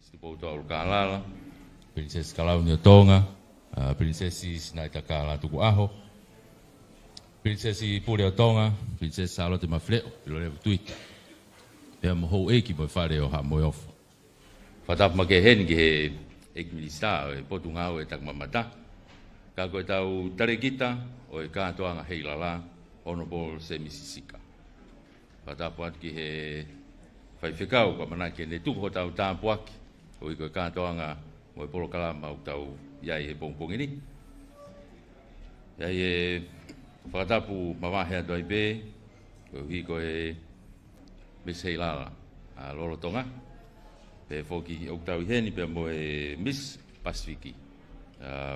Sipoto Alcalala, Princess Kalaunio Tonga, Princess Naitakala Tuku Aho, Princess Puleo Tonga, Princess Salote Mafleo, Pilore Tuit. Pea moho eki mo whare o ha mo ofu. Whatap ma ke hen ke ek minista o potu ngau e tak mamata. Ka koe tau tarekita o e kātoanga Heilala, Honorable Semisisika. Whatap wat ki he whaiwhekau ka mana ke ne tuko tau tāpuaki. O i koe kātoanga mo e polo kalama o tau iai he pongpongi ni. Iai e whakatapu mawahea doi be, o hi koe Miss Heilala, Lolo Tonga, pe foki o tau heni pe mo e Miss Pasifiki,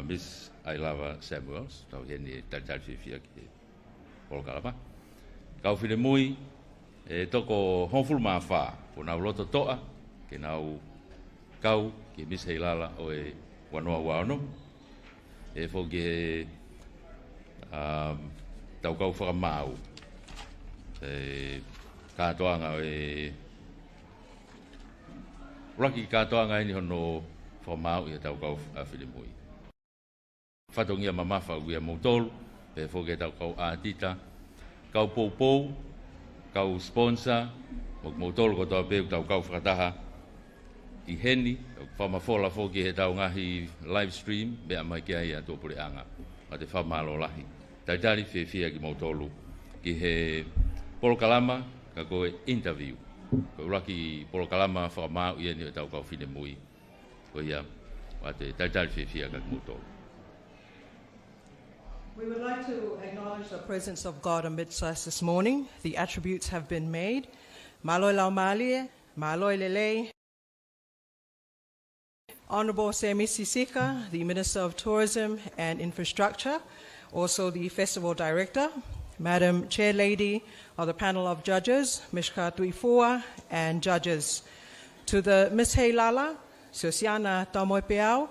Miss Heilala Samuels, tau heni tal fifia ki Polo Kalapa. Kau whine mui, e toko honful maa wha, po nau loto toa, ke nau kau ki Miss Heilala o e wanoa wano, e foki e tau kau whakamau, kātoanga e raki kātoanga ini hono whamau i tau kau whirimui. Whatongia mamafa uia mautolu, pe whoke tau kau ātita, kau poupou, kau sponsor, mok mautolu ko tau peu tau kau whakataha i heni, whamafola whoki he tau ngahi live stream, mea mai kia ia tō pure anga, a te whamalo lahi. Taitari whia ki mautolu, ki he Polo Kalama, ka koe interview. Ko uraki Polo Kalama whakamau ia ni o tau kau whine mui. Ko ia, wate taitari whiwhia ka kumuto. We would like to acknowledge the presence of God amidst us this morning. The attributes have been made. Maloi lau malie, maloi lele. Honorable Semisi Sika, the Minister of Tourism and Infrastructure, also the Festival Director, Madam Chair Lady of the panel of judges, Mishka Tuifua, and judges. To the Miss Heilala, Sosiana Tamoepeau,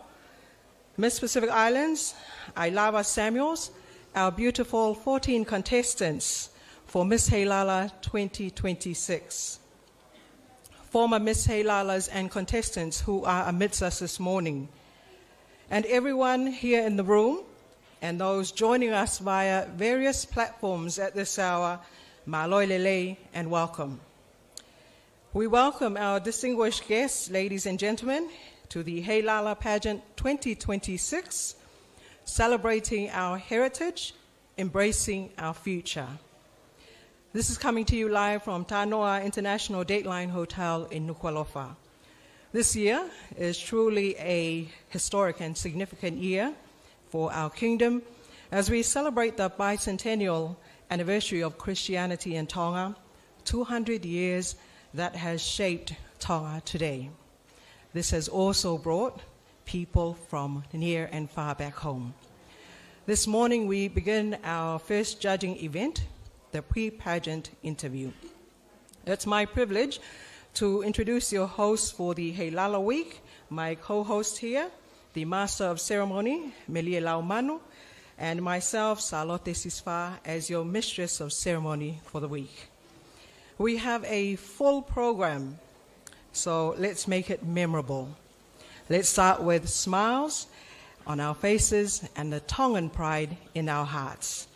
Miss Pacific Islands, Ailava Samuels, our beautiful 14 contestants for Miss Heilala 2026. Former Miss Heilalas and contestants who are amidst us this morning. And everyone here in the room, and those joining us via various platforms at this hour, Maloi Lele and welcome. We welcome our distinguished guests, ladies and gentlemen, to the Heilala Pageant 2026, celebrating our heritage, embracing our future. This is coming to you live from Tanoa International Dateline Hotel in Nuku'alofa. This year is truly a historic and significant year for our kingdom as we celebrate the bicentennial anniversary of Christianity in Tonga, 200 years that has shaped Tonga today. This has also brought people from near and far back home. This morning we begin our first judging event, the pre-pageant interview. It's my privilege to introduce your host for the Heilala Week, my co-host here, the Master of Ceremony, Melie Laumanu, and myself, Salote Sisfa, as your Mistress of Ceremony for the week. We have a full program, so let's make it memorable. Let's start with smiles on our faces and the Tongan pride in our hearts.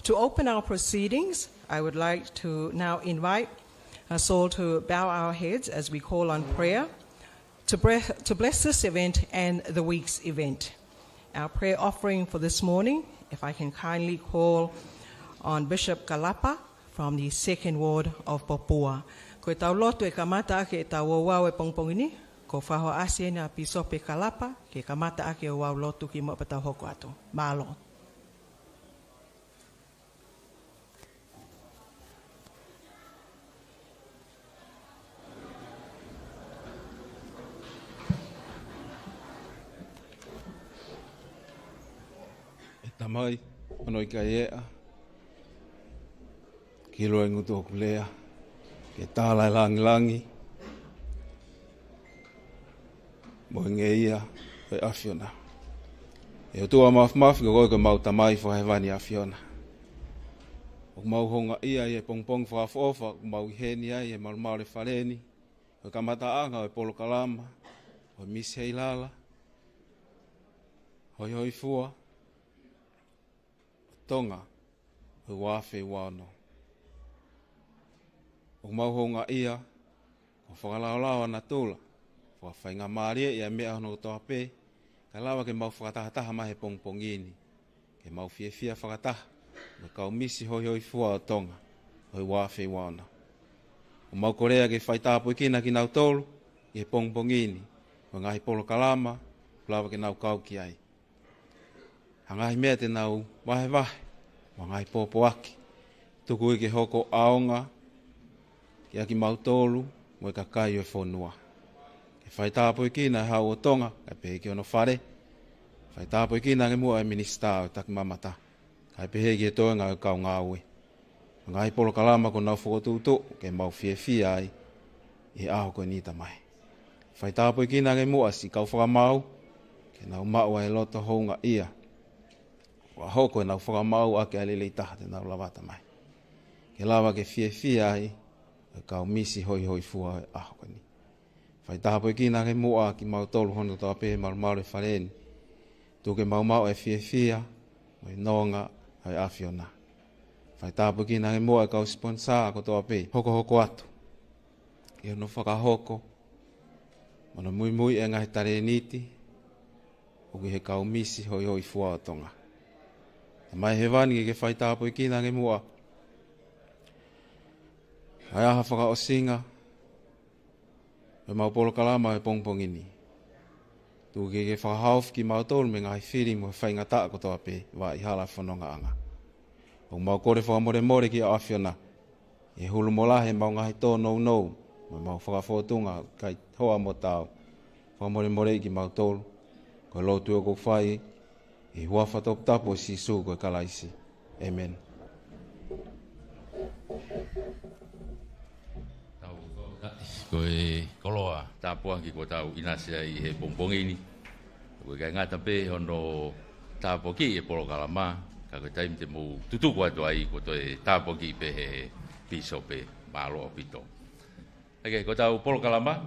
To open our proceedings, I would like to now invite us all to bow our heads as we call on prayer to bless this event and the week's event. Our prayer offering for this morning, if I can kindly call on Bishop Kalapa from the 2nd Ward of Papua. Ko tau loto e kamata ake e tau wau e pongpongini, ko whaho asie na Bisope Kalapa, ke kamata ake o wau loto ki mo patau hoko ato. Malo. Tamai, ono i ka ea, ki roe ngutu o kulea, ke tālai langi, mo nge ia, e awhiona. E o tua mafi ko koe ko mau tamai whahewani awhiona. O mau honga ia e pongpong whaafofa, o mau heni ai e marumaure whareni, o kamata anga o Polo Kalama, o Miss Heilala, hoi hoi fua, tonga, o wafe wano. O mauhonga ia, o whakalaulau na tula, whawhainga maaria ia mea hono toa pe, ka lawa ke mau whakatahataha mahe pongpongini, ke mau fia whakataha, me kau misi hoi hoi fua o tonga, hoi wafe wano. O mau korea ke whaitapo ikina ki nau tolu, i he pongpongini, o ngahi polo kalama, lawa ke nau kau ki ai. Hangahi mea te nau wahe, o ngahi popo aki, tuku i ke hoko aonga, ki aki mau tolu, mo i ka kai o whonua. Ke whaitapo ikina e hau o tonga, kai pehe ki ono whare, whaitapo ikina ke mua e minista o taki mamata, kai pehe ki e toenga o kau ngāwe. Ngai polo kalama ko nau whakotūtō, ke mau fia ai, i aho koe nita mai. Whaitapo ikina ke mua si kau whakamau, ke nau maua e loto hounga ia. Wa hoko e nau whakamau ake alelei taha te nau lawata mai. Ke lawa ke fia ai, e kau misi hoi hoi fua e aho koe ni. Whaitapo ikina ke mua ki mau tolu hono toa pehe maru e whareni. Tū ke mau e fia, o i nonga ai awhiona. Whaitapo kina he mua e kau sponsor ko toa pe, hoko atu. Ke hono whakahoko, mana mui e ngahi tare niti, o ki he kau misi hoi hoi fua o tonga. E mai he wani ke whaitapo kina he mua, ai aha whaka o singa, e mau polo kalama e pongpongini. Tu ke whakahauf ki mau tolu me ngahi whiri mo whaingata ko toa pe, wa i hala whanonga anga. O mau kore whakamore ki a awhiona. E hulu molahe mau ngahi tō nou. Ma mau whakawhotunga kai hoa mo tau. Whakamore ki mau tōlu. Ko lotu o kou whai. E huafa top tapo si su koe kalaisi. Amen. Koe koloa tāpuangi ko tau inasia i he pongpongini. Koe kai ngata pe hono tāpo ki e polo kalama. Ka koe taim te mou tutuku atu ai ko toe tāpo ki pe he piso pe malo o pito. Ake, ko tau polo kalama,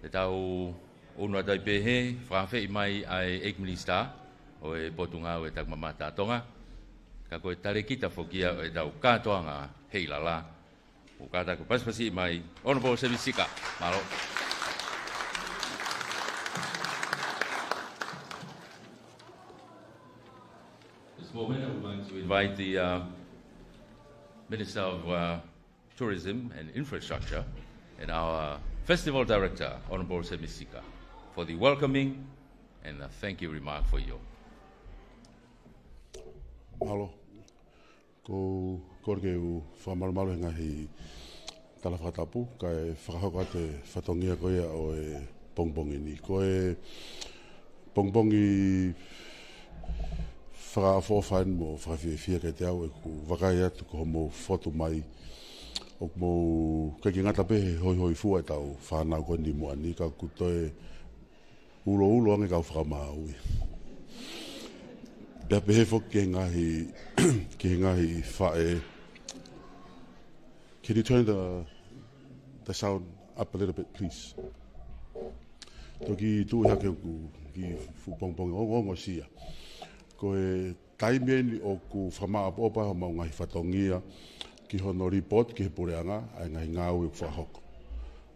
te tau unu atai pe he, whakawhi mai ai ex-minister, o e potunga o e tak mamata tonga. Ka koe tare kita whokia o e tau kātoanga Heilala. O kāta ko paspasi mai, Honorable Semisika, malo. Moment, I would like to invite the Minister of Tourism and Infrastructure and our Festival Director, Honorable Semisika, for the welcoming and a thank you remark for you. Malo, ko korke u whamarumalo ngahi tala whatapu, kai whakahoko te whatongia koe o e pongpongi ni. Ko e pongpongi whakawhawhain mo whakawhiwhia kei te au e ku wakai atu ko mo whotu mai o mo kei ki ngata pehe hoi hoi fua e tau whanau koe ni mua ni ka kutoe ulo ange kau whakamau i. Pea pehe whok ke ngahi whae. Can you turn the sound up a little bit, please? Toki tu hake ku ki fupongpongi o sia. Ko e taimeni o ku whamaa popa ho mau ngai whatongia ki hono report ki he pureanga ai ngai ngau e whahoko.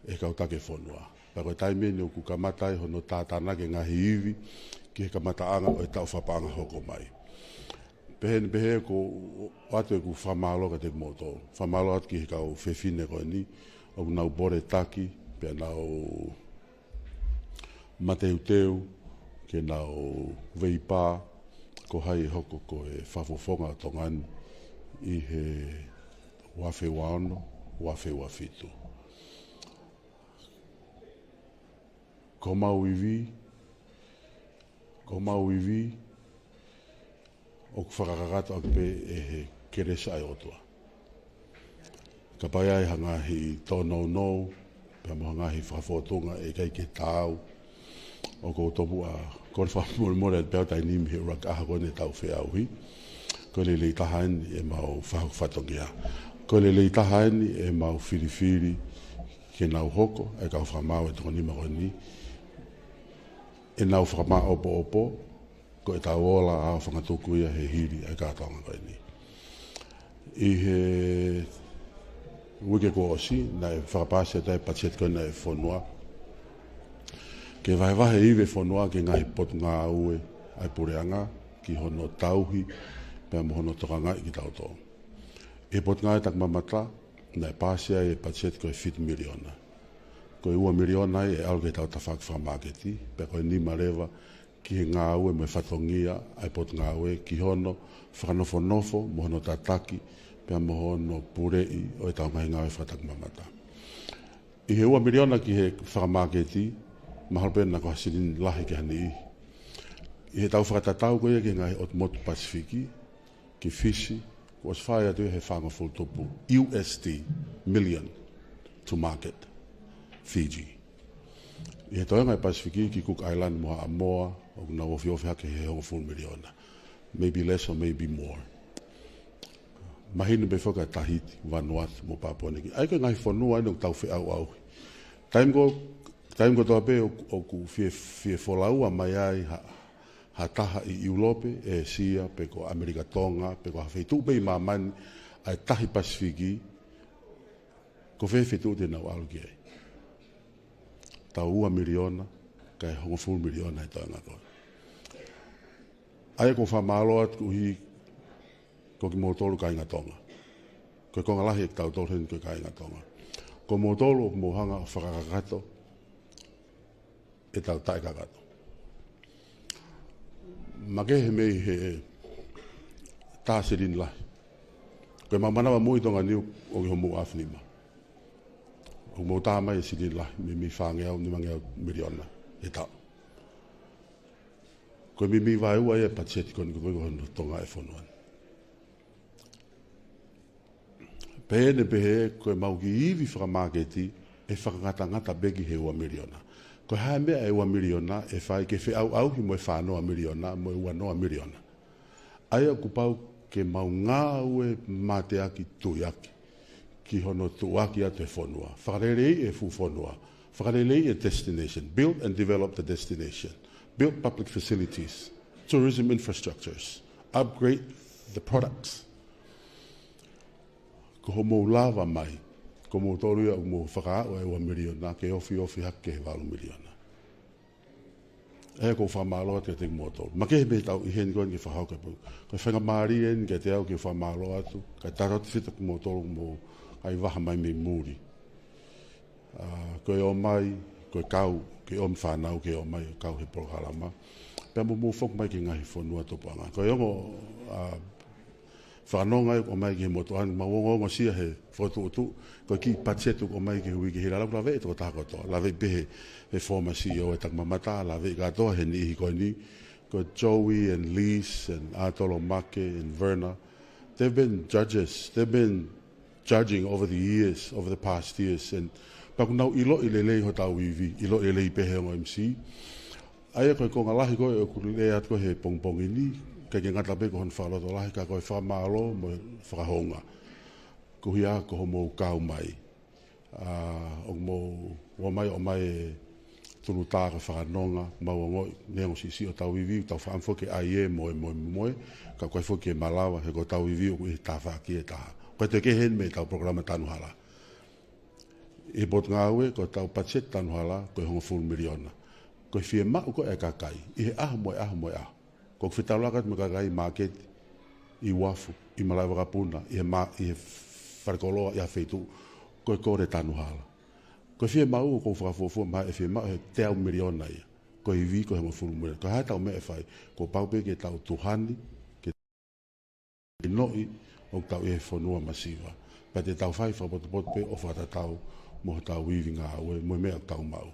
E kau take whonua. Pa ko e taimeni o ku kamatai hono tātana ke ngahi iwi ki he kamataanga o e tau whapaanga hoko mai. Pehe ko atu e ku whamaa loka te moto. Whamaa loka ki he kau whewhine koe ni o nau bore taki pe nau mateuteu ke nau veipā ko hai hoko ko e whafofonga tongani i he wafe wano, wafe wafitu. Ko mau iwi, o ku whakakakata o pe e he keresa ai otua. Ka pai ai hangahi tōnou nou, pia mo hangahi whafotonga e kai ke tāu, o ko topu a ko whamore pēo tai nimi he rak aha kone tau whea uhi. Ko le lei tahani e mau whatongia. Ko le lei tahani e mau whiriwhiri ke nau hoko, e kau whamau e toko nima koni. e nau whakama opo, ko e tau ola a whangatuku ia he hiri ai kātonga koe ni. I he wike ko osi, na e whakapāsia tai pachet koe na e whonua. Ke vahe iwe whonua ke ngahi potu ngā ue ai pureanga, ki hono tauhi, pia mo hono tokangai ki tau tō. E potu ngai tak mamata, na e pāsia e pachet koe 5 miliona. Koe 1 miliona e alge tau tawhak whamaketi, pia koe ni marewa, ki he ngā ue mo e whatongia, ai potu ngā ue, ki hono whakanofo, mo hono tataki, pia mo hono purei, o e tau ngai ngā ue whatak mamata. I he 1 miliona ki he whakamaketi, mahalpena ko hasirin lahi ke hani i. I he tau whakatatau koe ki ngai ot motu Pasifiki, ki Fisi, was whaia tu he whangawhul topu, USD, million, to market, Fiji. I he toa ngai Pasifiki ki Cook Island moa Amoa, o kuna wofi hake he hongo full miliona. Maybe less or maybe more. Mahinu be whaka Tahiti, Vanuatu, mo Papua Niki. Ai koe ngai whanua ino tau whi au. Time ko toa pe o ku fie wholaua mai ai ha taha i Iulope, e Sia, pe ko Amerika Tonga, pe ko hawhitu pe i mamani, ai tahi Pasifiki, ko whewhitu te nau alu ki ai. Tau 1 miliona, kai hongo full miliona e toa ngā koe. Ai ko whamalo at kuhi, ko ki motolu kai ngā tonga. Ko konga lahi e tau tolu hen ko kai ngā tonga. Ko motolu o mohanga o whakakakato, e tau tae kakato. Make he mei he tāsirin lahi. Koe mamanawa mui tonga niu o ki homu awhinima. O mo tāmai e sirin lahi, mi whangeau, ni mangeau miliona, e tau. Koe mi vai ua e pacheti koni koe hono tonga e whonuan. Pēne pehe koe mau ki iwi whakamāketi e whakangata begi he 1 miliona. Ko hae mea e 1 miliona e whai ke au hi mo e whanoa miliona, mo e uanoa miliona. Aia kupau ke mau ngā ue mate aki tuiaki, ki hono tuaki atu e whonua. Whakarelei e fu whonua. Whakarelei e destination. Build and develop the destination. Build public facilities, tourism infrastructures, upgrade the products. Ko homo lava mai, ko mo toru ia mo whakaau e 1 miliona, ke ofi hake he 2 miliona. E ko whamaloa te te mo toru. Ma ke he me tau i hen koen ki whahau ka pau. Ko whenga maari en ke te au ki whamaloa atu, ka tarot whita ki mo toru mo ai waha mai me muri. Ko e o mai, ko e kau, ke o mwhanau ke o mai, kau he prohalama. Pea mo whok mai ki ngahi whanua topanga. Ko e ongo whanonga o mai ki he motoan, ma wongo sia he whotu, ko ki pachetu o mai ki hui ki he lau lawe e toko tako toa. Lawe pehe he former CEO e tak mamata, lawe katoa he nihi koe ni. Ko Joey and Lise and Atolo Make and Verna, they've been judges, they've been judging over the past years, and paku nau ilo i lelei ho tau iwi, ilo i lelei pehe o MC. Aia koe konga lahi koe o kulele at koe he pongpongini, kai ke ngata pe ko hon whaloto lahi ka koe whamalo mo whakahonga. Ko hia ko homo kau mai. O mai e tunu tāka whakanonga, mau o ngoi, neongo sisi o tau iwi, tau whaamfo ke aie moe, ka koe fo ke malawa, he ko tau iwi o kui tā whaki e taha. Koe te ke hen me tau programa tanuhala. E bot ngāwe, ko tau pachet tanuhala, koe hongo 1 miliona. Koe fie mau ko e kakai, i he aha moe. Ko whitau lakat me kakai market, i wafu, i malaiwa kapuna, i he wharekoloa, i a wheitu, koe kore tanuhala. Koe fie mau ko whakafofua mai e fie mau he te au miliona ia. Koe i vi ko he mo 1 miliona. Koe hae tau me e whai, ko paupe ke tau tuhani, ke noi, o tau e whanua masiva. Pa te tau whai whapotopoto pe o whatatau, mo tau wiwi ngā ue, mo mea tau mau.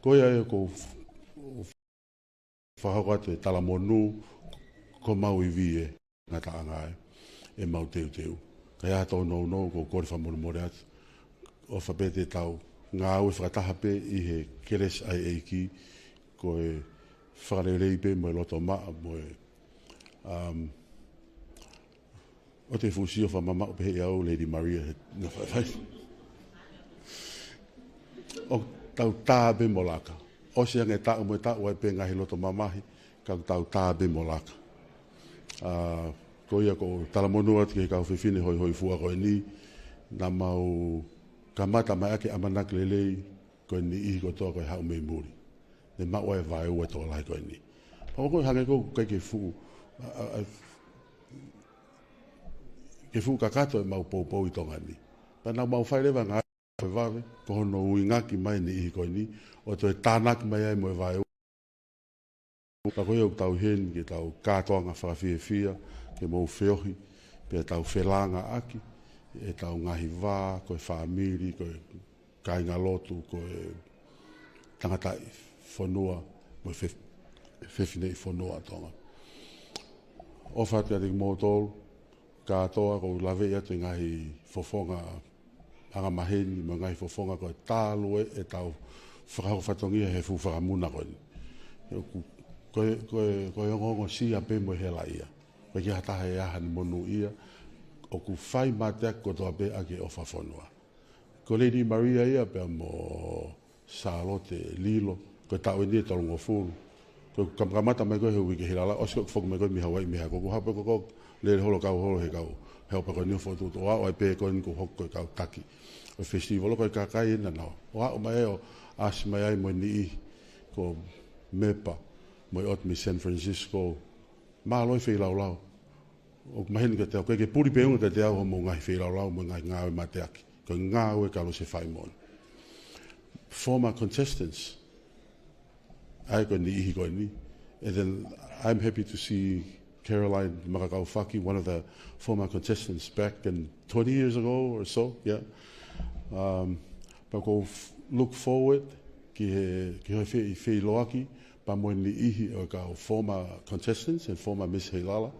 Koe ai ko whahauka te talamonu, ko mau i vi e ngā taangai, e mau teu. Kai ato no, ko kore whamonu more atu, o whapete tau, ngā ue whakataha pe i he keres ai eiki, ko e whakarelei pe mo e loto maa, mo e o te fusio whamama o pehe au Lady Maria na whai. O tau tāpe mo laka. o se nge ta mo ta o pe ngahi loto mamahi ka tau ta be molaka ko ia ko talamonua ke ka fefine hoi fua ko ni na mau kamata mai ake amanak lele ko ni I ko to ko ha me muri ne ma o vai o to lai ko ni pa ko hange ko ke fu kakato e mau pou I tonga ni pa na mau fai leva nga vave ko no uinga ki mai ni I ko ni o to tanak mai ai mo vai pa ko eu tau hen ki tau katoanga fia ke mo feohi pe tau felanga aki e tau ngahi vā ko family ko kainga lotu ko tangata fonua mo fefine I fonua tonga o fatu ati mo tolu katoa ko lave ia te ngahi fofonga anga maheni mo ngahi fofonga ko tālu e tau whakako whatongia he fu whakamuna ko ni ko ngongo si a pe mo hela ia ko ki hataha e aha ni monu ia o ku whai matea ko toa pe ake o whafonua ko Lady Maria ia pe mo Charlotte Lilo ko tau e nie tolongo fulu ko kamata mai ko he wiki Heilala o siko fok mai ko mi Hawaii mi ha ko hape ko le holo kau holo he kau helpa ko ni foto to wa o pe ko ni ko hok ko kau taki o festival ko ka kai na no wa o mai o as mai ai mo ni ko mepa mo ot mi San Francisco ma lo fe lau o mahen ka te ko ke puri pe un ka te o mo ngai fe lau mo ngai ngā ma te aki ko ngā o ka lo se fai mon former contestants ai ko ni ko ni and then I'm happy to see Caroline Makakaufaki, one of the former contestants back in 20 years ago or so, yeah. But go look forward, ki he loaki, pa mo ni ihi o ka former contestants and former Miss Heilala,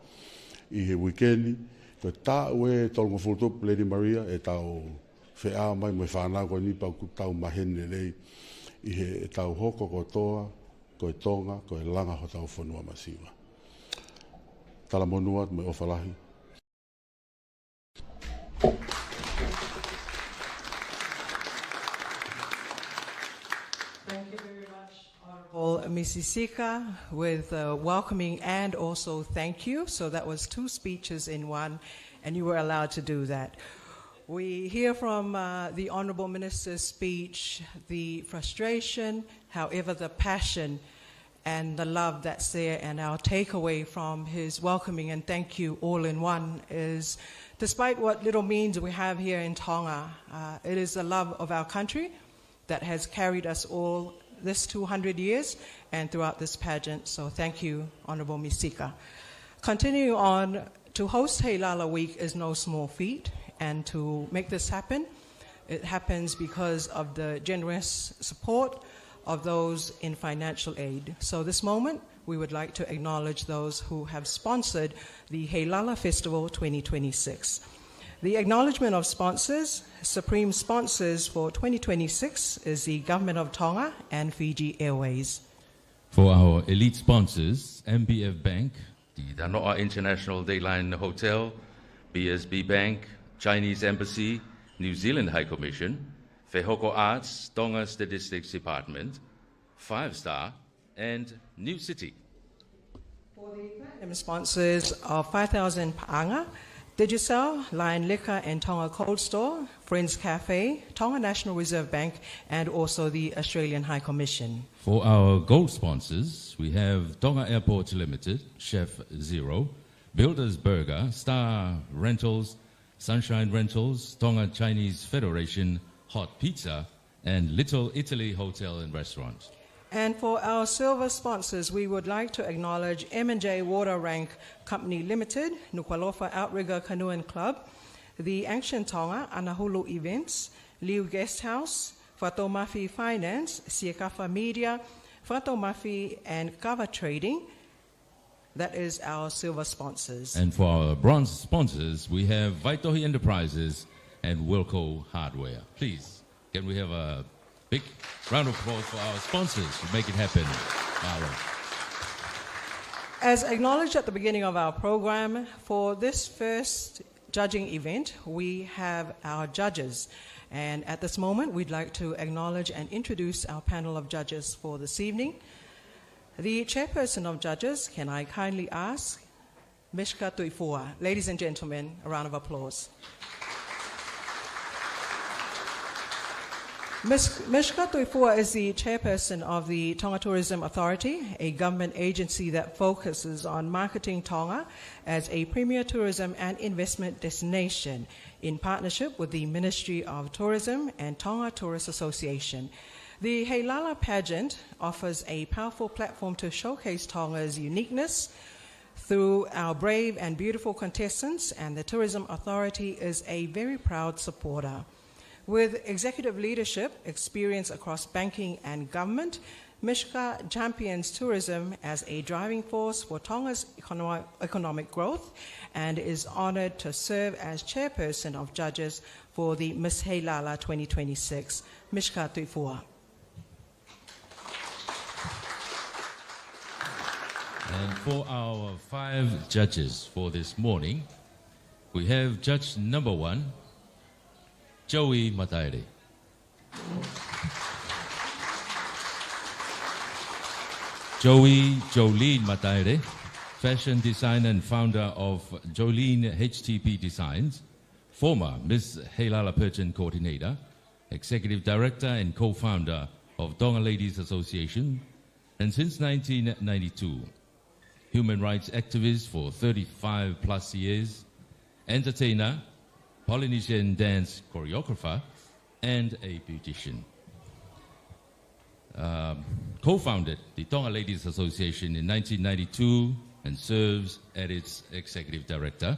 I he weekendi, ko ta we tolongo futup Lady Maria e tau whea mai mo whanau ko ni pa ku tau mahene lei, I he tau hoko ko toa, ko tonga, ko langa ho tau whanua masiwa. Talamonua me ofalahi. Thank you very much, Honourable Mrs. Sika, with welcoming and also thank you. So that was 2 speeches in one, and you were allowed to do that. We hear from the Honourable Minister's speech the frustration, however the passion and the love that's there, and our takeaway from his welcoming and thank you all in one is, despite what little means we have here in Tonga, it is the love of our country that has carried us all this 200 years and throughout this pageant. So thank you, Honourable Misika. Continuing on, to host Heilala Week is no small feat, and to make this happen, it happens because of the generous support of those in financial aid. So this moment, we would like to acknowledge those who have sponsored the Heilala Festival 2026. The acknowledgement of sponsors, supreme sponsors for 2026 is the Government of Tonga and Fiji Airways. For our elite sponsors, MBF Bank, the Danoa International Dayline Hotel, BSB Bank, Chinese Embassy, New Zealand High Commission, Fehoko Arts, Tonga Statistics Department, 5 Star, and New City. For the platinum sponsors of 5,000 Paanga, Digicel, Lion Liquor and Tonga Cold Store, Friends Cafe, Tonga National Reserve Bank, and also the Australian High Commission. For our gold sponsors, we have Tonga Airport Limited, Chef Zero, Builders Burger, Star Rentals, Sunshine Rentals, Tonga Chinese Federation, Hot Pizza, and Little Italy Hotel and Restaurant. And for our silver sponsors, we would like to acknowledge M&J Water Rank Company Limited, Nukualofa Outrigger Canoeing Club, the Ancient Tonga Anahulu Events, Liu Guest House, Fato Mafi Finance, Siekafa Media, Fato Mafi and Kava Trading. That is our silver sponsors. And for our bronze sponsors, we have Vaitohi Enterprises and Wilco Hardware. Please, can we have a big round of applause for our sponsors to make it happen, Marlon. As acknowledged at the beginning of our program, for this first judging event, we have our judges. And at this moment, we'd like to acknowledge and introduce our panel of judges for this evening. The chairperson of judges, can I kindly ask Mishka Tuifua. Ladies and gentlemen, a round of applause. Mishka Tuifua is the chairperson of the Tonga Tourism Authority, a government agency that focuses on marketing Tonga as a premier tourism and investment destination in partnership with the Ministry of Tourism and Tonga Tourist Association. The Heilala Pageant offers a powerful platform to showcase Tonga's uniqueness through our brave and beautiful contestants, and the Tourism Authority is a very proud supporter. With executive leadership, experience across banking and government, Mishka champions tourism as a driving force for Tonga's economic growth and is honored to serve as chairperson of judges for the Miss Heilala 2026. Mishka Tuifua. And for our 5 judges for this morning, we have judge number 1, Joey Mataere. Jolene Mataere, fashion designer and founder of Jolene HTP Designs, former Miss Heilala Pageant coordinator, executive director and co-founder of Tonga Ladies Association, and since 1992, human rights activist for 35 plus years, entertainer, Polynesian dance choreographer, and a beautician. Co-founded the Tonga Ladies Association in 1992 and serves as its executive director.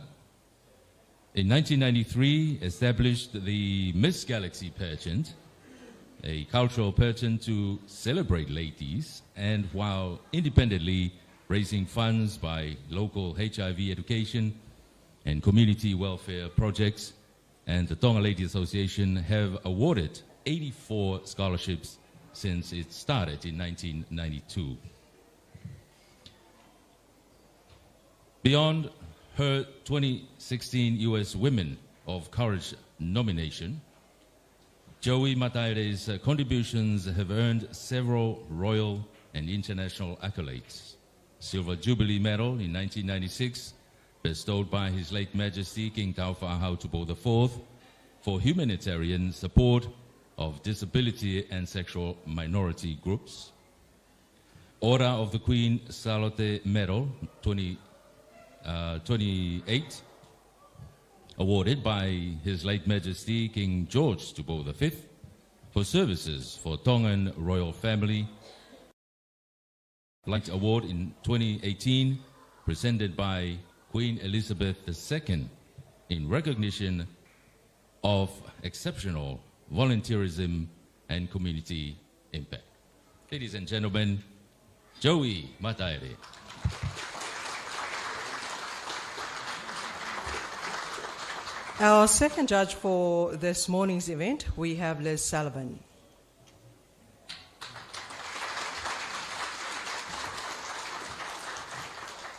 In 1993, established the Miss Galaxy Pageant, a cultural pageant to celebrate ladies, and while independently raising funds by local HIV education and community welfare projects, and the Tonga Ladies Association have awarded 84 scholarships since it started in 1992. Beyond her 2016 U.S. Women of Courage nomination, Joey Mataere's contributions have earned several royal and international accolades. Silver Jubilee Medal in 1996, bestowed by His late Majesty King Taufa'ahau Tupou IV for humanitarian support of disability and sexual minority groups. Order of the Queen Salote Medal 28, awarded by His late Majesty King George Tupou V for services for Tongan royal family. Light Award in 2018, presented by Queen Elizabeth II in recognition of exceptional volunteerism and community impact. Ladies and gentlemen, Joey Mataere. Our second judge for this morning's event, we have Liz Sullivan.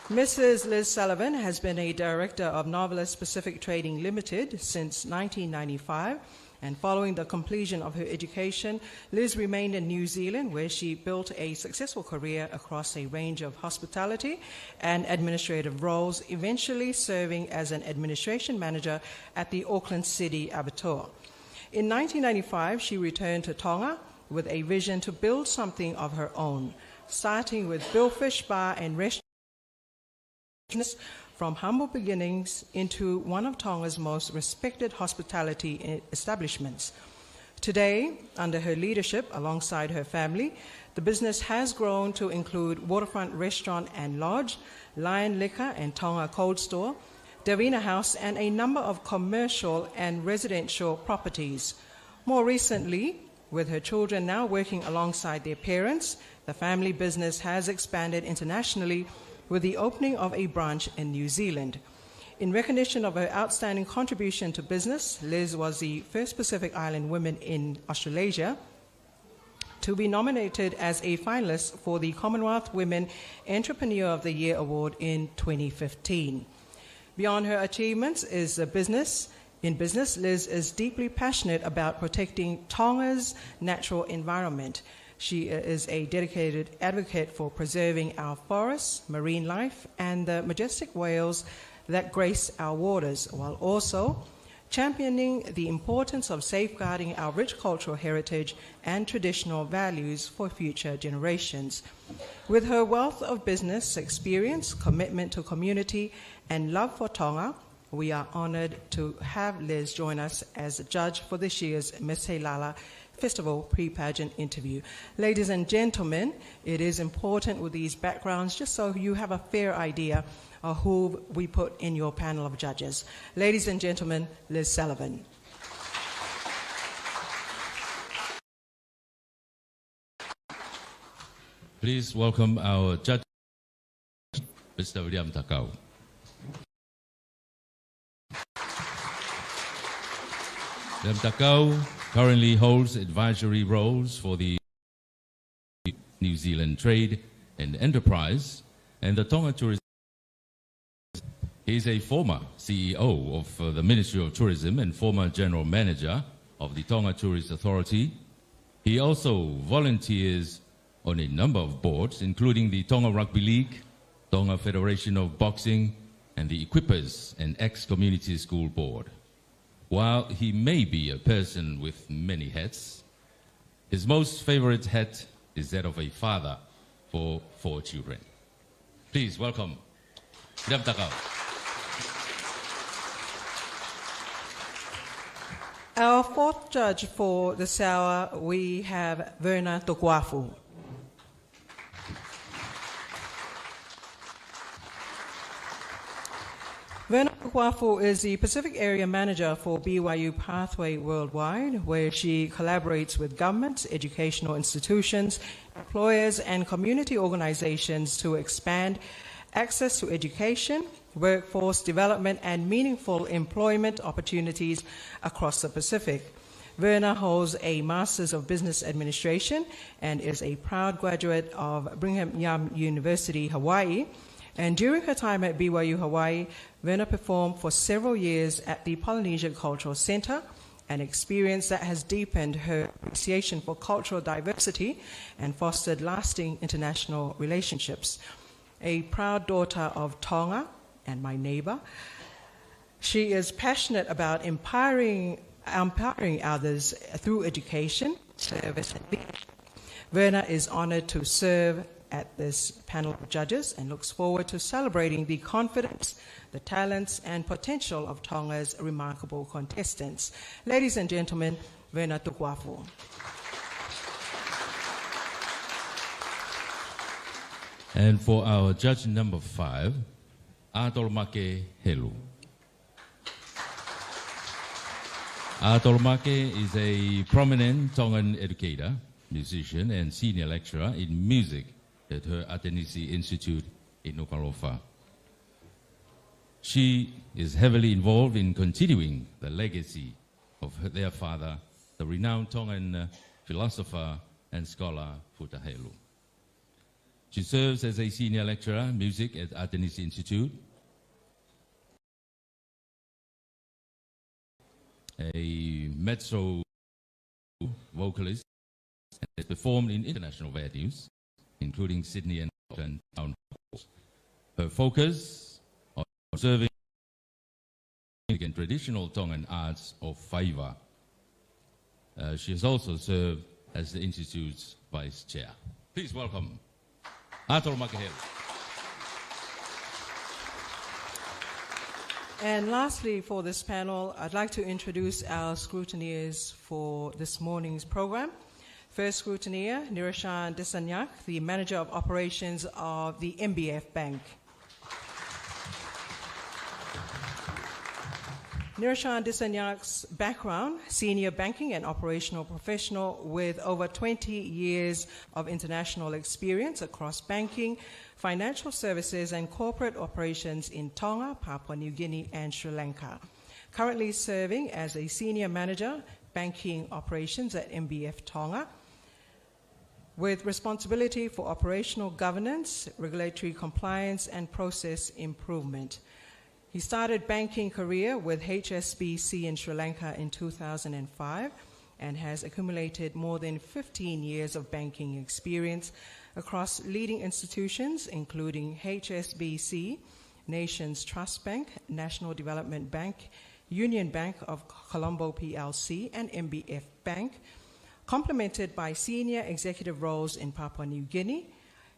Mrs. Liz Sullivan has been a director of Novelist Pacific Trading Limited since 1995, and following the completion of her education, Liz remained in New Zealand, where she built a successful career across a range of hospitality and administrative roles, eventually serving as an administration manager at the Auckland City Abattoir. In 1995, she returned to Tonga with a vision to build something of her own, starting with Billfish Bar and Restaurant, from humble beginnings into one of Tonga's most respected hospitality establishments. Today, under her leadership alongside her family, the business has grown to include Waterfront Restaurant and Lodge, Lion Liquor and Tonga Cold Store, Davina House, and a number of commercial and residential properties. More recently, with her children now working alongside their parents, the family business has expanded internationally with the opening of a branch in New Zealand. In recognition of her outstanding contribution to business, Liz was the first Pacific Island woman in Australasia to be nominated as a finalist for the Commonwealth Women Entrepreneur of the Year Award in 2015. Beyond her achievements is the business In business, Liz is deeply passionate about protecting Tonga's natural environment. She is a dedicated advocate for preserving our forests, marine life, and the majestic whales that grace our waters, while also championing the importance of safeguarding our rich cultural heritage and traditional values for future generations. With her wealth of business experience, commitment to community, and love for Tonga, we are honored to have Liz join us as a judge for this year's Miss Heilala Festival pre-pageant interview. Ladies and gentlemen, it is important with these backgrounds just so you have a fair idea of who we put in your panel of judges. Ladies and gentlemen, Liz Sullivan. Please welcome our judge, Mr. William Takau. William Takau currently holds advisory roles for the New Zealand Trade and Enterprise and the Tonga Tourism. He is a former CEO of the Ministry of Tourism and former General Manager of the Tonga Tourist Authority. He also volunteers on a number of boards, including the Tonga Rugby League, Tonga Federation of Boxing, and the Equippers and Ex-Community School Board. While he may be a person with many hats, his most favorite hat is that of a father for 4 children. Please welcome William Takau. Our fourth judge for this hour, we have Verna Tukuafu. Verna Tukuafu is the Pacific Area Manager for BYU Pathway Worldwide, where she collaborates with governments, educational institutions, employers, and community organizations to expand access to education, workforce development, and meaningful employment opportunities across the Pacific. Verna holds a Master's of Business Administration and is a proud graduate of Brigham Young University, Hawaii. And during her time at BYU Hawaii, Verna performed for several years at the Polynesian Cultural Center, an experience that has deepened her appreciation for cultural diversity and fostered lasting international relationships. A proud daughter of Tonga and my neighbor, she is passionate about empowering others through education, service, and leadership. Verna is honored to serve at this panel of judges and looks forward to celebrating the confidence, the talents, and potential of Tonga's remarkable contestants. Ladies and gentlemen, Verna Tukuafu. And for our judge number 5, Atolmake Helu. Atolmake is a prominent Tongan educator, musician, and senior lecturer in music at her Atenisi Institute in Nuku'alofa. She is heavily involved in continuing the legacy of their father, the renowned Tongan philosopher and scholar Futahelu. She serves as a senior lecturer in music at Atenisi Institute, a mezzo vocalist, and has performed in international venues, including Sydney and Auckland town halls. Her focus on observing and traditional Tongan arts of Whaiva. She has also served as the Institute's Vice Chair. Please welcome Atolmake Helu. And lastly, for this panel, I'd like to introduce our scrutineers for this morning's program. First scrutineer, Nirashan Desanyak, the Manager of Operations of the MBF Bank. Nirashan Desanyak's background, senior banking and operational professional with over 20 years of international experience across banking, financial services, and corporate operations in Tonga, Papua New Guinea, and Sri Lanka. Currently serving as a senior manager, banking operations at MBF Tonga, with responsibility for operational governance, regulatory compliance, and process improvement. He started banking career with HSBC in Sri Lanka in 2005 and has accumulated more than 15 years of banking experience across leading institutions including HSBC, Nations Trust Bank, National Development Bank, Union Bank of Colombo PLC, and MBF Bank, complemented by senior executive roles in Papua New Guinea.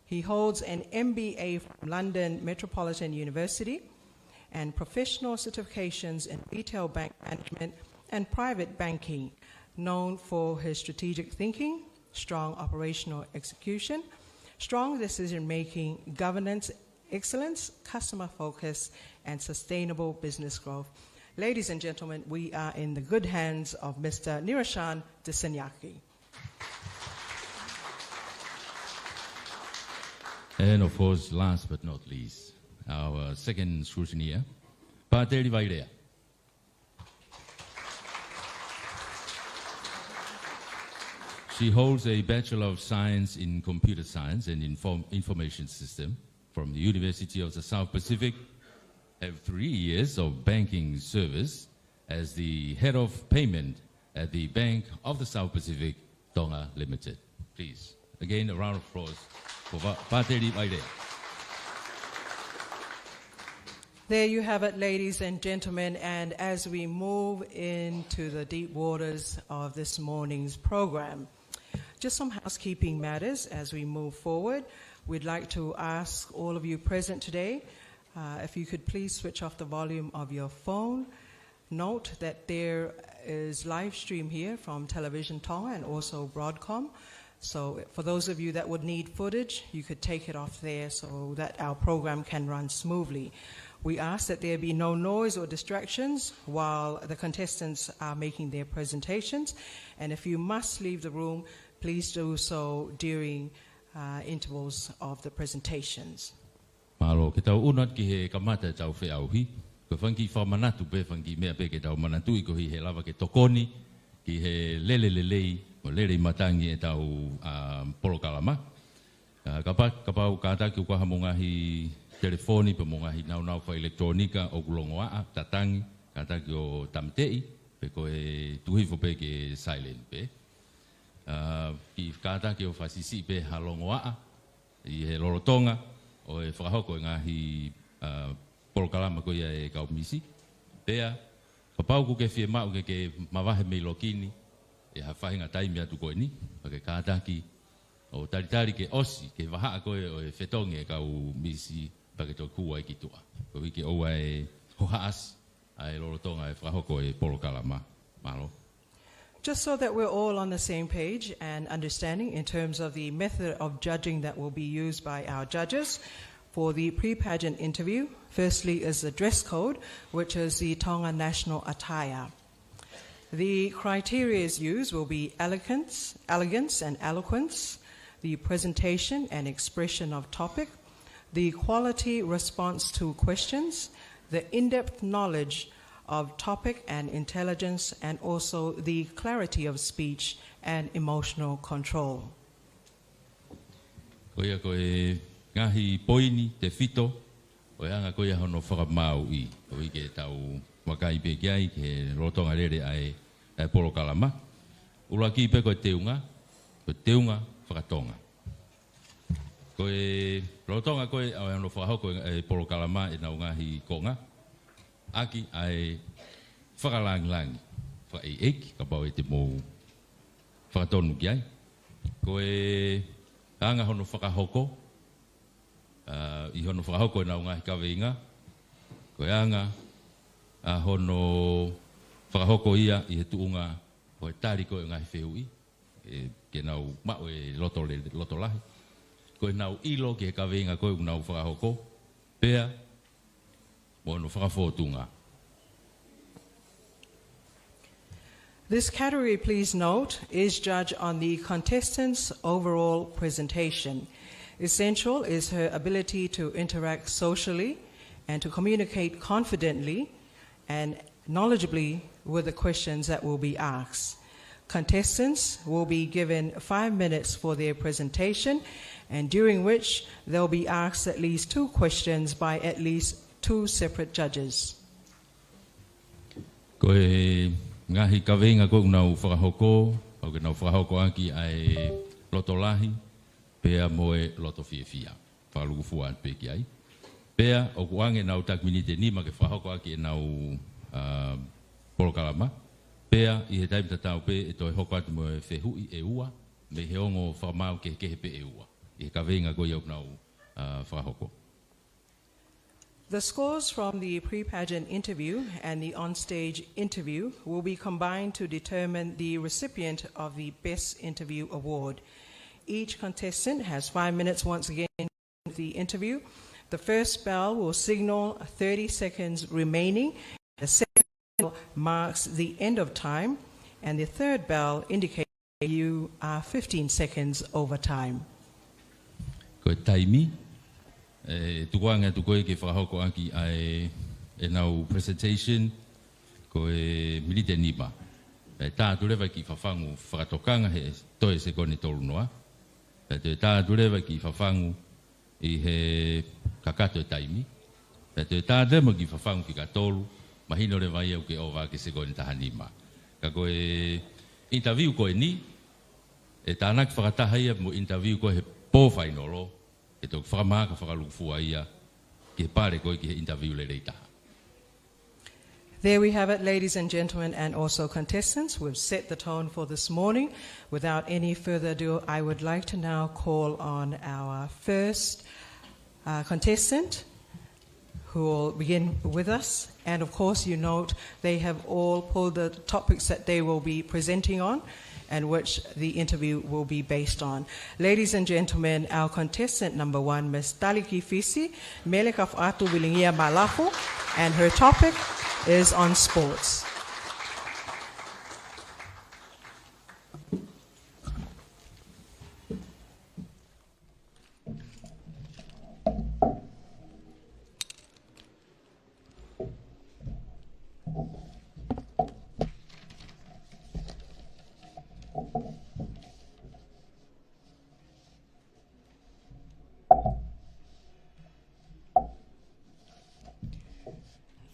He holds an MBA from London Metropolitan University and professional certifications in retail bank management and private banking, known for his strategic thinking, strong operational execution, strong decision-making, governance excellence, customer focus, and sustainable business growth. Ladies and gentlemen, we are in the good hands of Mr. Nirashan Disanyaki. And of course, last but not least, our second scrutineer, Pateri Vairea. She holds a Bachelor of Science in Computer Science and Information System from the University of the South Pacific, have 3 years of banking service as the head of payment at the Bank of the South Pacific, Tonga Limited. Please, again, a round of applause for Pateri Vairea. There you have it, ladies and gentlemen, and as we move into the deep waters of this morning's program, just some housekeeping matters as we move forward. We'd like to ask all of you present today, if you could please switch off the volume of your phone. Note that there is live stream here from Television Tonga and also Broadcom. So for those of you that would need footage, you could take it off there so that our program can run smoothly. We ask that there be no noise or distractions while the contestants are making their presentations. And if you must leave the room, please do so during intervals of the presentations. Malo, ke tau unat ki he kamata tau whi auhi. Ko whanki whamanatu pe whanki mea pe ke tau manatu i ko hi he lava ke tokoni, ki he lelelelei, o lele matangi e tau polokalama. Kapau kata ki ukaha mongahi telefoni pe mongahi nau wha elektronika o kulongoa, tatangi, kata ki o tamtei, pe ko e tuhifo pe ke silent pe. Ki kata ki o whasisi pe halongoa, i he lorotonga, o e whakahoko e ngahi polokalama ko ia e kaumisi. Pea, kapau ku ke fie mau ke mawahe mei lokini, e hawhahinga taimi atu koe ni, pa ke kata ki o taritari ke osi, ke wahaa koe o e whetongi e kau misi, pa ke tō kua e ki tua. Ko wiki oua e hohaas, a e lorotonga e whakahoko e polokalama. Malo. Just so that we're all on the same page and understanding in terms of the method of judging that will be used by our judges for the pre-pageant interview, firstly is the dress code, which is the Tonga national attire. The criteria used will be elegance and eloquence, the presentation and expression of topic, the quality response to questions, the in-depth knowledge of topic and intelligence, and also the clarity of speech and emotional control. Koia koe ngahi poini te fito, koe anga koia hono whakamau i, koe ke tau wakai pe kiai ke rotonga rere ai polokalama. Ula ki pe koe teunga whakatonga. Koe rotonga koe au hono whakahoko e polokalama e nau ngahi konga. Aki ai whakalangi, whaeiki, ka pau e te mō whakatonu ki ai. Koe anga hono whakahoko, i hono whakahoko e nau ngahi kaweinga. Koe anga a hono whakahoko ia i he tuunga o e tari koe ngahi whehui, ke nau mau e loto lahi. Koe nau ilo ki he kaweinga koe nau whakahoko, pea, This category, please note, is judged on the contestant's overall presentation. Essential is her ability to interact socially and to communicate confidently and knowledgeably with the questions that will be asked. Contestants will be given 5 minutes for their presentation, and during which they'll be asked at least 2 questions by at least 2 separate judges. Ko e ngahi ka venga ko nau whakahoko, au ke nau whakahoko aki ai loto lahi, pea moe loto fia. Whalugu fuan pe ki ai. Pea o kuange nau tak minite nima ke whakahoko aki e nau polokalama. Pea i he taimi tatau pe e toi hoko atu moe whehui e ua, me he ongo whakamau ke kehe pe e ua. I he ka venga ko iau nau whakahoko. The scores from the pre-pageant interview and the onstage interview will be combined to determine the recipient of the Best Interview Award. Each contestant has 5 minutes once again for the interview. The first bell will signal 30 seconds remaining. The second bell marks the end of time, and the third bell indicates you are 15 seconds over time. Ko taimi. Tukuanga tukoe ke whakahoko aki ai e nau presentation ko e milite nima. Tā turewa ki whawhangu whakatokanga he toe se kone tolu noa. Tā turewa ki whawhangu i he kakato taimi. Tā rema ki whawhangu ki katolu, mahino rewa iau ke owa ke se kone taha nima. Ka koe interview koe ni, e tānak whakataha ia mo interview koe he pōwhainolo, e tō whakamaka whakalufua ia ki he pare koe ki he interview le reitaha. There we have it, ladies and gentlemen, and also contestants. We've set the tone for this morning. Without any further ado, I would like to now call on our first contestant who will begin with us. And of course, you note they have all pulled the topics that they will be presenting on and which the interview will be based on. Ladies and gentlemen, our contestant number 1, Ms. Taliki Fisi, Mele Kafatu Wilingia Malafu, and her topic is on sports.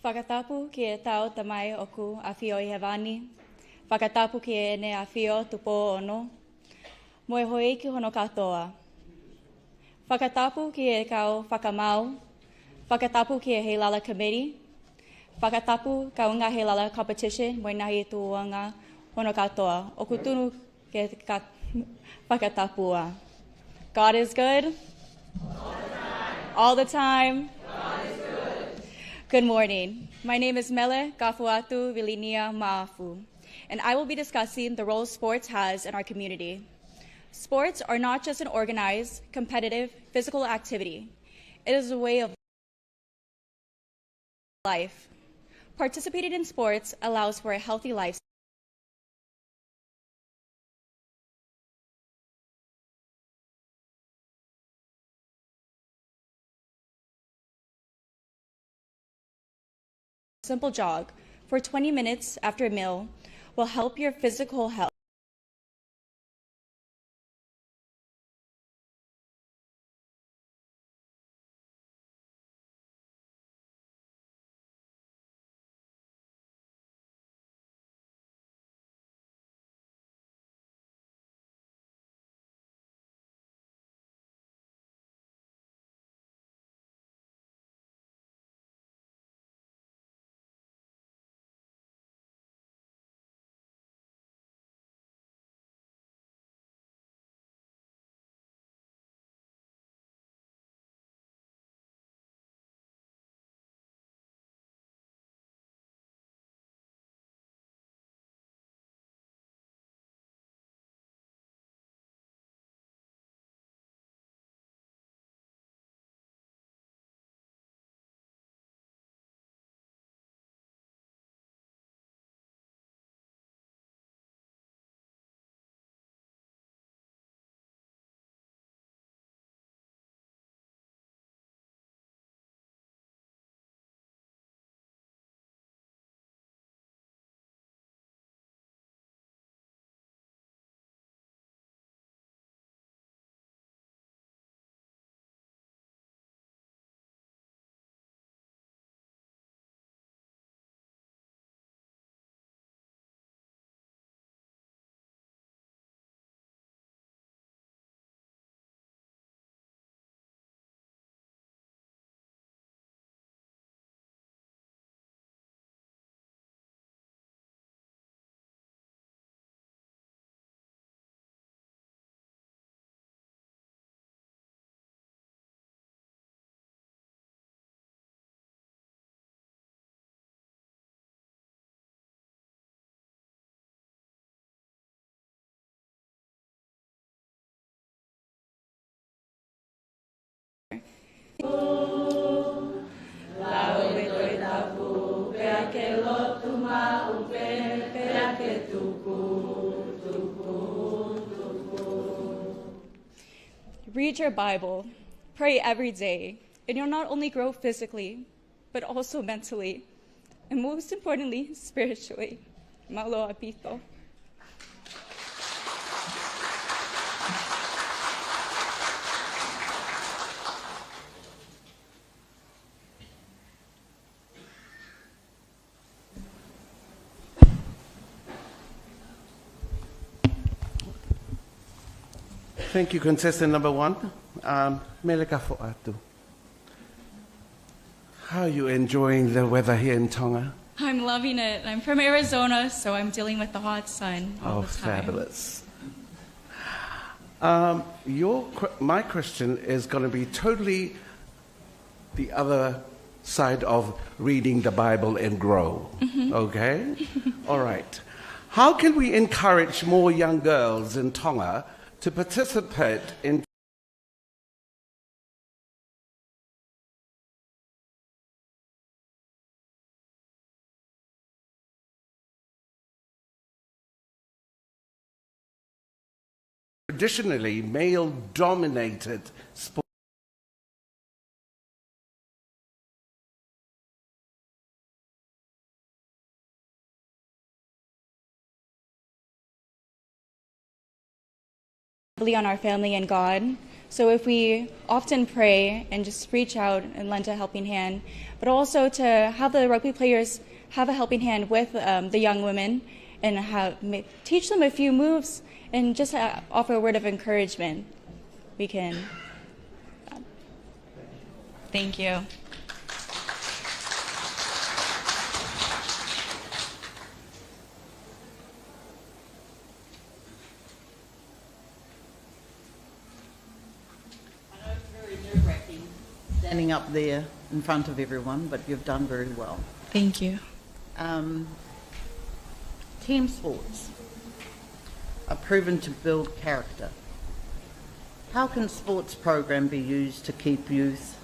Whakatapu ki e tau tamai oku a whio I Hewani. Whakatapu ki e ne a whio tupo ono. Moe hoi ki hono katoa. Whakatapu ki e kau whakamau. Whakatapu ki e Heilala Committee. Whakatapu kaunga Heilala Competition moe nahi tuanga hono katoa. Oku tunu ke whakatapua. God is good. All the time. Good morning. My name is Mele Kafuatu Vilinia Maafu, and I will be discussing the role sports has in our community. Sports are not just an organized, competitive, physical activity. It is a way of life. Participating in sports allows for a healthy lifestyle. Simple jog for 20 minutes after a meal will help your physical health. read your Bible, pray every day, and you'll not only grow physically, but also mentally, and most importantly, spiritually. Malo apito. Thank you, contestant number 1. Meleka Fo'atu. How are you enjoying the weather here in Tonga? I'm loving it. I'm from Arizona, so I'm dealing with the hot sun all the time. Fabulous. My question is going to be totally the other side of reading the Bible and grow. Okay? All right. How can we encourage more young girls in Tonga to participate in traditionally male-dominated sports? On our family and God. So if we often pray and just reach out and lend a helping hand, but also to have the rugby players have a helping hand with the young women and teach them a few moves and just offer a word of encouragement, we can. Thank you. Standing up there in front of everyone, but you've done very well. Thank you. Team sports are proven to build character. How can sports program be used to keep youth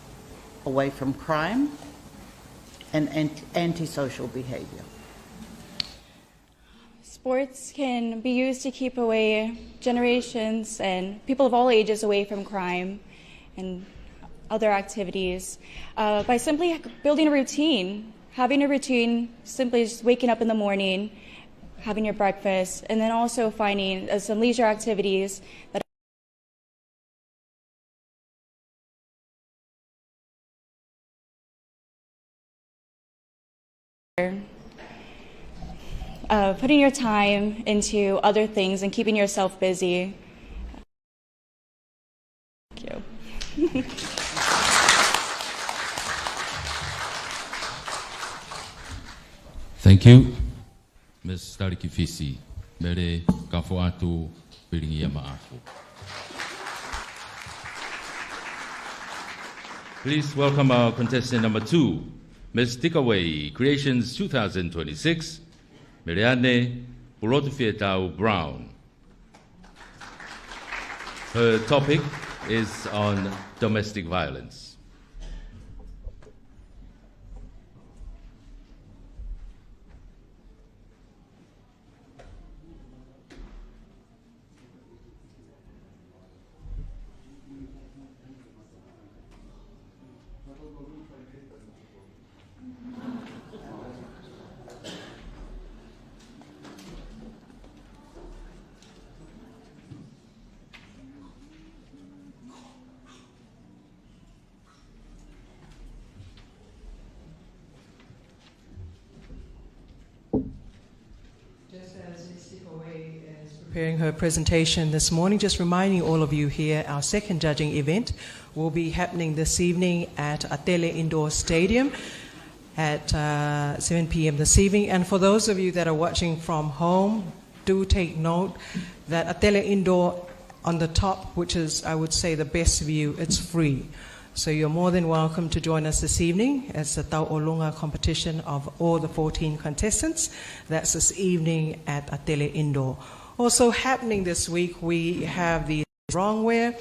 away from crime and antisocial behaviour? Sports can be used to keep away generations and people of all ages away from crime and other activities by simply building a routine, having a routine, simply just waking up in the morning, having your breakfast, and then also finding some leisure activities that putting your time into other things and keeping yourself busy. Thank you. Thank you, Ms. Tarikifisi. Mere kafo atu piringi ma'afu. Please welcome our contestant number 2, Ms. Tikaway, Creations 2026, Miriane Urotufietau Brown. Her topic is on domestic violence. Preparing her presentation this morning, just reminding all of you here, our second judging event will be happening this evening at Atele Indoor Stadium at 7 p.m. this evening. And for those of you that are watching from home, do take note that Atele Indoor on the top, which is, I would say, the best view, it's free. So you're more than welcome to join us this evening as the Tau Olunga competition of all the 14 contestants. That's this evening at Atele Indoor. Also happening this week, we have the Wrongware,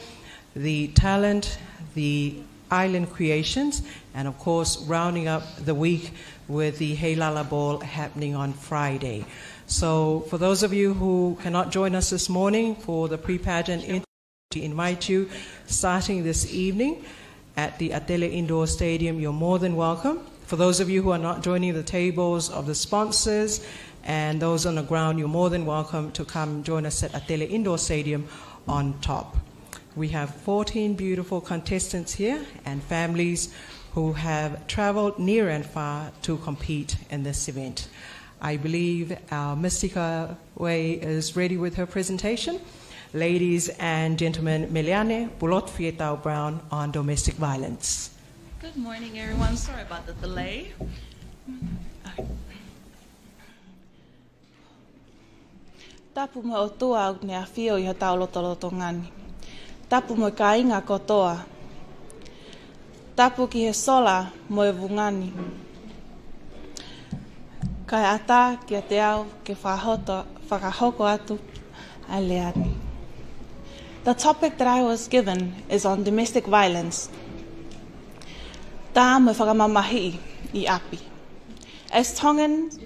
the Talent, the Island Creations, and of course, rounding up the week with the Heilala Ball happening on Friday. So for those of you who cannot join us this morning for the pre-pageant to invite you, starting this evening at the Atele Indoor Stadium. You're more than welcome. For those of you who are not joining the tables of the sponsors and those on the ground, you're more than welcome to come join us at Atele Indoor Stadium on top. We have 14 beautiful contestants here and families who have traveled near and far to compete in this event. I believe our Mystica Way is ready with her presentation. Ladies and gentlemen, Meliane Bulot Brown on domestic violence. Good morning, everyone. Sorry about the delay. Tapu mo o toa au ne awhio I ha tau loto ngani. Tapu mo ka inga kotoa. Tapu ki he sola mo e vungani. Kai ata ki a te au ke whakahoko atu ai leani. The topic that I was given is on domestic violence. Tā me whakamamahi I api. As Tongans,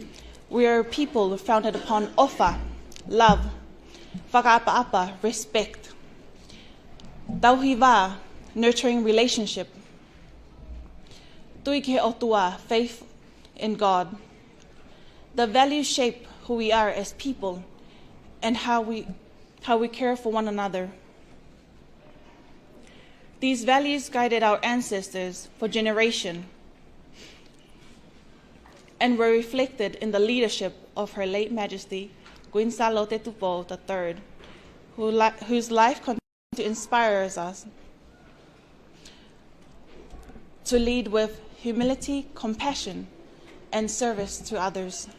we are a people founded upon ofa, love, whakaapa-apa, respect. Tauhi wā, nurturing relationship. Tui ke otua, faith in God. The values shape who we are as people and how we care for one another. These values guided our ancestors for generations and were reflected in the leadership of Her late Majesty Queen Salote Tupo III, whose life continues to inspire us to lead with humility, compassion, and service to others.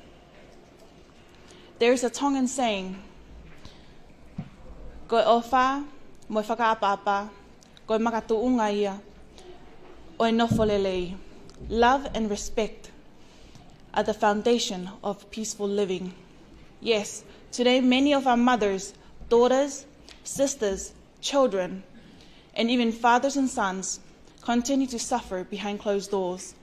There is a Tongan saying, "Ko ofa mo whakaapa-apa, ko makatuunga ia, o nofolelei." Love and respect are the foundation of peaceful living. Yes, today many of our mothers, daughters, sisters, children, and even fathers and sons continue to suffer behind closed doors.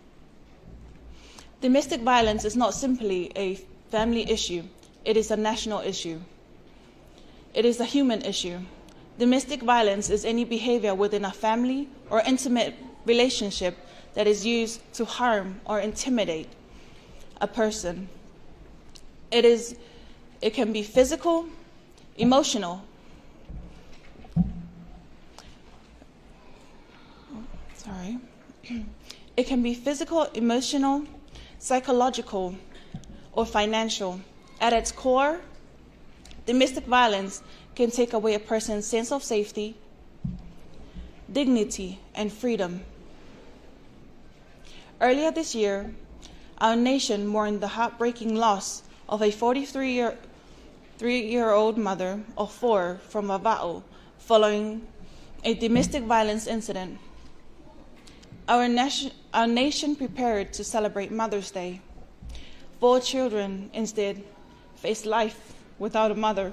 Domestic violence is not simply a family issue, it is a national issue. It is a human issue. Domestic violence is any behavior within a family or intimate relationship that is used to harm or intimidate a person. It can be physical, emotional, It can be physical, emotional, psychological, or financial. At its core, domestic violence can take away a person's sense of safety, dignity, and freedom. Earlier this year, our nation mourned the heartbreaking loss of a 43-year-old mother of 4 from Wava'o following a domestic violence incident. Our nation prepared to celebrate Mother's Day. 4 children instead faced life without a mother.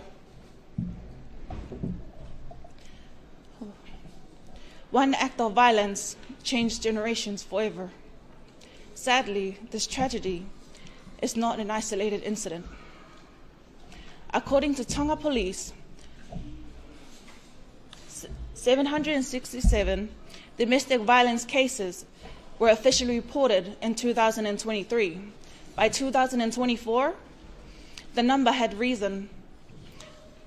One act of violence changed generations forever. Sadly, this tragedy is not an isolated incident. According to Tonga Police, 767 domestic violence cases were officially reported in 2023. By 2024, the number had risen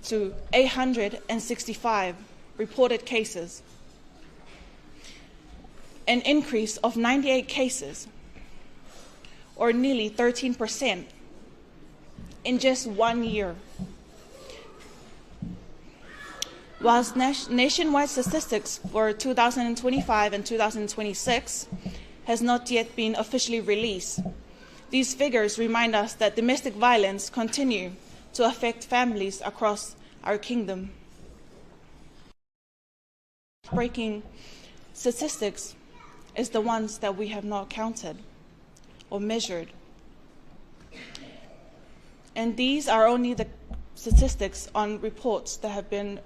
to 865 reported cases, an increase of 98 cases, or nearly 13% in just 1 year. Whilst nationwide statistics for 2025 and 2026 has not yet been officially released, these figures remind us that domestic violence continue to affect families across our kingdom. Breaking statistics is the ones that we have not counted or measured. And these are only the statistics on reports that have been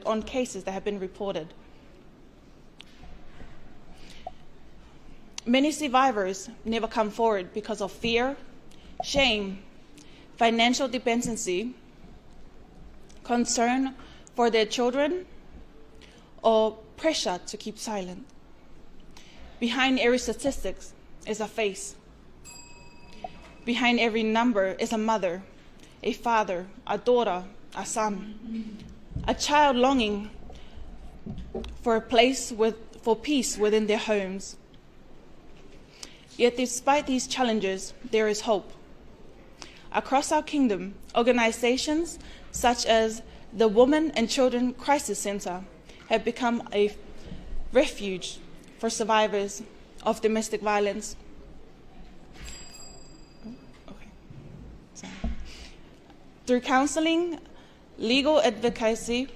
on cases that have been reported. Many survivors never come forward because of fear, shame, financial dependency, concern for their children, or pressure to keep silent. Behind every statistic is a face. Behind every number is a mother, a father, a daughter, a son, a child longing for a place for peace within their homes. Yet despite these challenges, there is hope. Across our kingdom, organizations such as the Women and Children Crisis Center have become a refuge for survivors of domestic violence. Through counseling, legal advocacy,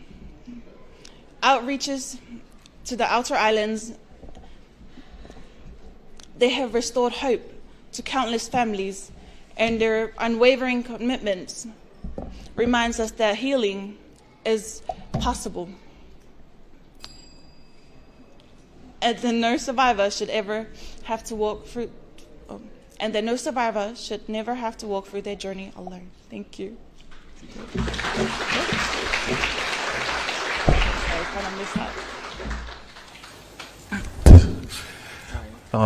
outreaches to the outer islands, they have restored hope to countless families, and their unwavering commitments reminds us that healing is possible. And that no survivor should ever have to walk through, and that no survivor should never have to walk through their journey alone. Thank you.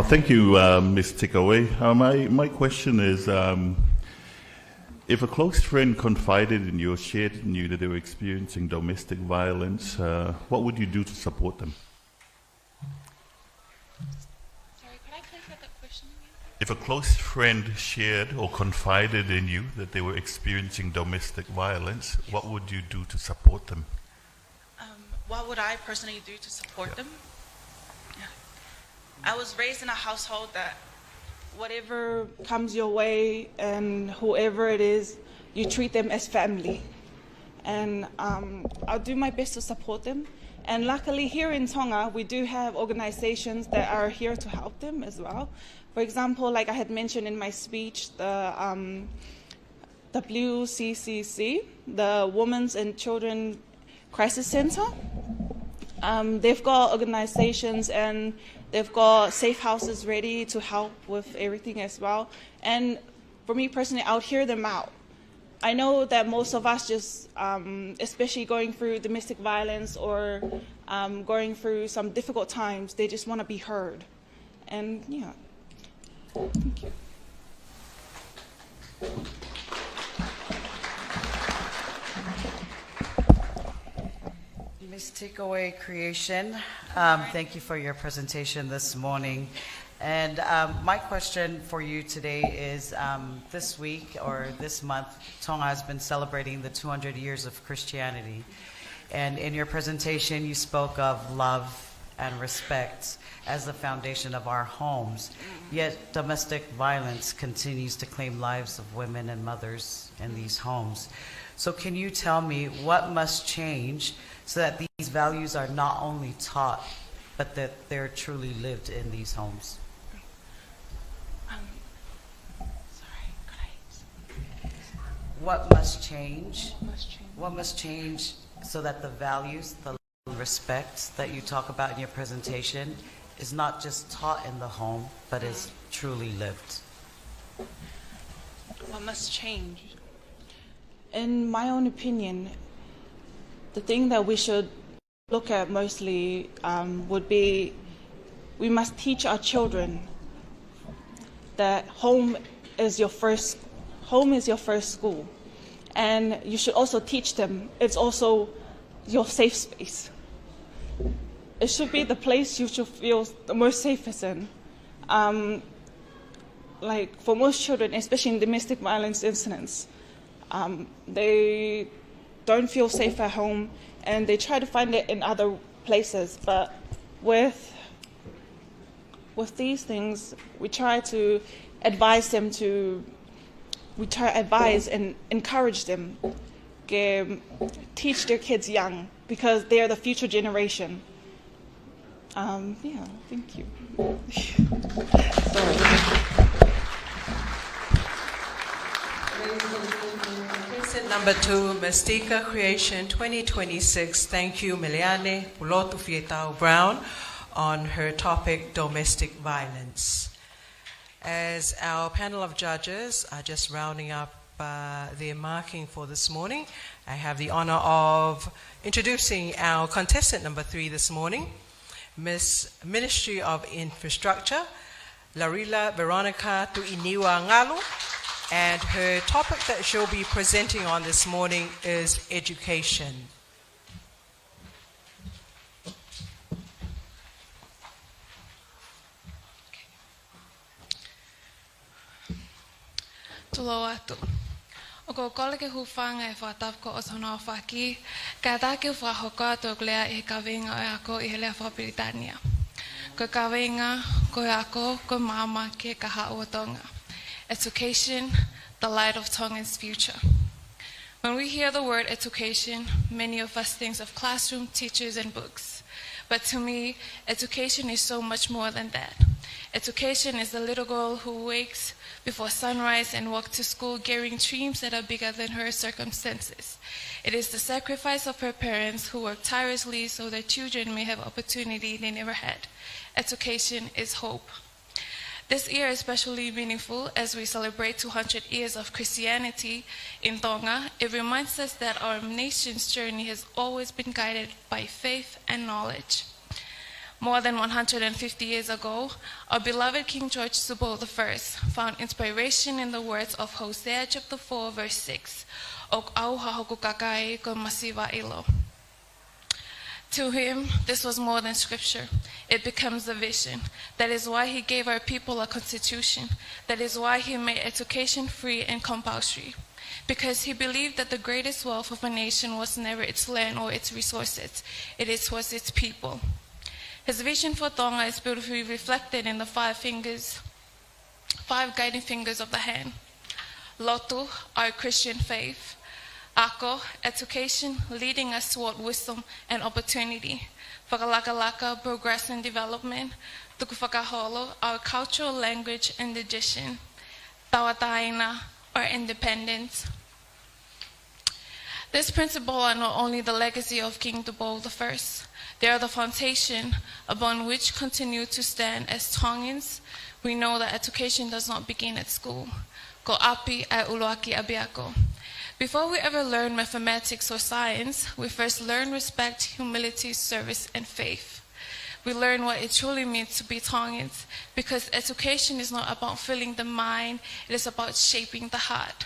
Thank you, Ms. Tikaway. My question is, if a close friend confided in you or shared in you that they were experiencing domestic violence, what would you do to support them? Sorry, could I clarify that question again? If a close friend shared or confided in you that they were experiencing domestic violence, what would you do to support them? What would I personally do to support them? Yeah. I was raised in a household that whatever comes your way and whoever it is, you treat them as family. And I'll do my best to support them. And luckily here in Tonga, we do have organizations that are here to help them as well. For example, like I had mentioned in my speech, the WCCC, the Women's and Children Crisis Center. They've got organizations and they've got safe houses ready to help with everything as well. And for me personally, I'll hear them out. I know that most of us just, especially going through domestic violence or going through some difficult times, they just want to be heard. And yeah, thank you. Ms. Takeaway Creation, thank you for your presentation this morning. And my question for you today is, this week or this month, Tonga has been celebrating the 200 years of Christianity. And in your presentation, you spoke of love and respect as the foundation of our homes. Yet domestic violence continues to claim lives of women and mothers in these homes. So can you tell me what must change so that these values are not only taught, but that they're truly lived in these homes? What must change? What must change so that the values, the respect that you talk about in your presentation is not just taught in the home, but is truly lived? What must change? In my own opinion, the thing that we should look at mostly would be we must teach our children that home is your first school. And you should also teach them it's also your safe space. It should be the place you should feel the most safest in. Like for most children, especially in domestic violence incidents, they don't feel safe at home and they try to find it in other places. But with these things, we try to advise and encourage them, teach their kids young because they are the future generation. Yeah, thank you. Sorry. Contestant number 2, Mystica Creation 2026. Thank you, Miliane Pulotu Fietao Brown, on her topic, domestic violence. As our panel of judges are just rounding up their marking for this morning. I have the honor of introducing our contestant number 3 this morning, Miss Ministry of Infrastructure, Larila Veronica Tuiniwa Ngalu, and her topic that she'll be presenting on this morning is education. Tulo atu. O ko kole ke hufanga e whatap ko o tono whaki, ka tā ke whahoka tō glea e ka winga o ako i helea Whapritania. Ko ka winga, ko ako, ko mama ke ka hao tonga. Education, the light of Tongan's future. When we hear the word education, many of us think of classroom, teachers, and books. But to me, education is so much more than that. Education is the little girl who wakes before sunrise and walks to school carrying dreams that are bigger than her circumstances. It is the sacrifice of her parents who work tirelessly so their children may have opportunity they never had. Education is hope. This year is especially meaningful as we celebrate 200 years of Christianity in Tonga. It reminds us that our nation's journey has always been guided by faith and knowledge. More than 150 years ago, our beloved King George Subo I found inspiration in the words of Hosea chapter 4, verse 6, "Ok au hahoku kakai ko masiva ilo." To him, this was more than scripture. It becomes a vision. That is why he gave our people a constitution. That is why he made education free and compulsory. Because he believed that the greatest wealth of a nation was never its land or its resources. It was its people. His vision for Tonga is beautifully reflected in the 5 guiding fingers of the hand. Lotu, our Christian faith. Ako, education, leading us toward wisdom and opportunity. Whakalakalaka, progress and development. Tukufakaholo, our cultural language and tradition. Tawataina, our independence. This principle are not only the legacy of King Tupo I, they are the foundation upon which continue to stand as Tongans. We know that education does not begin at school. Ko api ai uluaki abiako. Before we ever learn mathematics or science, we first learn respect, humility, service, and faith. We learn what it truly means to be Tongans, because education is not about filling the mind, it is about shaping the heart.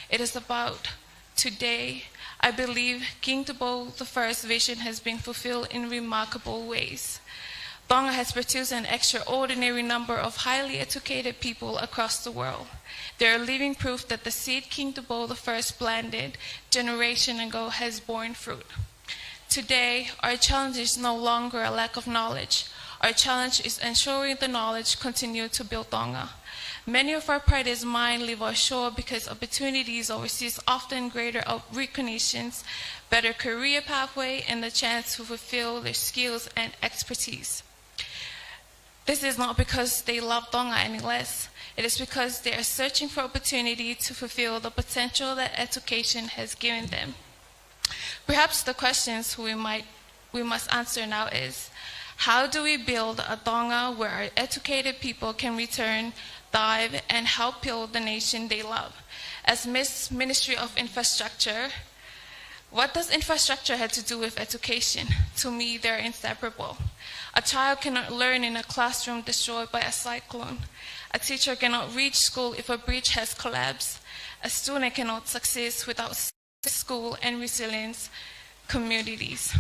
It is about today. I believe King Tupo I's vision has been fulfilled in remarkable ways. Tonga has produced an extraordinary number of highly educated people across the world. They are living proof that the seed King Tupo I planted generation ago has borne fruit. Today, our challenge is no longer a lack of knowledge. Our challenge is ensuring the knowledge continue to build Tonga. Many of our pride mind leave our shore because opportunities overseas often greater recognitions, better career pathway, and the chance to fulfill their skills and expertise. This is not because they love Tonga any less. It is because they are searching for opportunity to fulfill the potential that education has given them. Perhaps the questions we must answer now is, how do we build a Tonga where our educated people can return, thrive, and help build the nation they love? As Ministry of Infrastructure, what does infrastructure have to do with education? To me, they're inseparable. A child cannot learn in a classroom destroyed by a cyclone. A teacher cannot reach school if a bridge has collapsed. A student cannot succeed without school and resilience communities.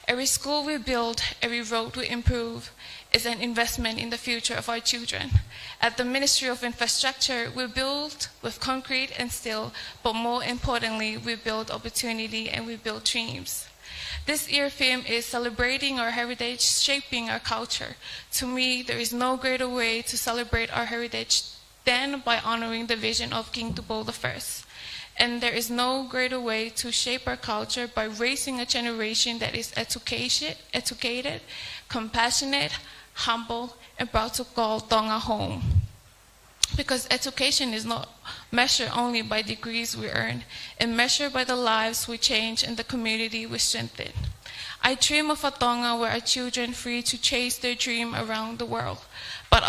Every school we build, every road we improve is an investment in the future of our children. At the Ministry of Infrastructure, we build with concrete and steel, but more importantly, we build opportunity and we build dreams. This year theme is celebrating our heritage, shaping our culture. To me, there is no greater way to celebrate our heritage than by honoring the vision of King Tupo I. And there is no greater way to shape our culture by raising a generation that is educated, compassionate, humble, and proud to call Tonga home. Because education is not measured only by degrees we earn, it's measured by the lives we change and the community we strengthen. I dream of a Tonga where our children free to chase their dream around the world, but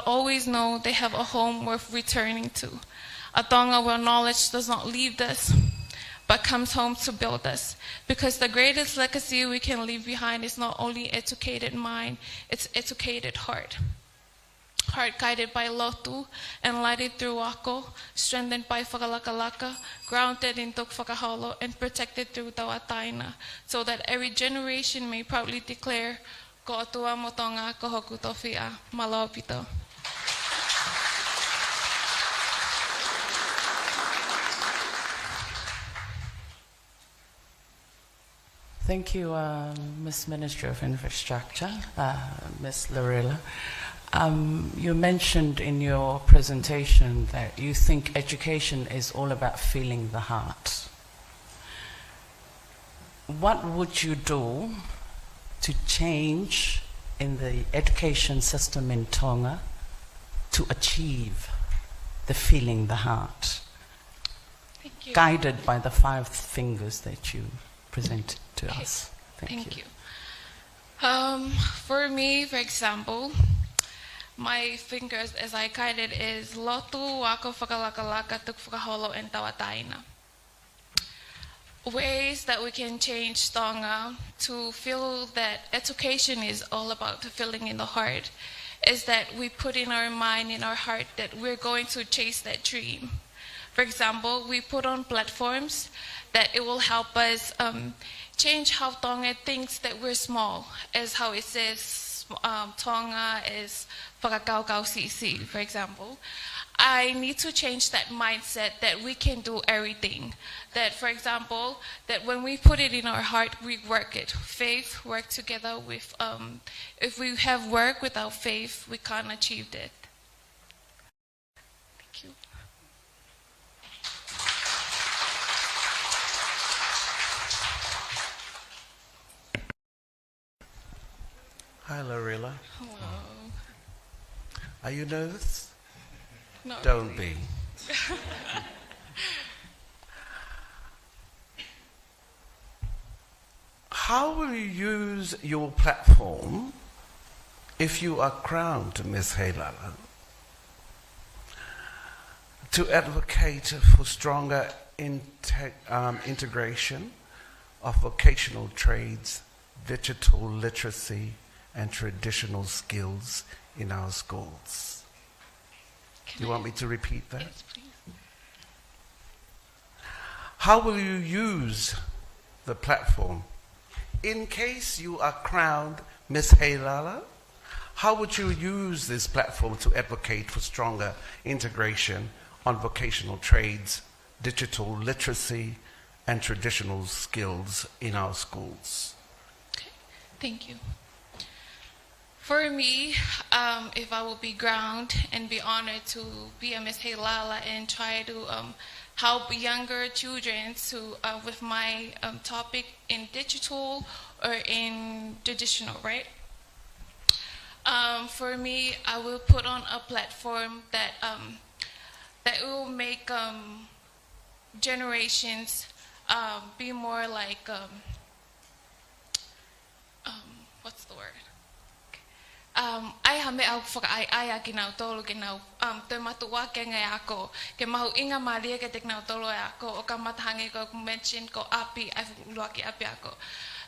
always know they have a home worth returning to. A tonga where knowledge does not leave us, but comes home to build us. Because the greatest legacy we can leave behind is not only educated mind, it's educated heart. Heart guided by lotu, enlightened through wako, strengthened by whakalakalaka, grounded in tuk whakaholo, and protected through tawataina, so that every generation may proudly declare, ko atua motonga, ko hoku tofia, malo pito. Thank you, Ms. Minister of Infrastructure, Ms. Lorilla. You mentioned in your presentation that you think education is all about feeling the heart. What would you do to change in the education system in Tonga to achieve the feeling the heart, guided by the 5 fingers that you presented to us? Thank you. For me, for example, my fingers, as I guided, is lotu, wako, whakalakalaka, tuk whakaholo, and tawataina. Ways that we can change Tonga to feel that education is all about the feeling in the heart is that we put in our mind, in our heart, that we're going to chase that dream. For example, we put on platforms that it will help us change how Tonga thinks that we're small, as how it says Tonga is whakakaukau sisi, for example. I need to change that mindset that we can do everything. That, for example, that when we put it in our heart, we work it. Faith work together with, if we have work without faith, we can't achieve it. Thank you. Hi, Lorilla. Hello. Are you nervous? No, Don't be. How will you use your platform if you are crowned Miss Heilala to advocate for stronger integration of vocational trades, digital literacy, and traditional skills in our schools? Do you want me to repeat that? Yes, please. How will you use the platform? In case you are crowned Miss Heilala, how would you use this platform to advocate for stronger integration on vocational trades, digital literacy, and traditional skills in our schools? Okay, thank you. For me, if I will be crowned and be honored to be a Miss Heilala and try to help younger children to with my topic in digital or in traditional, right? For me, I will put on a platform that that will make generations be more like what's the word? Ai hame au whakaai ki nau tolo ki nau te matua ke ngai ako ke mahu inga maria ke te nau tolo ako o ka matahangi ko mention ko api ai ulua ki api ako.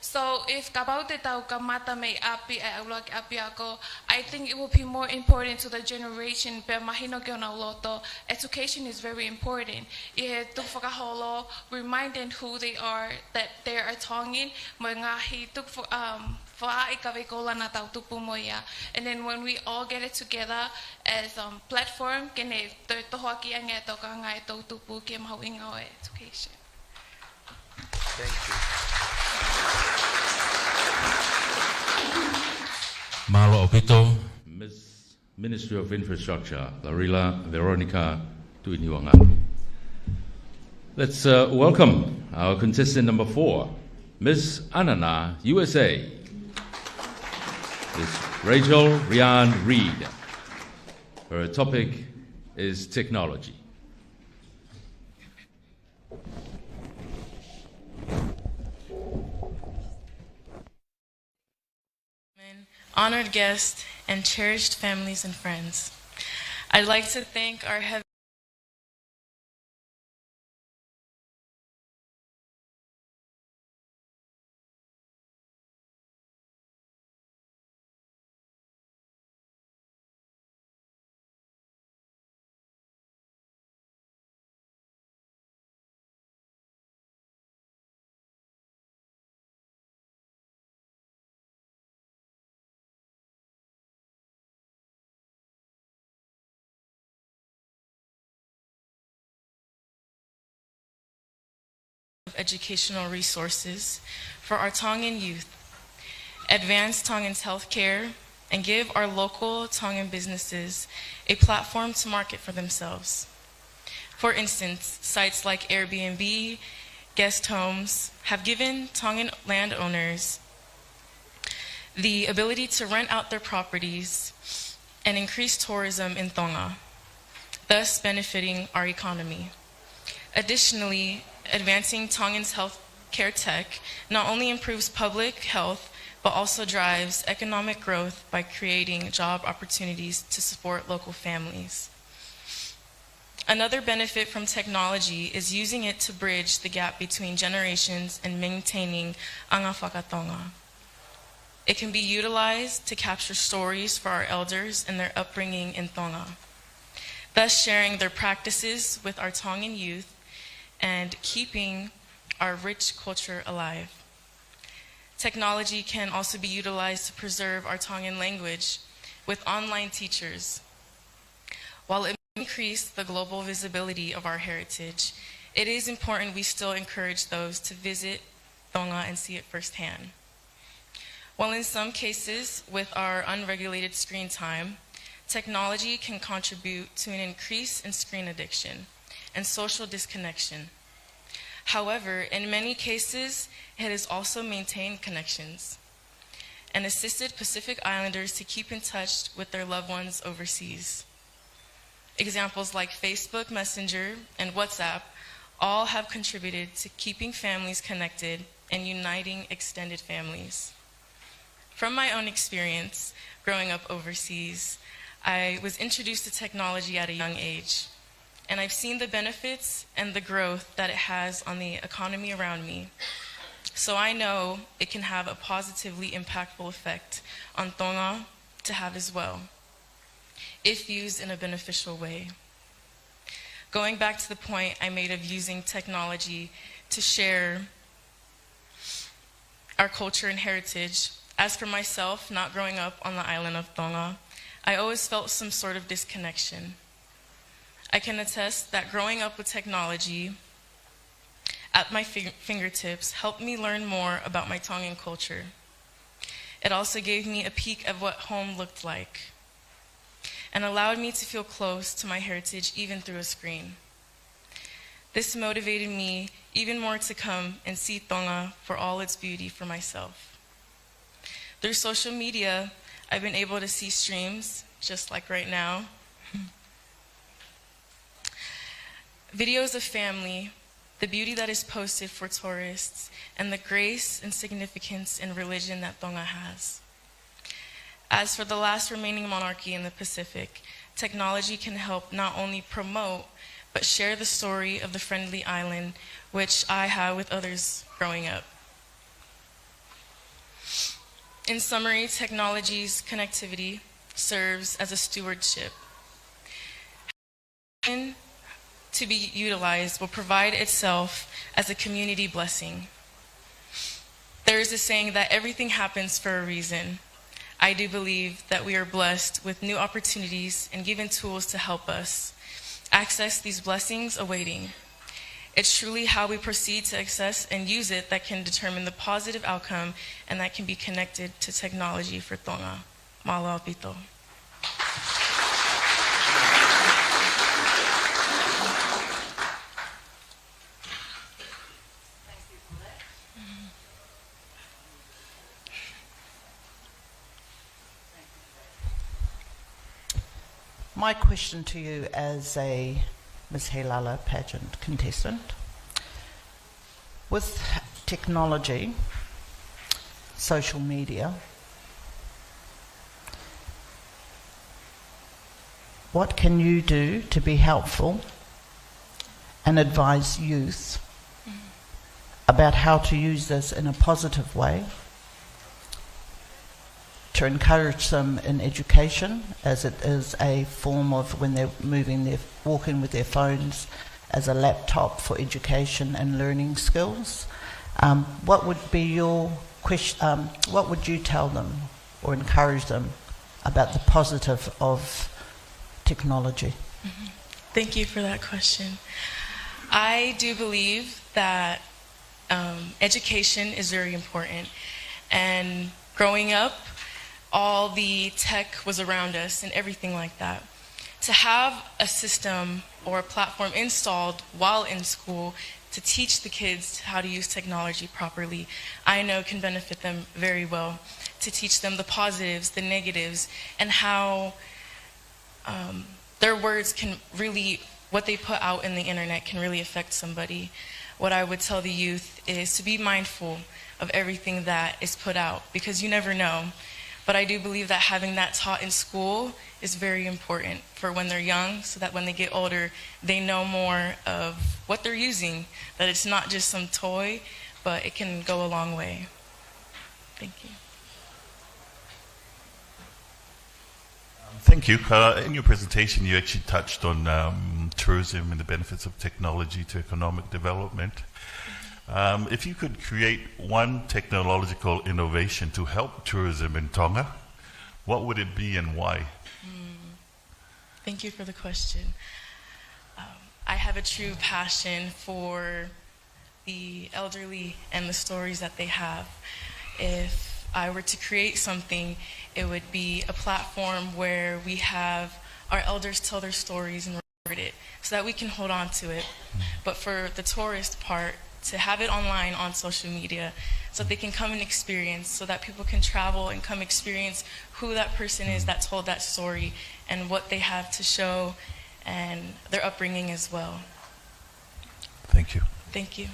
So if ka te tau ka mata me api ai ulua ki api ako, I think it will be more important to the generation pe mahino ke ona loto. Education is very important. I tuk whakaholo, reminding who they are, that they are Tongan, mo ngahi tuk and then when we all get it together as platform, education. Thank you. Malo Opito, Miss Ministry of Infrastructure, Lorilla Veronica Tuiniwangalo. Let's welcome our contestant number 4, Miss Anana, USA. Miss Rachel Rian Reed. Her topic is technology. Honored guests and cherished families and friends, I'd like to thank our of educational resources for our Tongan youth, advance Tongan's healthcare, and give our local Tongan businesses a platform to market for themselves. For instance, sites like Airbnb, guest homes have given Tongan landowners the ability to rent out their properties and increase tourism in Tonga, thus benefiting our economy. Additionally, advancing Tongan's healthcare tech not only improves public health, but also drives economic growth by creating job opportunities to support local families. Another benefit from technology is using it to bridge the gap between generations and maintaining anga whakatonga. It can be utilized to capture stories for our elders and their upbringing in Tonga, thus sharing their practices with our Tongan youth and keeping our rich culture alive. Technology can also be utilized to preserve our Tongan language with online teachers. While it may increase the global visibility of our heritage, it is important we still encourage those to visit Tonga and see it firsthand. While in some cases, with our unregulated screen time, technology can contribute to an increase in screen addiction and social disconnection. However, in many cases, it has also maintained connections and assisted Pacific Islanders to keep in touch with their loved ones overseas. Examples like Facebook Messenger and WhatsApp all have contributed to keeping families connected and uniting extended families. From my own experience growing up overseas, I was introduced to technology at a young age, and I've seen the benefits and the growth that it has on the economy around me. So I know it can have a positively impactful effect on Tonga to have as well, if used in a beneficial way. Going back to the point I made of using technology to share our culture and heritage, as for myself, not growing up on the island of Tonga, I always felt some sort of disconnection. I can attest that growing up with technology at my fingertips helped me learn more about my Tongan culture. It also gave me a peek of what home looked like and allowed me to feel close to my heritage even through a screen. This motivated me even more to come and see Tonga for all its beauty for myself. Through social media, I've been able to see streams, just like right now, videos of family, the beauty that is posted for tourists, and the grace and significance in religion that Tonga has. As for the last remaining monarchy in the Pacific, technology can help not only promote, but share the story of the friendly island, which I had with others growing up. In summary, technology's connectivity serves as a stewardship. To be utilized will provide itself as a community blessing. There is a saying that everything happens for a reason. I do believe that we are blessed with new opportunities and given tools to help us access these blessings awaiting. It's truly how we proceed to access and use it that can determine the positive outcome and that can be connected to technology for Tonga. Mahalo pito. My question to you as a Ms. Heilala Pageant contestant, with technology, social media, what can you do to be helpful and advise youth about how to use this in a positive way to encourage them in education, as it is a form of when they're walking with their phones as a laptop for education and learning skills? What would be your question? What would you tell them or encourage them about the positive of technology? Thank you for that question. I do believe that Education is very important. And growing up, all the tech was around us and everything like that. To have a system or a platform installed while in school to teach the kids how to use technology properly, I know can benefit them very well. To teach them the positives, the negatives, and how their words can really, what they put out in the internet can really affect somebody. What I would tell the youth is to be mindful of everything that is put out, because you never know. But I do believe that having that taught in school is very important for when they're young, so that when they get older, they know more of what they're using, that it's not just some toy, but it can go a long way. Thank you. Thank you. In your presentation, you actually touched on tourism and the benefits of technology to economic development. If you could create one technological innovation to help tourism in Tonga, what would it be and why? Thank you for the question. I have a true passion for the elderly and the stories that they have. If I were to create something, it would be a platform where we have our elders tell their stories and record it so that we can hold on to it. But for the tourist part, to have it online on social media so that they can come and experience, so that people can travel and come experience who that person is that told that story and what they have to show and their upbringing as well. Thank you. Thank you.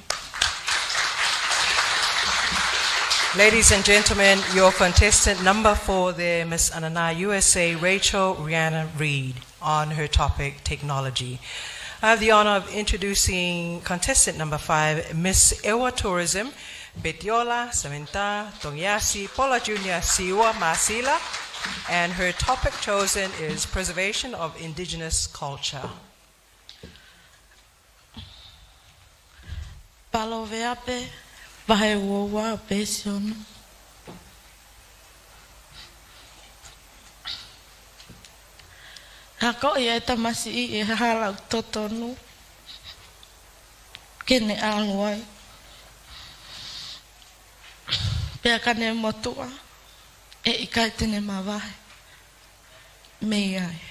Ladies and gentlemen, your contestant number 4 there, Miss Anana USA, Rachel Rihanna Reed, on her topic, technology. I have the honor of introducing contestant number 5, Miss Ewa Tourism, Betiola Samantha Tongyasi Paula Junior Siwa Masila, and her topic chosen is preservation of indigenous culture. Palo veape, vahe wowa pesiono. Hako ia tamasi I halau totonu. Kene aluai. Pea kane motua. Ikai tene mawahe. Mei ai.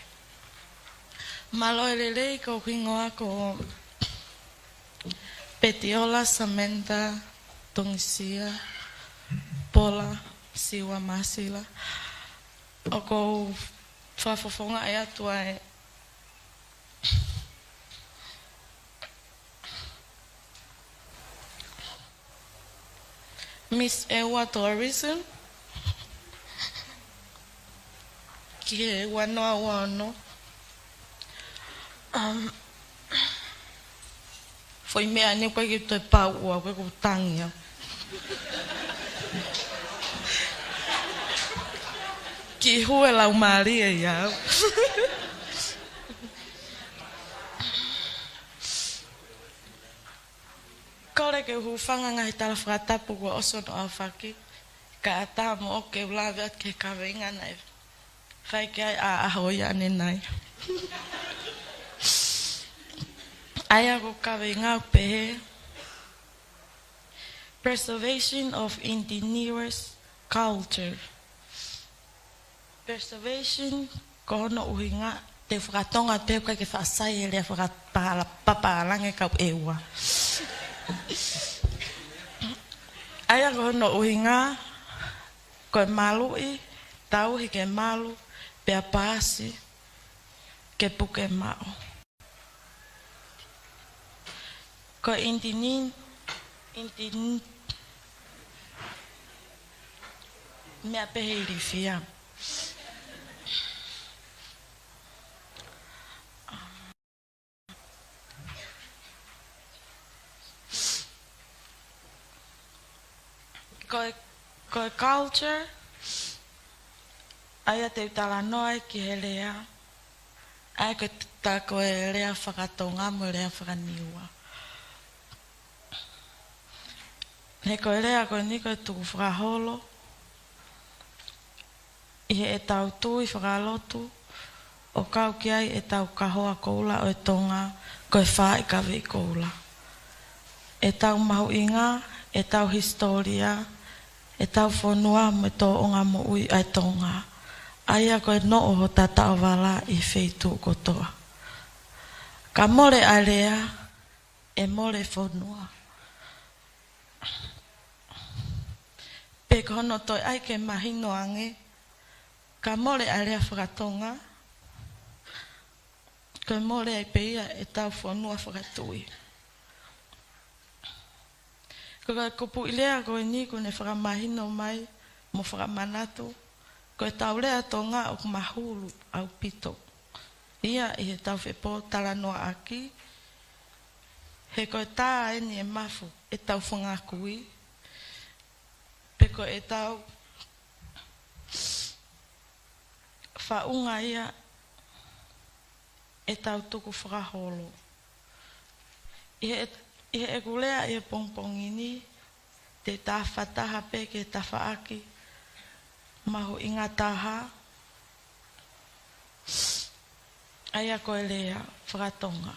Malo lelei ko kingoa ko Petiola Samantha Tongisia Paula Siwa Masila. Oko whafofonga e atua e Miss Ewa Tourism ki e wanoa wano foi mea ni koe ki toi pau ua koe ko tangia ki hue lau Maria iau. Kore ke hufanga ngai tala whakatapu kua oso no au whaki. Ka ata mo o ke ulawe at ke kawenga nai. Whai ke ai a ahoi ane nai. Aia ko kawenga pehe. Preservation of indigenous culture. Preservation ko no uhinga te whakatonga te koe ke whaasai e rea whakapalange kau ewa. Aia ko no uhinga koe malu I tau hi ke malu pea paasi ke puke mao. Ko intinin mea pehe I rifia. Koe culture aia te utala noa ki he lea aia koe ta koe lea whakatonga mo lea whakaniua he koe lea koe ni koe tuku whakaholo I he e tau tui whakalotu o kau ki ai e tau kahoa koula o e tonga koe wha I kawe koula e tau mahu inga e tau historia, e tau whanua me tō o ngā mo ui ai tonga. Aia koe no o tatao wala I wheitu kotoa. Ka more alea, e more whanua. Pe kono toi ai ke mahino ange, ka more alea whakatonga, ka more ai peia e tau whanua whakatui. Ka kupu ilea koe ni kone whakamahino mai, mo whakamanatu, koe tau lea tonga o mahulu au pito. Ia I he tau whepo tala noa aki, he koe tā eni e mafu e tau whangakui, pe koe e tau whaunga ia e tau tuku whakaholo. I he e kulea I he pongpongini, te tā whataha pe ke tā whaaki, mahu inga taha, aia koe lea whakatonga.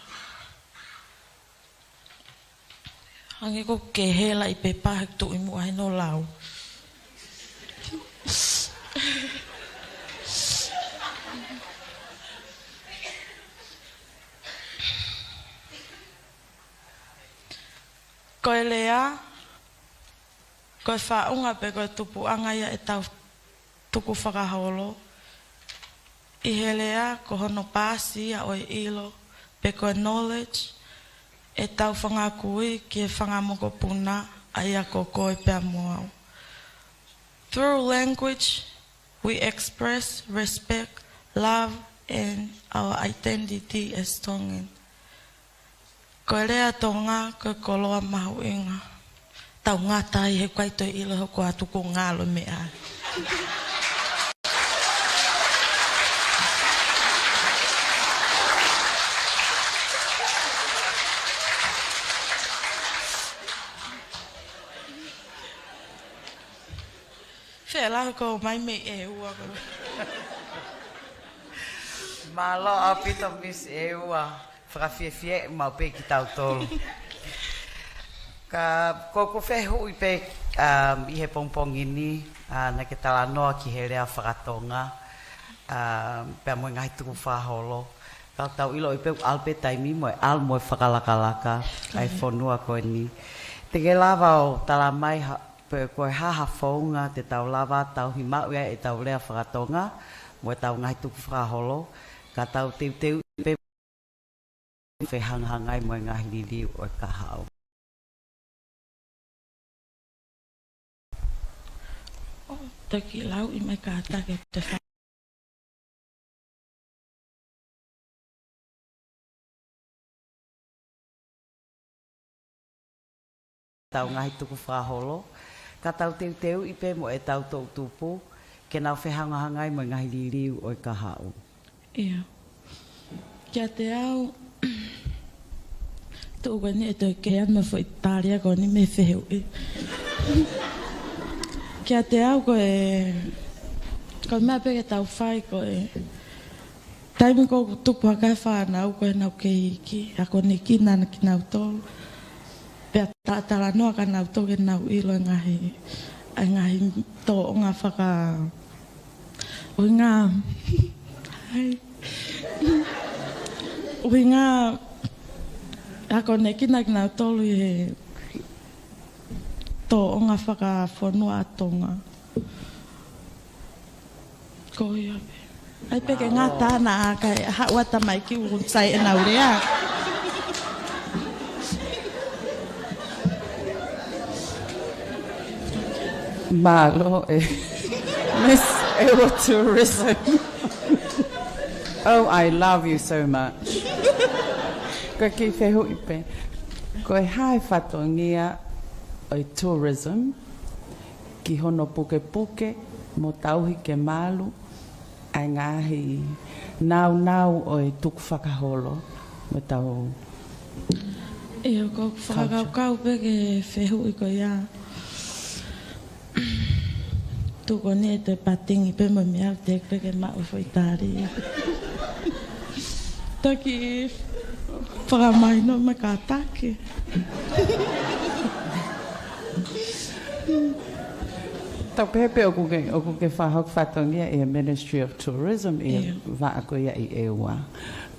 Hangi ko ke hela I pe pahek tu imu ai no lau. Koe lea, koe whaunga pe koe tupu angaia e tau tuku whakaholo. I he lea, ko hono pāsi a oi ilo, pe koe knowledge, e tau whangakui ki e whangamoko puna, aia ko koe pia moau. Through language, we express respect, love, and our identity as Tongan. Koe rea tonga, koe koloa mahu inga. Tau ngata I he kwaito ilo hoko atu ko ngalo me ai. Whela ko mai me e ua ko. Malo a pito Miss e ua. Whakawhiawhia mau pe ki tau tolu. Ka koko whehu I pe I he pongpongini na ke tala noa ki he rea whakatonga pia moe ngahi tuku whaholo. Ka tau ilo I pe alpe taimi moe al moe whakalakalaka ai whonua koe ni. Te ke lava o tala mai pe koe haha whaunga te tau lava tau himau ia e tau rea whakatonga moe tau ngahi tuku whaholo. Ka tau teu pe whehangangai moe ngahi lili o e kahao. Taki lau I mai kātake te wha. Tau ngahi tuku whaholo. Ka tau teu I pe mo e tau tau tupu. Ke nau whehangangai moe ngahi lili o e kahao. Ia. Kia te au, tō kani e tō ke ana fo Italia koni me wheheu e. Kia te au koe mea peke tau whai koe. Taimi ko tupu hakai whanau koe nau ke iki. A kone ki nana ki nau tōlu. Pea tātara noa ka nau tō ke nau ilo ngahi tō o ngā whaka. O ngā. O ngā. A kone ki nau tōlu he. Tō o ngā whaka whanua atonga. Ko ia pe. Ai peke ngā tāna a kai hawata mai ki urunsai e naurea. Malo e. Miss Tourism. Oh, I love you so much. Ko ki whehu I pe. Ko e hae whatongia o tourism ki hono puke puke mo tauhi ke malu ai ngahi nau o e tuku whakaholo mo tau e o ko whakakau pe ke whehu I ko ia tuko ni e te patingi pe mo mea te ke mau whaitari taki whakamai no me ka take Tau pepe o kuke whahok whatongia e Ministry of Tourism e whaakoia i ewa.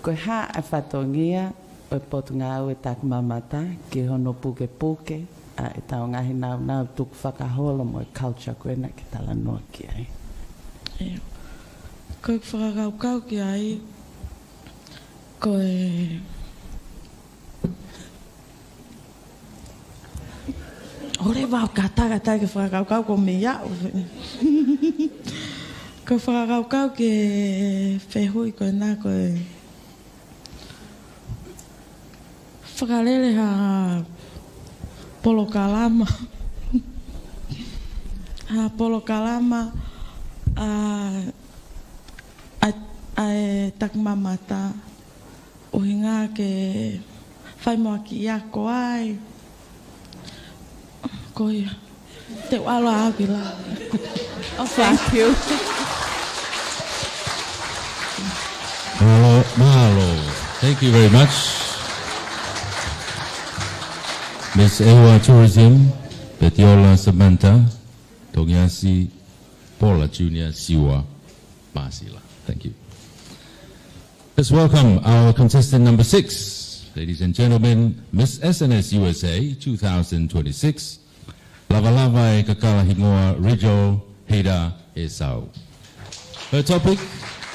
Ko ha a whatongia o potunga au e tak mamata ki hono puke a e tau ngahi nau tuku whakaholo mo e culture koena ki tala noa ki ai. Ko e whakakaukau ki ai, ko e... Ore wau kata ke whakakaukau ko me iau. Ko whakakaukau ki e whehui ko e nā ko e... Whakarele ha polo kalama. Ha polo kalama a e takmamata o hinga ke whai moa ki ia ko ai. Ko ia. Te wala api la. Oh, thank you. Mahalo. Thank you very much. Miss Ewa Tourism, Petiola Samantha, Tongyasi, Paula Junior Siwa Masila. Thank you. Let's welcome our contestant number 6, ladies and gentlemen, Miss SNS USA 2026, Lava Lava e Kakala Hingoa Rijo Heida Esau. Her topic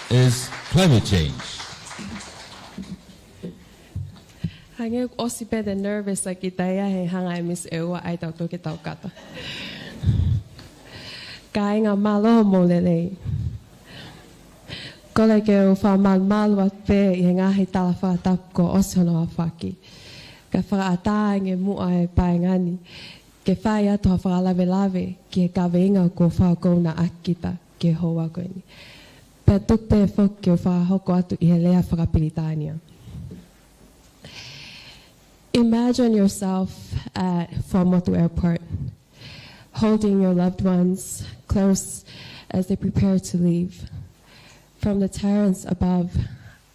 is climate change. Hange osi pe de nervous like itaya he hanga Miss Ewa ai tau toke tau kata. Kai ngā malo mo lelei. Ko le ke o wha malmalu at pe i he ngahi tala whaatap ko osi hono a whaki. Ka whakaata nge mua e pai ngani. Ke whai atu ha whakalave lave ki he kaweinga ko whakau na akita ke hoa koe ni. Pe tuk pe whoki o whakahoko atu i he lea whakapiritania. Imagine yourself at Whamotu Airport, holding your loved ones close as they prepare to leave. From the terrace above,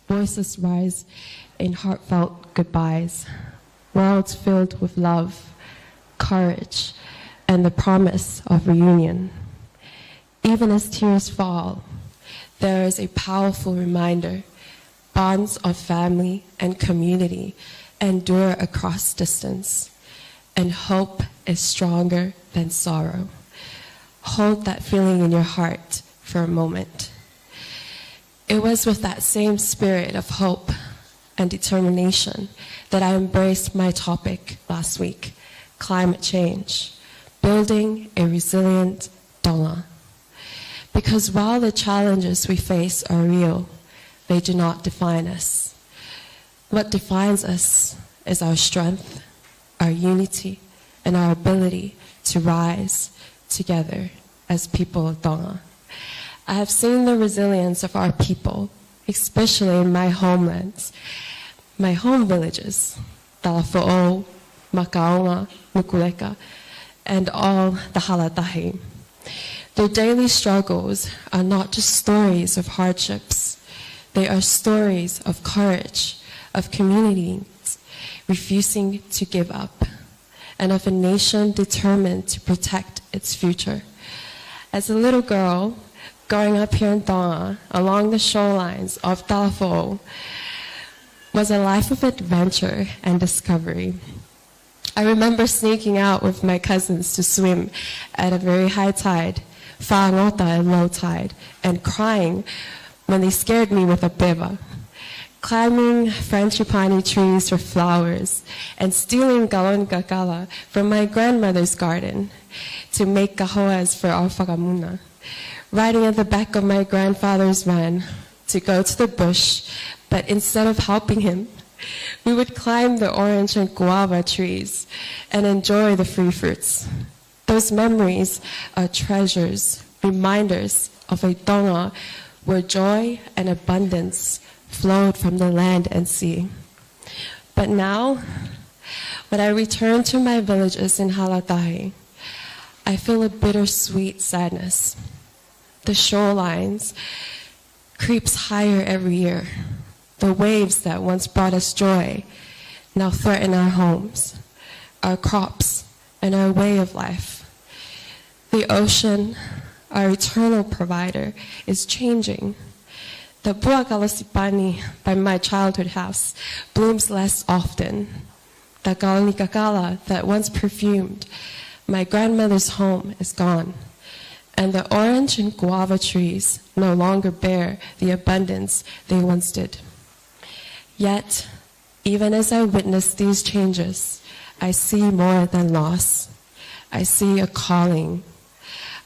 voices rise in heartfelt goodbyes, worlds filled with love, courage, and the promise of reunion. Even as tears fall, there is a powerful reminder, bonds of family and community endure across distance, and hope is stronger than sorrow. Hold that feeling in your heart for a moment. It was with that same spirit of hope and determination that I embraced my topic last week, climate change, building a resilient Tonga. Because while the challenges we face are real, they do not define us. What defines us is our strength, our unity, and our ability to rise together as people of Tonga. I have seen the resilience of our people, especially in my homelands, my home villages, Talafo'o, Makaonga, Nukuleka, and all the halatahi. Their daily struggles are not just stories of hardships. They are stories of courage, of communities refusing to give up, and of a nation determined to protect its future. As a little girl, growing up here in Tonga, along the shorelines of Talafo, was a life of adventure and discovery. I remember sneaking out with my cousins to swim at a very high tide, whaangota at low tide, and crying when they scared me with a beva. Climbing frangipani trees for flowers, and stealing galon kakala from my grandmother's garden to make kahoas for our whakamuna. Riding at the back of my grandfather's van to go to the bush, but instead of helping him, we would climb the orange and guava trees and enjoy the free fruits. Those memories are treasures, reminders of a Tonga where joy and abundance flowed from the land and sea. But now, when I return to my villages in Halatahi, I feel a bittersweet sadness. The shorelines creeps higher every year. The waves that once brought us joy now threaten our homes, our crops, and our way of life. The ocean, our eternal provider, is changing. The buah galasipani by my childhood house blooms less often. The gaonikakala that once perfumed my grandmother's home is gone. And the orange and guava trees no longer bear the abundance they once did. Yet, even as I witness these changes, I see more than loss. I see a calling,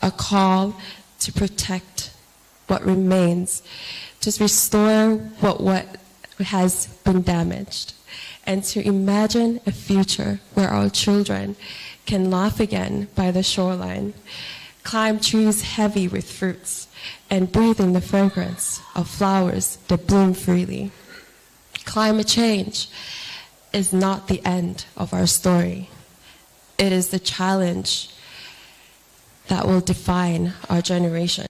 a call to protect what remains, to restore what has been damaged, and to imagine a future where our children can laugh again by the shoreline, climb trees heavy with fruits, and breathe in the fragrance of flowers that bloom freely. Climate change is not the end of our story. It is the challenge that will define our generation.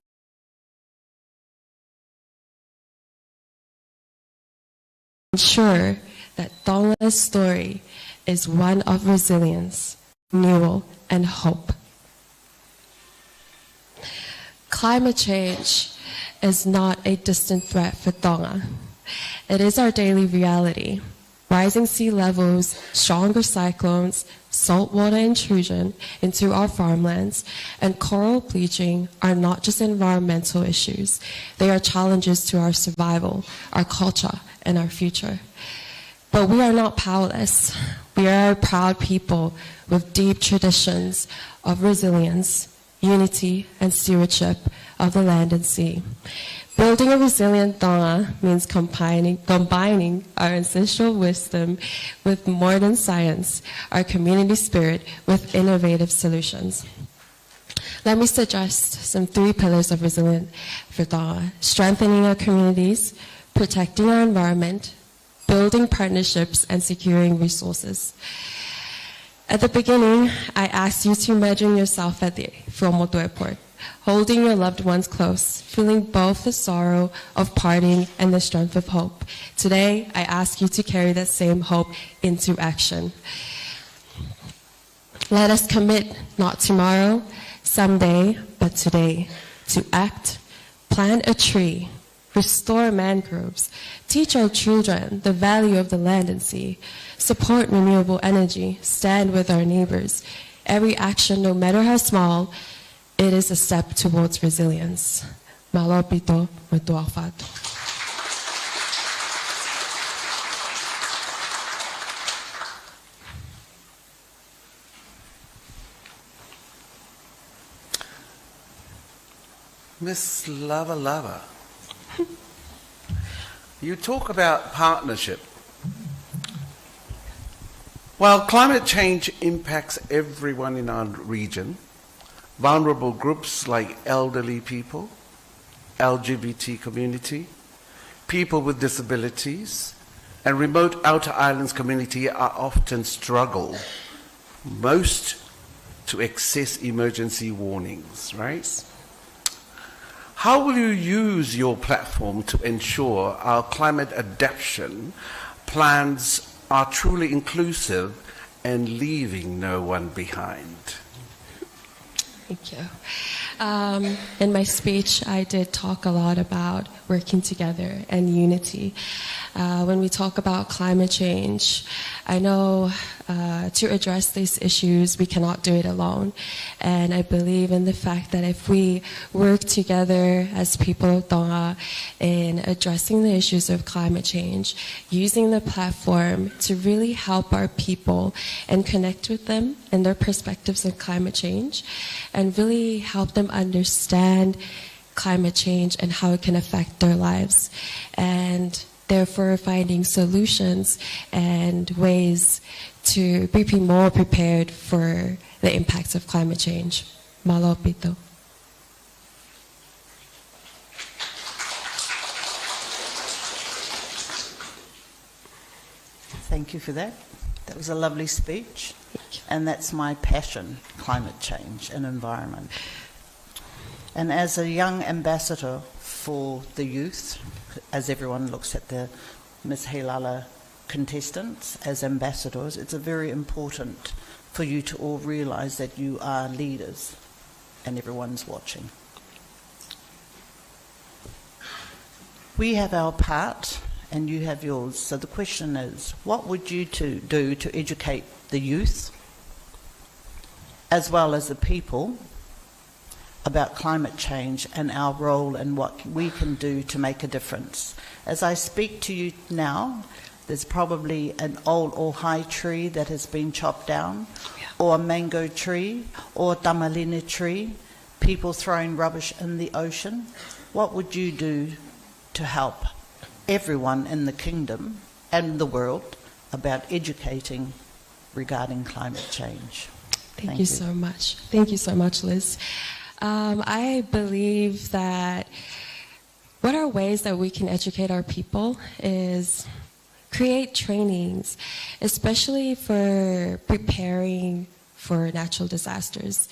Ensure that Tonga's story is one of resilience, renewal, and hope. Climate change is not a distant threat for Tonga. It is our daily reality. Rising sea levels, stronger cyclones, saltwater intrusion into our farmlands, and coral bleaching are not just environmental issues. They are challenges to our survival, our culture, and our future. But we are not powerless. We are a proud people with deep traditions of resilience, unity, and stewardship of the land and sea. Building a resilient Tonga means combining our ancestral wisdom with modern science, our community spirit with innovative solutions. Let me suggest some 3 pillars of resilience for Tonga: strengthening our communities, protecting our environment, building partnerships, and securing resources. At the beginning, I asked you to imagine yourself at the Fuamotu Airport, holding your loved ones close, feeling both the sorrow of parting and the strength of hope. Today, I ask you to carry that same hope into action. Let us commit, not tomorrow, someday, but today, to act, plant a tree, restore mangroves, teach our children the value of the land and sea, support renewable energy, stand with our neighbors. Every action, no matter how small, it is a step towards resilience. Malopito Matuafat. Miss Lava Lava, you talk about partnership. While climate change impacts everyone in our region, vulnerable groups like elderly people, LGBT community, people with disabilities, and remote outer islands community are often struggle most to access emergency warnings, right? How will you use your platform to ensure our climate adaptation plans are truly inclusive and leaving no one behind? Thank you. In my speech, I did talk a lot about working together and unity. When we talk about climate change, I know to address these issues, we cannot do it alone. And I believe in the fact that if we work together as people of Tonga in addressing the issues of climate change, using the platform to really help our people and connect with them and their perspectives on climate change, and really help them understand climate change and how it can affect their lives. And therefore finding solutions and ways to be more prepared for the impacts of climate change. Malopito. Thank you for that. That was a lovely speech. And that's my passion, climate change and environment. And as a young ambassador for the youth, as everyone looks at the Miss Heilala contestants as ambassadors, it's very important for you to all realise that you are leaders. and everyone's watching. We have our part and you have yours. So the question is, what would you do to educate the youth as well as the people about climate change and our role and what we can do to make a difference? As I speak to you now, there's probably an old or high tree that has been chopped down, or a mango tree, or a tamalina tree, people throwing rubbish in the ocean. What would you do to help everyone in the kingdom and the world about educating regarding climate change? Thank you so much. Thank you so much, Liz. I believe that what are ways that we can educate our people is create trainings, especially for preparing for natural disasters.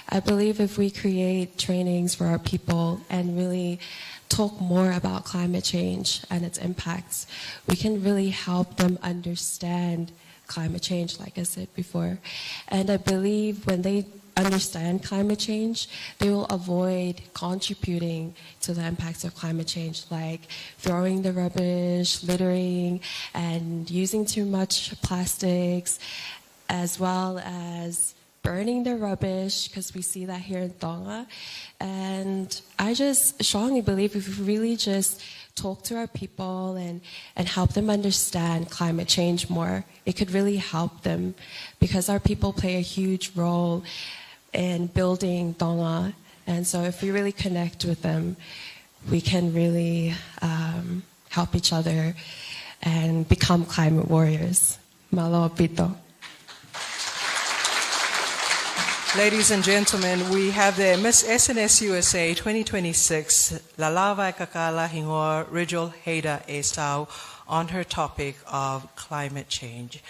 I believe if we create trainings for our people and really talk more about climate change and its impacts, we can really help them understand climate change, like I said before. And I believe when they understand climate change, they will avoid contributing to the impacts of climate change, like throwing the rubbish, littering, and using too much plastics, as well as burning the rubbish, because we see that here in Tonga. And I just strongly believe if we really just talk to our people and help them understand climate change more, it could really help them, because our people play a huge role in building Tonga. And so if we really connect with them, we can really help each other and become climate warriors. Malo pito. Ladies and gentlemen, we have the Miss SNS USA 2026 Lalava Kakala Hingor Rijal Haida Esau on her topic of climate change.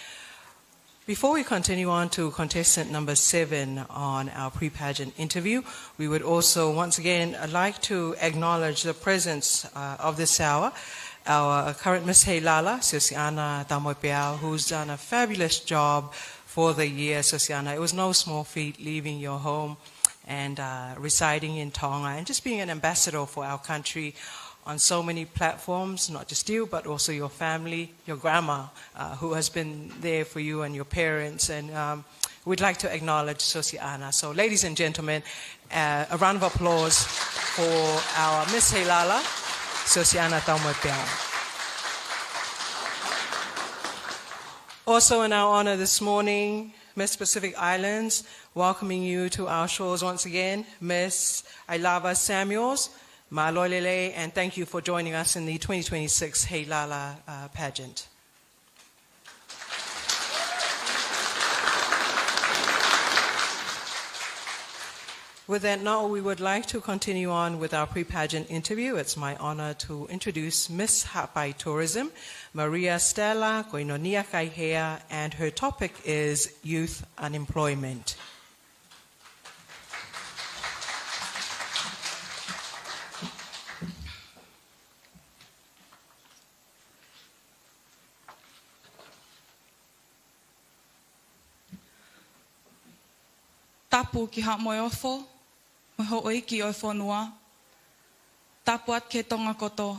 Before we continue on to contestant number 7 on our pre-pageant interview, we would also once again like to acknowledge the presence of this hour, our current Miss Heilala, Sosiana Tamoipeau, who's done a fabulous job for the year, Sosiana. It was no small feat leaving your home and residing in Tonga and just being an ambassador for our country on so many platforms, not just you, but also your family, your grandma, who has been there for you and your parents. And we'd like to acknowledge Sosiana. So ladies and gentlemen, a round of applause for our Miss Heilala, Sosiana Taumapea. Also in our honor this morning, Miss Pacific Islands, welcoming you to our shores once again, Miss Ailava Samuels, Maloilele, and thank you for joining us in the 2026 Heilala Pageant. With that now, we would like to continue on with our pre-pageant interview. It's my honor to introduce Miss Hapai Tourism, Maria Stella Koinonia Kaihea, and her topic is youth unemployment. Tapu ki ha moe ofo, moe ho'oi ki oi whanua. Tapu at ke tonga koto.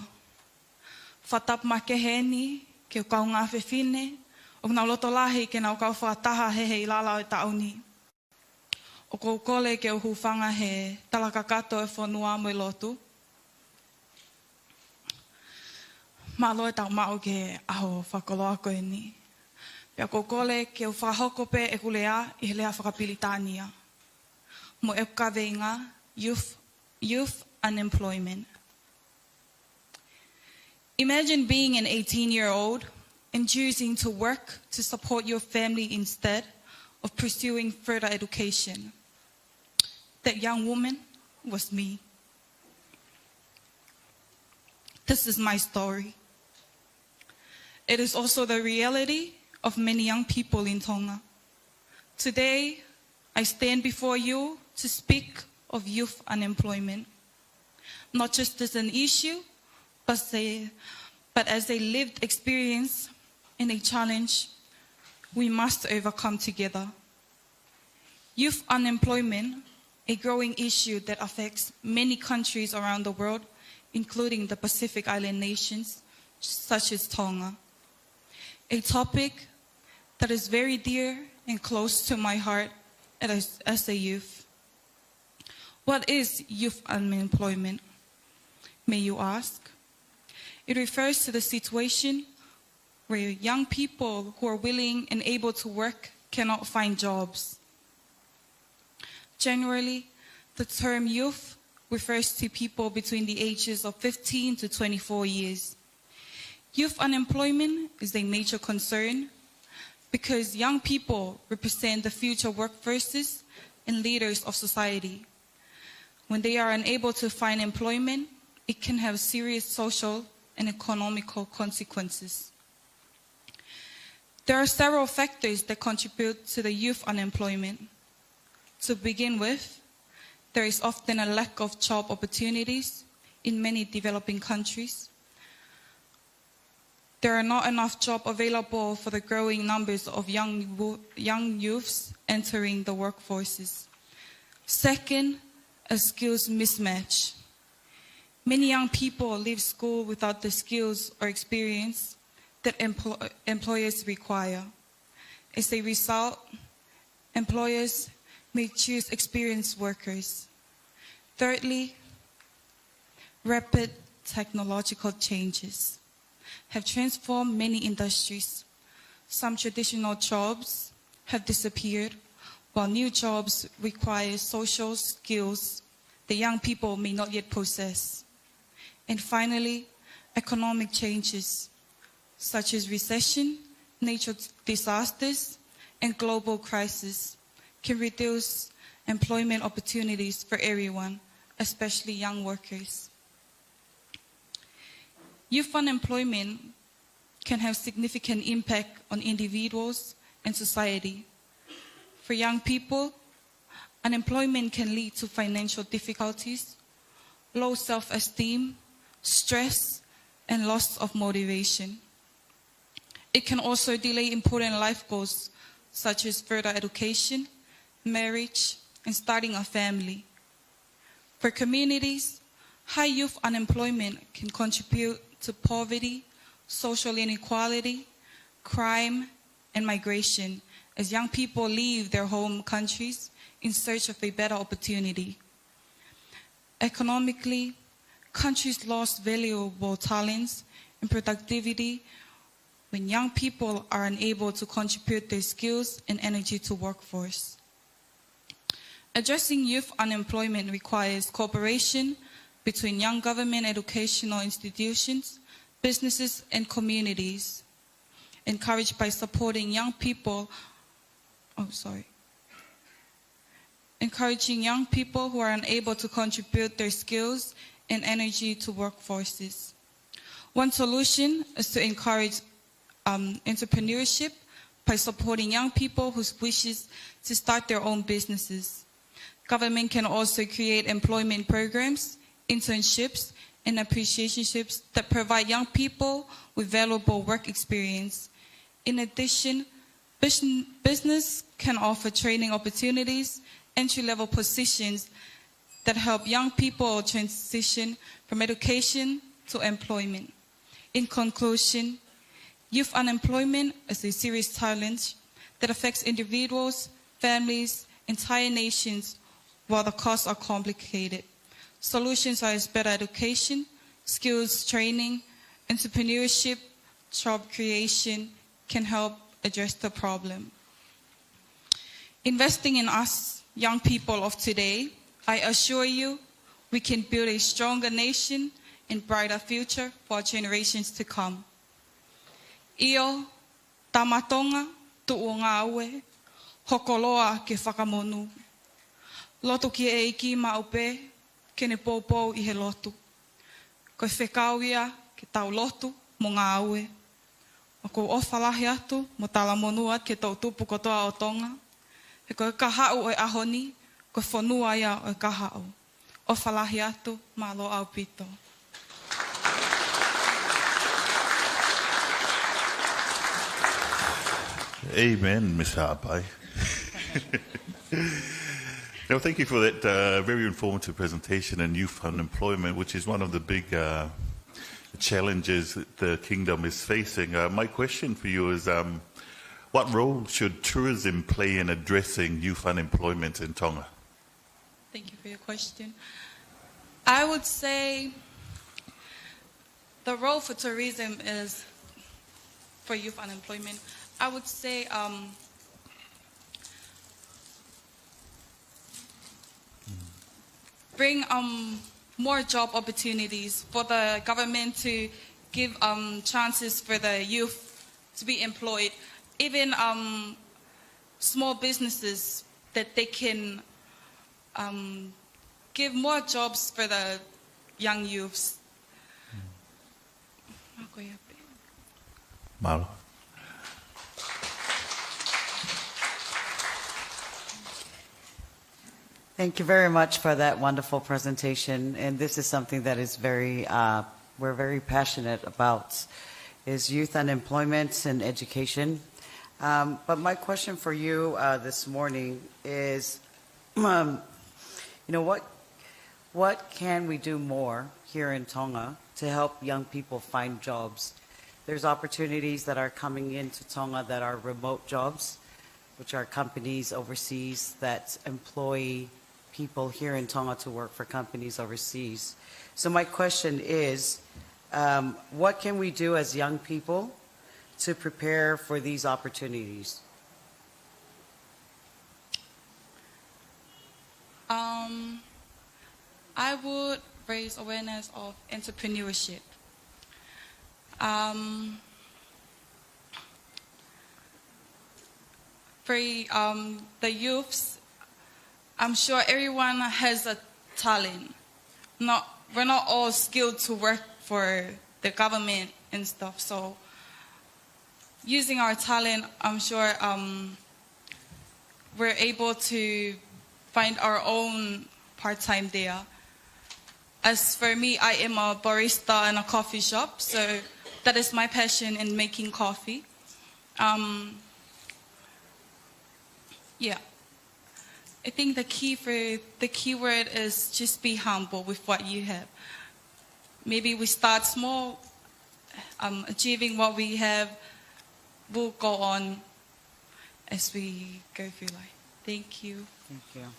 Whatap ma ke heni, ke kau ngā whewhine, o ngā loto lahi ke nau kau whataha he Heilala o tauni. O kou kole ke uhu whanga he talaka kato e whanua moe lotu. Ma loe tau mao ke aho whakoloa koe ni. Pea kou kole ke u whahokope e kulea I he lea whakapilitania. Mo e ka veinga, youth unemployment. Imagine being an 18-year-old and choosing to work to support your family instead of pursuing further education. That young woman was me. This is my story. It is also the reality of many young people in Tonga. Today, I stand before you to speak of youth unemployment, not just as an issue, but as a lived experience and a challenge we must overcome together. Youth unemployment a growing issue that affects many countries around the world, including the Pacific Island nations, such as Tonga. A topic that is very dear and close to my heart as a youth. What is youth unemployment, may you ask? It refers to the situation where young people who are willing and able to work cannot find jobs. Generally, the term youth refers to people between the ages of 15 to 24 years. Youth unemployment is a major concern because young people represent the future workforces and leaders of society. When they are unable to find employment, it can have serious social and economical consequences. There are several factors that contribute to the youth unemployment. To begin with, there is often a lack of job opportunities in many developing countries. There are not enough jobs available for the growing numbers of young youths entering the workforces. Second, a skills mismatch. Many young people leave school without the skills or experience that employers require. As a result, employers may choose experienced workers. Thirdly, rapid technological changes have transformed many industries. Some traditional jobs have disappeared, while new jobs require social skills that young people may not yet possess. And finally, economic changes, such as recession, natural disasters, and global crisis, can reduce employment opportunities for everyone, especially young workers. Youth unemployment can have significant impact on individuals and society. For young people, unemployment can lead to financial difficulties, low self-esteem, stress, and loss of motivation. It can also delay important life goals such as further education, marriage, and starting a family. For communities, high youth unemployment can contribute to poverty, social inequality, crime, and migration as young people leave their home countries in search of a better opportunity. Economically, countries lost valuable talents and productivity when young people are unable to contribute their skills and energy to workforce. Addressing youth unemployment requires cooperation between young government educational institutions, businesses, and communities, encouraged by supporting young people, encouraging young people who are unable to contribute their skills and energy to workforces. One solution is to encourage entrepreneurship by supporting young people who wishes to start their own businesses. Government can also create employment programs, internships, and apprenticeships that provide young people with valuable work experience. In addition, business can offer training opportunities, entry-level positions that help young people transition from education to employment. In conclusion, youth unemployment is a serious challenge that affects individuals, families, entire nations, while the costs are complicated. Solutions are better education, skills training, entrepreneurship, job creation can help address the problem. Investing in us, young people of today, I assure you, we can build a stronger nation and brighter future for generations to come. Io, tamatonga, tu'u ngā aue, hokoloa ke whakamonu. Loto ki e iki maupe, ke ne pōpō I he lotu. Koe whekauia ke tau lotu mo ngā aue. O ko ofalahi atu mo tala monua ke tau tupu kotoa o tonga. He koe kahau o e ahoni, koe whanua ia o e kahau. Ofalahi atu malo au pito. Amen, Ms. Hapai. No, thank you for that very informative presentation on youth unemployment, which is one of the big challenges that the kingdom is facing. My question for you is, what role should tourism play in addressing youth unemployment in Tonga? Thank you for your question. I would say the role for tourism is for youth unemployment. I would say bring more job opportunities for the government to give chances for the youth to be employed. Even small businesses that they can give more jobs for the young youths. Malo. Thank you very much for that wonderful presentation. And this is something that is we're very passionate about, is youth unemployment and education. But my question for you this morning is, what can we do more here in Tonga to help young people find jobs? There's opportunities that are coming into Tonga that are remote jobs, which are companies overseas that employ people here in Tonga to work for companies overseas. So my question is, what can we do as young people to prepare for these opportunities? I would raise awareness of entrepreneurship. For the youths, I'm sure everyone has a talent. We're not all skilled to work for the government and stuff. So using our talent, I'm sure we're able to find our own part-time there. As for me, I am a barista in a coffee shop, so that is my passion in making coffee. Yeah. I think the key word is just be humble with what you have. Maybe we start small, achieving what we have, we'll go on as we go through life. Thank you. Thank you.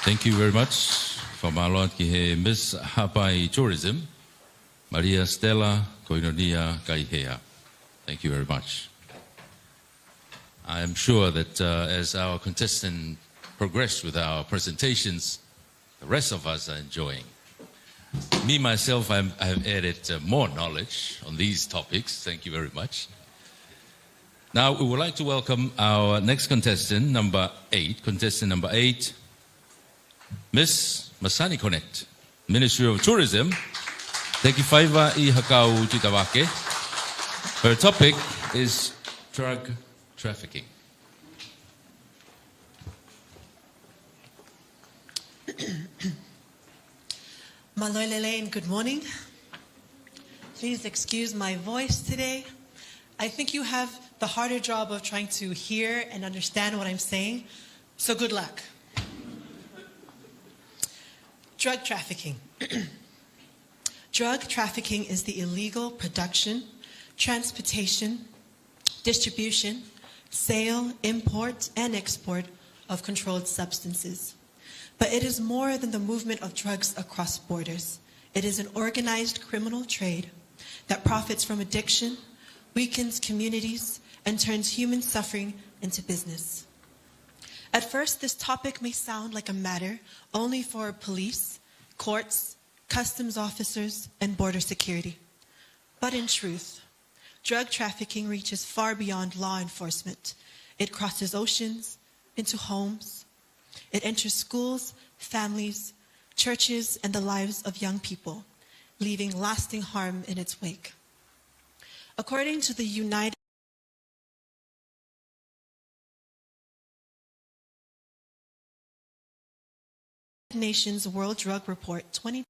Thank you very much. Whamaloa ki he Miss Hawaii Tourism, Maria Stella Koinonia Kaihea. Thank you very much. I am sure that as our contestant progress with our presentations, the rest of us are enjoying. Me, myself, I have added more knowledge on these topics. Thank you very much. Now, we would like to welcome our next contestant, contestant number 8, Miss Masani Connect, Ministry of Tourism. Thank you, Faiva I Hakau Tutawake. Her topic is drug trafficking. Maloilele and good morning. Please excuse my voice today. I think you have the harder job of trying to hear and understand what I'm saying, so good luck. Drug trafficking. Drug trafficking is the illegal production, transportation, distribution, sale, import, and export of controlled substances. But it is more than the movement of drugs across borders. It is an organized criminal trade that profits from addiction, weakens communities, and turns human suffering into business. At first, this topic may sound like a matter only for police, courts, customs officers, and border security. But in truth, drug trafficking reaches far beyond law enforcement. It crosses oceans, into homes. It enters schools, families, churches, and the lives of young people, leaving lasting harm in its wake. According to the United Nations World Drug Report 20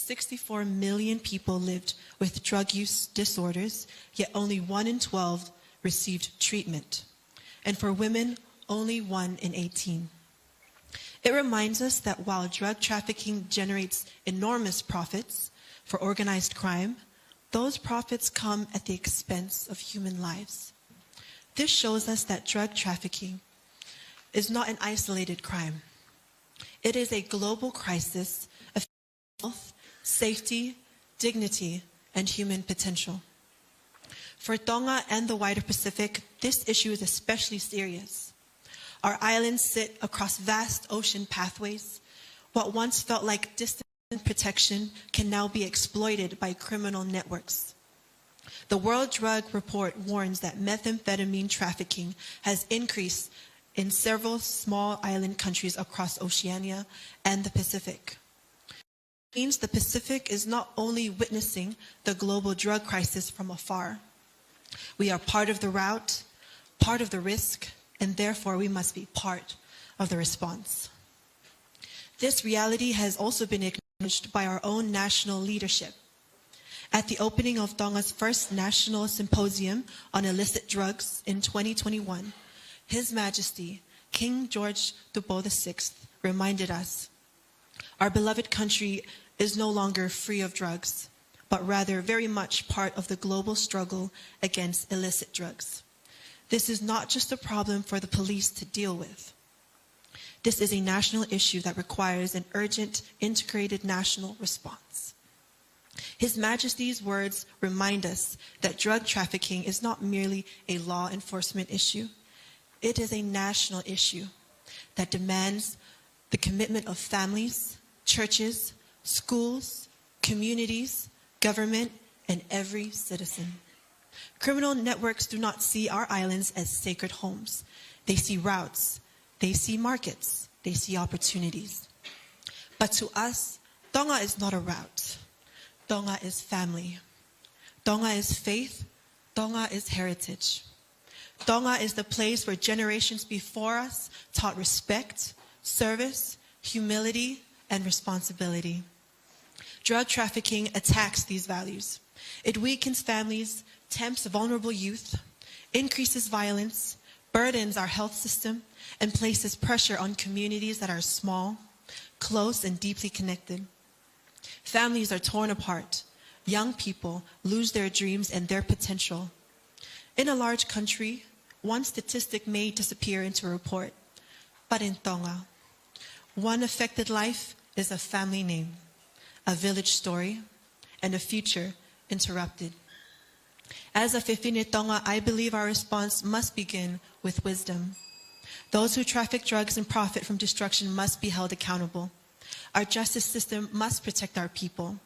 64 million people lived with drug use disorders, yet only 1 in 12 received treatment. And for women, only 1 in 18. It reminds us that while drug trafficking generates enormous profits for organized crime, those profits come at the expense of human lives. This shows us that drug trafficking is not an isolated crime. It is a global crisis of health, safety, dignity, and human potential. For Tonga and the wider Pacific, this issue is especially serious. Our islands sit across vast ocean pathways. What once felt like distant protection can now be exploited by criminal networks. The World Drug Report warns that methamphetamine trafficking has increased in several small island countries across Oceania and the Pacific. It means the Pacific is not only witnessing the global drug crisis from afar. We are part of the route, part of the risk, and therefore we must be part of the response. This reality has also been acknowledged by our own national leadership. At the opening of Tonga's first national symposium on illicit drugs in 2021, His Majesty, King George Tupo VI, reminded us, our beloved country is no longer free of drugs, but rather very much part of the global struggle against illicit drugs. This is not just a problem for the police to deal with. This is a national issue that requires an urgent, integrated national response. His Majesty's words remind us that drug trafficking is not merely a law enforcement issue. It is a national issue that demands the commitment of families, churches, schools, communities, government, and every citizen. Criminal networks do not see our islands as sacred homes. They see routes, they see markets, they see opportunities. But to us, Tonga is not a route. Tonga is family. Tonga is faith. Tonga is heritage. Tonga is the place where generations before us taught respect, service, humility, and responsibility. Drug trafficking attacks these values. It weakens families, tempts vulnerable youth, increases violence, burdens our health system, and places pressure on communities that are small, close, and deeply connected. Families are torn apart. Young people lose their dreams and their potential. In a large country, one statistic may disappear into a report. But in Tonga, one affected life is a family name, a village story, and a future interrupted. As a Fifine Tonga, I believe our response must begin with wisdom. Those who traffic drugs and profit from destruction must be held accountable. Our justice system must protect our people.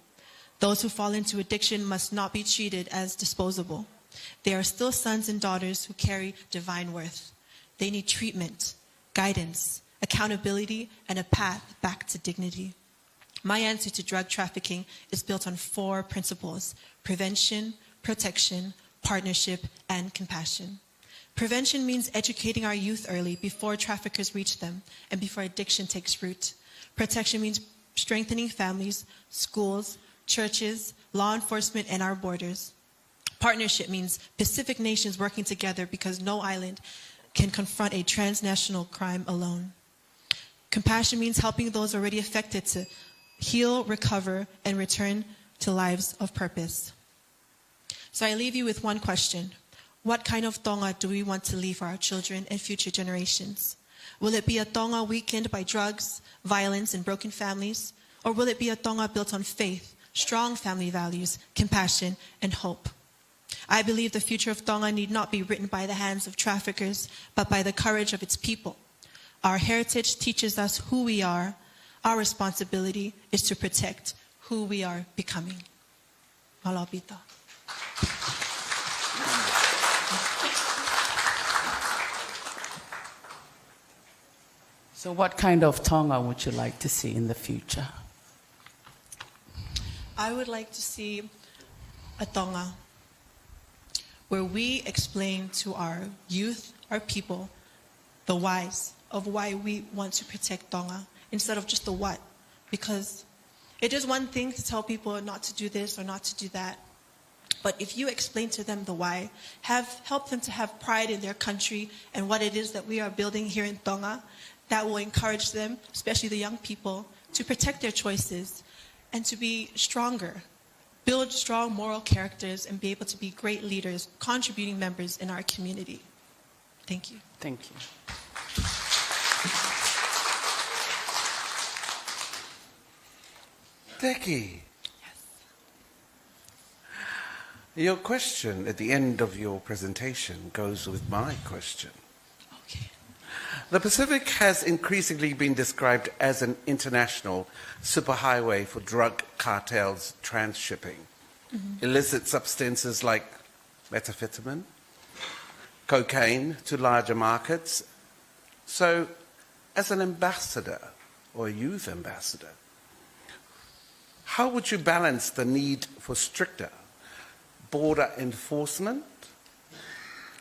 Those who fall into addiction must not be treated as disposable. They are still sons and daughters who carry divine worth. They need treatment, guidance, accountability, and a path back to dignity. My answer to drug trafficking is built on 4 principles: prevention, protection, partnership, and compassion. Prevention means educating our youth early before traffickers reach them and before addiction takes root. Protection means strengthening families, schools, churches, law enforcement, and our borders. Partnership means Pacific nations working together because no island can confront a transnational crime alone. Compassion means helping those already affected to heal, recover, and return to lives of purpose. So I leave you with one question. What kind of Tonga do we want to leave for our children and future generations? Will it be a Tonga weakened by drugs, violence, and broken families? Or will it be a Tonga built on faith, strong family values, compassion, and hope? I believe the future of Tonga need not be written by the hands of traffickers, but by the courage of its people. Our heritage teaches us who we are. Our responsibility is to protect who we are becoming. Malapita. So what kind of Tonga would you like to see in the future? I would like to see a Tonga where we explain to our youth, our people, the whys of why we want to protect Tonga instead of just the what. Because It is one thing to tell people not to do this or not to do that. But if you explain to them the why, help them to have pride in their country and what it is that we are building here in Tonga, that will encourage them, especially the young people, to protect their choices and to be stronger, build strong moral characters, and be able to be great leaders, contributing members in our community. Thank you. Thank you. Becky. Your question at the end of your presentation goes with my question. Okay. The Pacific has increasingly been described as an international superhighway for drug cartels transshipping. Illicit substances like methamphetamine, cocaine to larger markets. So, as an ambassador or a youth ambassador, how would you balance the need for stricter border enforcement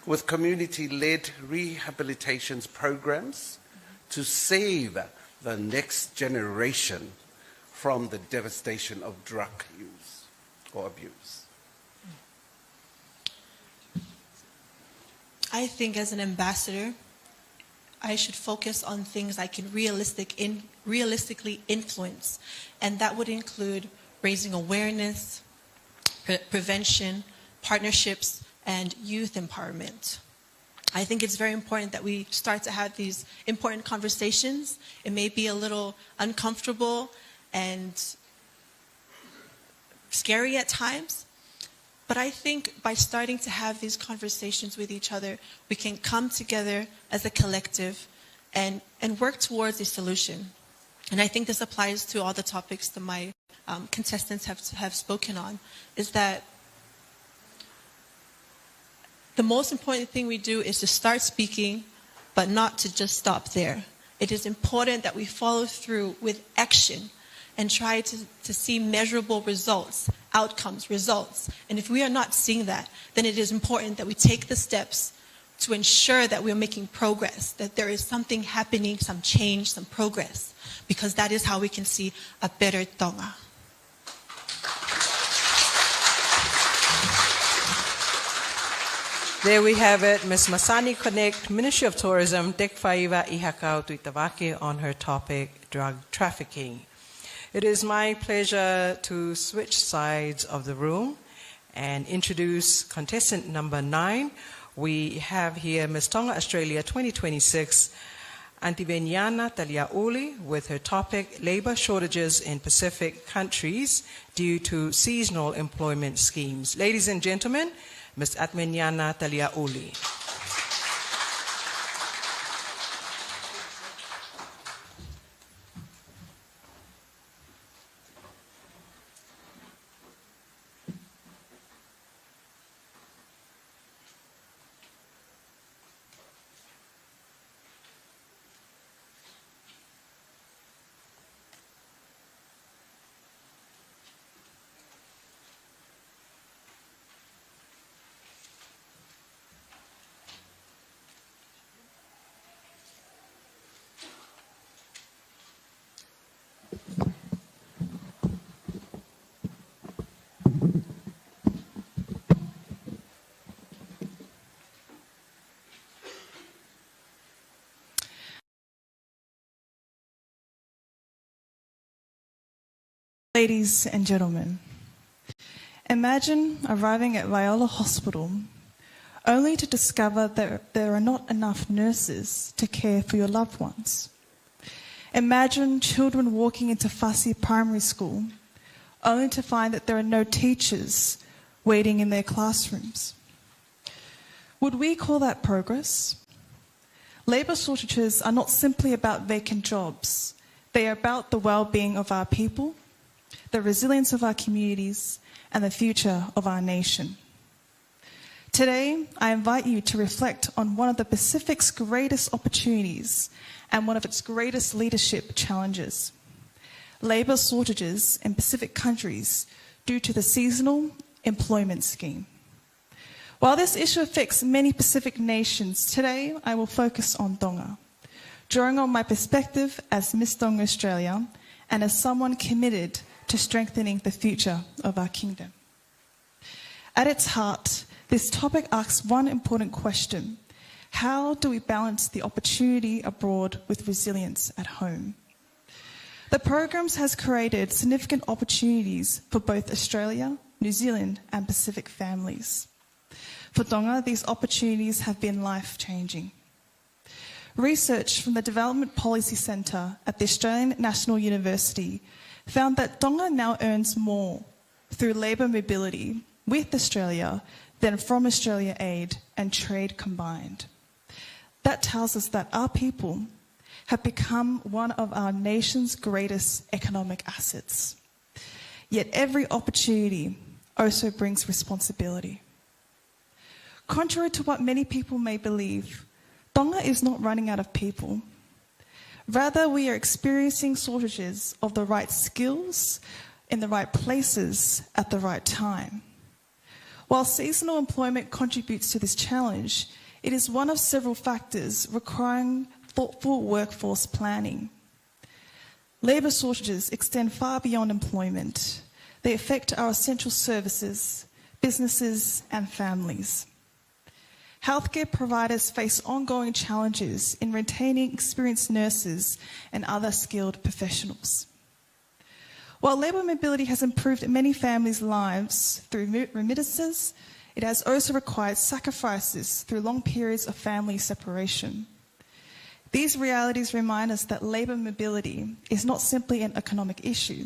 with community-led rehabilitation programs to save the next generation from the devastation of drug use or abuse? I think as an ambassador, I should focus on things I can realistically influence, and that would include raising awareness, prevention, partnerships, and youth empowerment. I think it's very important that we start to have these important conversations. It may be a little uncomfortable and scary at times, but I think by starting to have these conversations with each other, we can come together as a collective and work towards a solution. And I think this applies to all the topics that my contestants have spoken on, is that the most important thing we do is to start speaking, but not to just stop there. It is important that we follow through with action and try to see measurable results, outcomes, results. And if we are not seeing that, then it is important that we take the steps to ensure that we're making progress, that there is something happening, some change, some progress, because that is how we can see a better Tonga. There we have it, Ms. Masani Connect, Ministry of Tourism, Dek Faiva Ihakau Tuitavake on her topic, drug trafficking. It is my pleasure to switch sides of the room and introduce contestant number 9. We have here Ms. Tonga Australia 2026, Antivenyana Taliauli, with her topic, Labour Shortages in Pacific Countries Due to Seasonal Employment Schemes. Ladies and gentlemen, Ms. Atmenyana Taliauli. Ladies and gentlemen, imagine arriving at Heilala Hospital only to discover that there are not enough nurses to care for your loved ones. Imagine children walking into Fasi Primary School only to find that there are no teachers waiting in their classrooms. Would we call that progress? Labour shortages are not simply about vacant jobs. They are about the well-being of our people, the resilience of our communities, and the future of our nation. Today, I invite you to reflect on one of the Pacific's greatest opportunities and one of its greatest leadership challenges: labour shortages in Pacific countries due to the seasonal employment scheme. While this issue affects many Pacific nations, today I will focus on Tonga, drawing on my perspective as Miss Tonga Australia and as someone committed to strengthening the future of our kingdom. At its heart, this topic asks one important question: how do we balance the opportunity abroad with resilience at home? The programs has created significant opportunities for both Australia, New Zealand and Pacific families. For Tonga, these opportunities have been life-changing. Research from the Development Policy Centre at the Australian National University found that Tonga now earns more through labour mobility with Australia than from Australia aid and trade combined. That tells us that our people have become one of our nation's greatest economic assets. Yet every opportunity also brings responsibility. Contrary to what many people may believe, Tonga is not running out of people. Rather, we are experiencing shortages of the right skills in the right places at the right time. While seasonal employment contributes to this challenge, it is one of several factors requiring thoughtful workforce planning. Labour shortages extend far beyond employment. They affect our essential services, businesses and families. Healthcare providers face ongoing challenges in retaining experienced nurses and other skilled professionals. While labour mobility has improved many families' lives through remittances, it has also required sacrifices through long periods of family separation. These realities remind us that labour mobility is not simply an economic issue,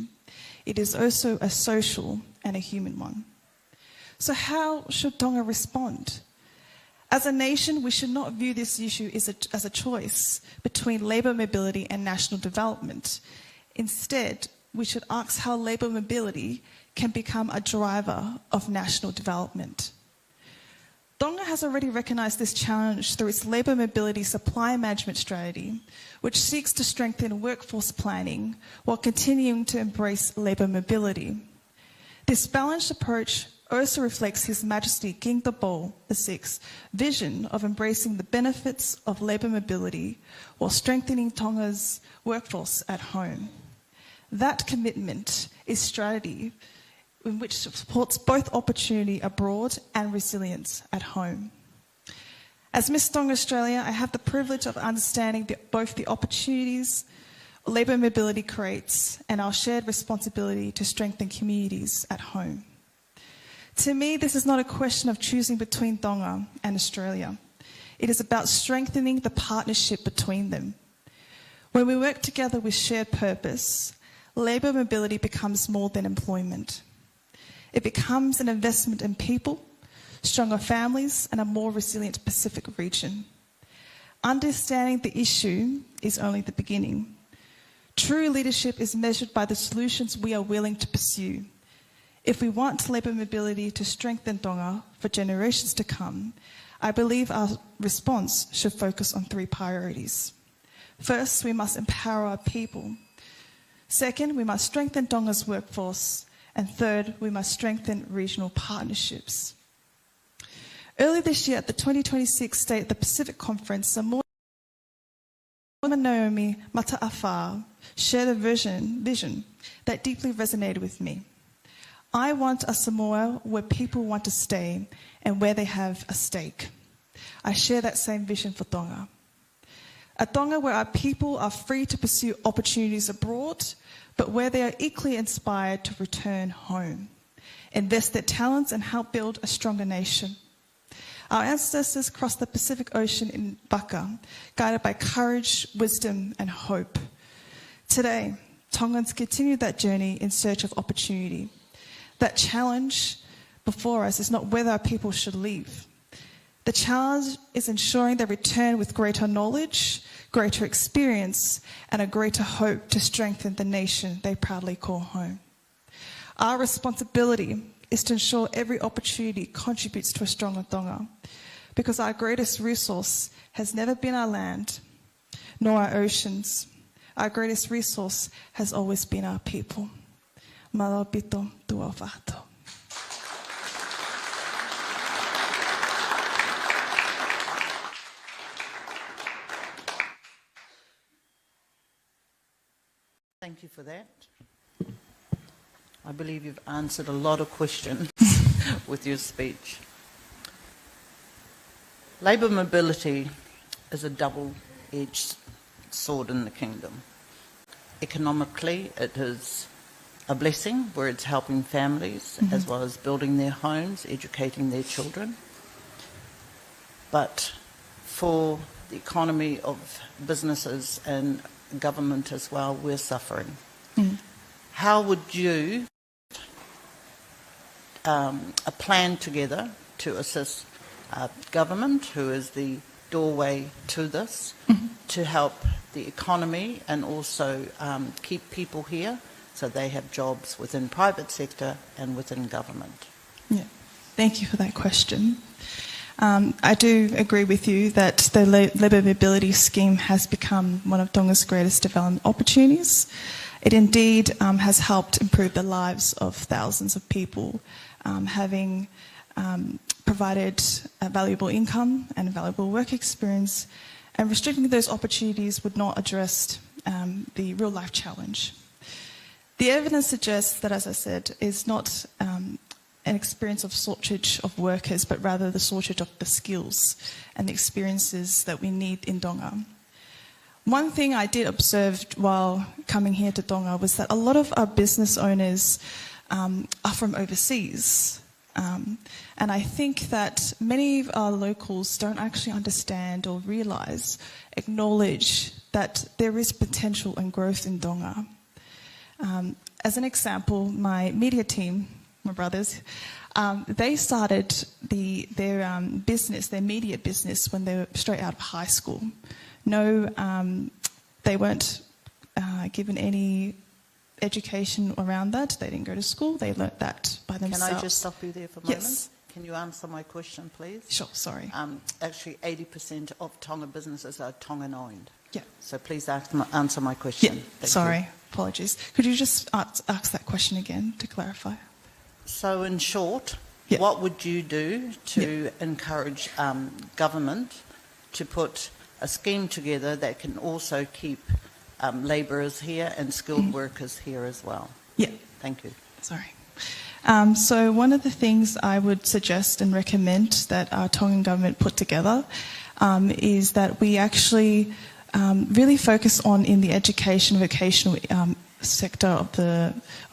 it is also a social and a human one. So how should Tonga respond? As a nation, we should not view this issue as a choice between labour mobility and national development. Instead, we should ask how labour mobility can become a driver of national development. Tonga has already recognised this challenge through its labour mobility supply management strategy, which seeks to strengthen workforce planning while continuing to embrace labour mobility. This balanced approach also reflects His Majesty King Tupou VI's vision of embracing the benefits of labour mobility while strengthening Tonga's workforce at home. That commitment is strategy in which supports both opportunity abroad and resilience at home. As Miss Tonga Australia, I have the privilege of understanding both the opportunities labour mobility creates and our shared responsibility to strengthen communities at home. To me, this is not a question of choosing between Tonga and Australia. It is about strengthening the partnership between them. When we work together with shared purpose, labour mobility becomes more than employment. It becomes an investment in people, stronger families, and a more resilient Pacific region. Understanding the issue is only the beginning. True leadership is measured by the solutions we are willing to pursue. If we want labour mobility to strengthen Tonga for generations to come, I believe our response should focus on three priorities. First, we must empower our people. Second, we must strengthen Tonga's workforce. And third, we must strengthen regional partnerships. Earlier this year at the 2026 State of the Pacific Conference, Samoa Naomi Mata'afa shared a vision that deeply resonated with me. I want a Samoa where people want to stay and where they have a stake. I share that same vision for Tonga. A Tonga where our people are free to pursue opportunities abroad, but where they are equally inspired to return home, invest their talents and help build a stronger nation. Our ancestors crossed the Pacific Ocean in Baka, guided by courage, wisdom and hope. Today, Tongans continue that journey in search of opportunity. That challenge before us is not whether our people should leave. The challenge is ensuring they return with greater knowledge, greater experience, and a greater hope to strengthen the nation they proudly call home. Our responsibility is to ensure every opportunity contributes to a stronger Tonga, because our greatest resource has never been our land, nor our oceans. Our greatest resource has always been our people. Malapito tuafato. Thank you for that. I believe you've answered a lot of questions with your speech. Labour mobility is a double-edged sword in the kingdom. Economically, it is a blessing where it's helping families as well as building their homes, educating their children. But for the economy of businesses and government as well, we're suffering. How would you plan together to assist government, who is the doorway to this, to help the economy and also keep people here so they have jobs within private sector and within government? Yeah, thank you for that question. I do agree with you that the Labour Mobility Scheme has become one of Tonga's greatest development opportunities. It indeed has helped improve the lives of thousands of people, having provided a valuable income and a valuable work experience, and restricting those opportunities would not address the real-life challenge. The evidence suggests that, as I said, is not an experience of shortage of workers, but rather the shortage of the skills and the experiences that we need in Tonga. One thing I did observe while coming here to Tonga was that a lot of our business owners are from overseas. And I think that many of our locals don't actually understand or realise, acknowledge that there is potential and growth in Tonga. As an example, my media team, my brothers, they started their business, their media business, when they were straight out of high school. No, they weren't given any education around that. They didn't go to school. They learnt that by themselves. Can I just stop you there for a moment? Yes. Can you answer my question, please? Sure, sorry. Actually, 80% of Tonga businesses are Tongan-owned. Yeah. So please answer my question. Yeah, Thank sorry, you. apologies. Could you just ask that question again to clarify? So in short, what would you do to encourage government to put a scheme together that can also keep labourers here and skilled workers here as well? Yeah. Thank you. Sorry. So one of the things I would suggest and recommend that our Tongan government put together is that we actually really focus on in the education vocational sector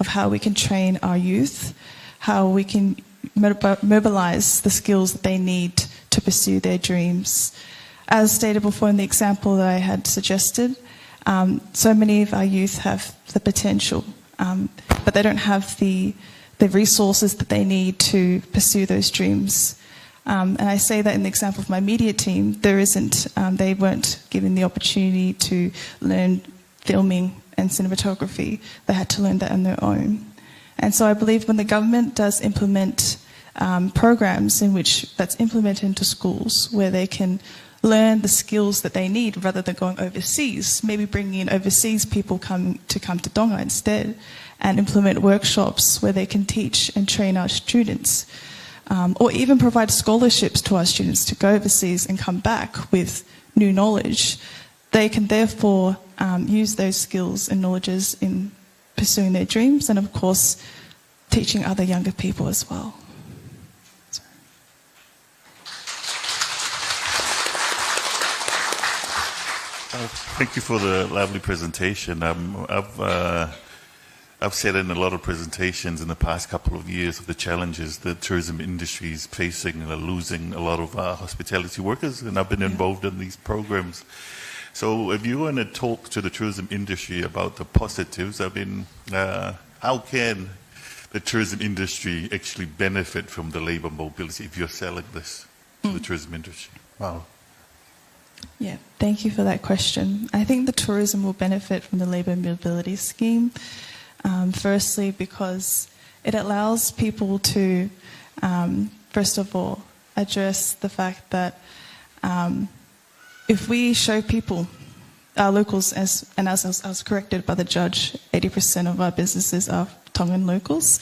of how we can train our youth, how we can mobilise the skills that they need to pursue their dreams. As stated before in the example that I had suggested, so many of our youth have the potential, but they don't have the resources that they need to pursue those dreams. And I say that in the example of my media team, they weren't given the opportunity to learn filming and cinematography. They had to learn that on their own. And so I believe when the government does implement programs that's implemented into schools where they can learn the skills that they need rather than going overseas, maybe bringing in overseas people come to Tonga instead, and implement workshops where they can teach and train our students, or even provide scholarships to our students to go overseas and come back with new knowledge. They can therefore use those skills and knowledges in pursuing their dreams and, of course, teaching other younger people as well. Thank you for the lovely presentation. I've said in a lot of presentations in the past couple of years of the challenges the tourism industry is facing, losing a lot of hospitality workers, and I've been involved in these programs. So if you want to talk to the tourism industry about the positives, I mean, how can the tourism industry actually benefit from the labour mobility if you're selling this to the tourism industry? Wow. Yeah, thank you for that question. I think the tourism will benefit from the labour mobility scheme. Firstly, because it allows people to, first of all, address the fact that if we show people, our locals, as I was corrected by the judge, 80% of our businesses are Tongan locals.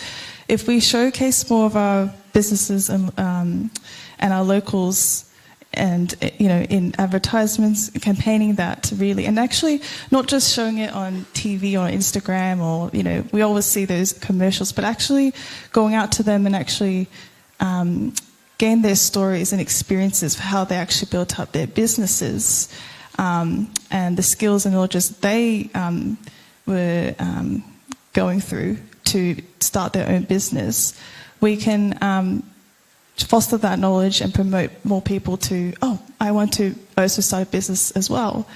If we showcase more of our businesses and our locals and in advertisements, campaigning that really, and actually not just showing it on TV or Instagram or we always see those commercials, but actually going out to them and actually gain their stories and experiences for how they actually built up their businesses and the skills and knowledges they were going through to start their own business. We can foster that knowledge and promote more people to, I want to also start a business as well.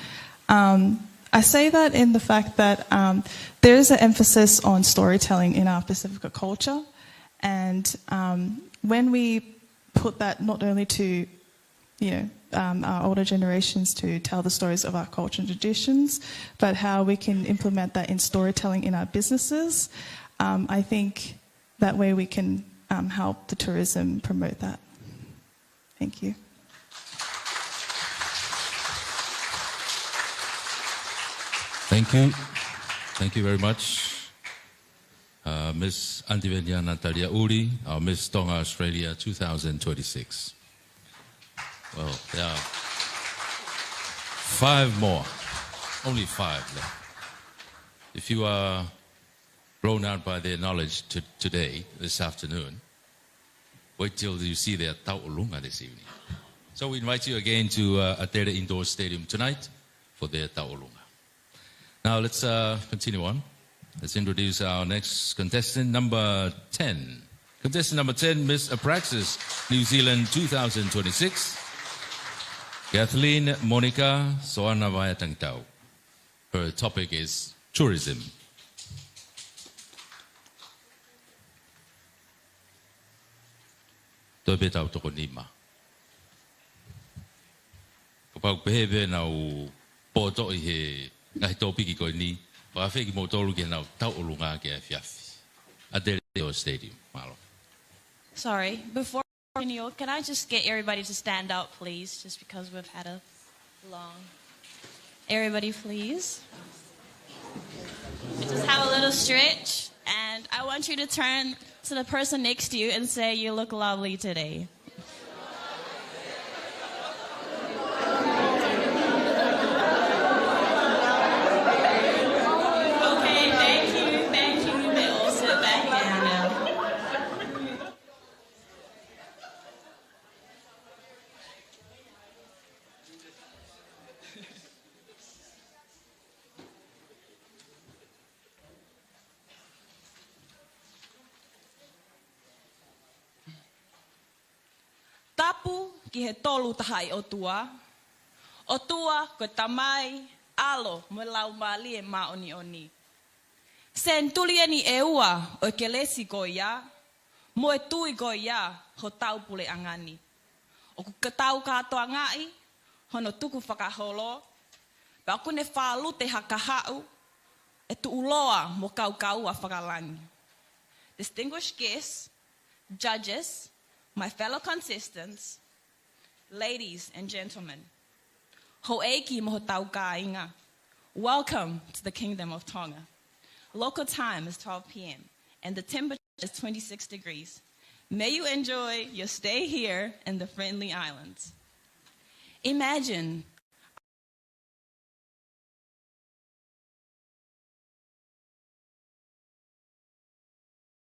I say that in the fact that there is an emphasis on storytelling in our Pacifica culture, and when we put that not only to our older generations to tell the stories of our culture and traditions, but how we can implement that in storytelling in our businesses, I think that way we can help the tourism promote that. Thank you. Thank you. Thank you very much. Ms. Antivenia Natalia Uri, our Miss Tonga Australia 2026. Well, there are 5 more. Only 5 left. If you are blown out by their knowledge today, this afternoon, wait till you see their Taulunga this evening. So we invite you again to Atere Indoor Stadium tonight for their Taulunga. Now let's continue on. Let's introduce our next contestant, number 10. Contestant number 10, Miss Apraxis, New Zealand 2026. Kathleen Monica Soana Vayatangtau. Her topic is tourism. Toi betau toko nima. Kapau pehebe nau poto I he ngahi topiki koe ni, whawheki mo tolu ke nau tau olunga ke fiafi. Adele Stadium, malo. Sorry, before we continue, can I just get everybody to stand up, please? Just because we've had a long... Everybody, please. Just have a little stretch, and I want you to turn to the person next to you and say, you look lovely today. Okay, thank you, thank you. You may all sit back down now. Tapu ki he tolu tahai o tua. O tua ko tamai alo mo lau mali e maoni oni. Sen tulieni e ua o ke lesi ko ia. Mo e tui ko ia ho tau pule angani. O ku katau katoa ngai hono tuku whakaholo. Pa ku ne whalu te hakahau e tu uloa mo kau a whakalangi. Distinguished guests, judges, my fellow contestants, ladies and gentlemen, ho'eki mo tau ka inga. Welcome to the Kingdom of Tonga. Local time is 12 p.m. and the temperature is 26 degrees. May you enjoy your stay here in the friendly islands. Imagine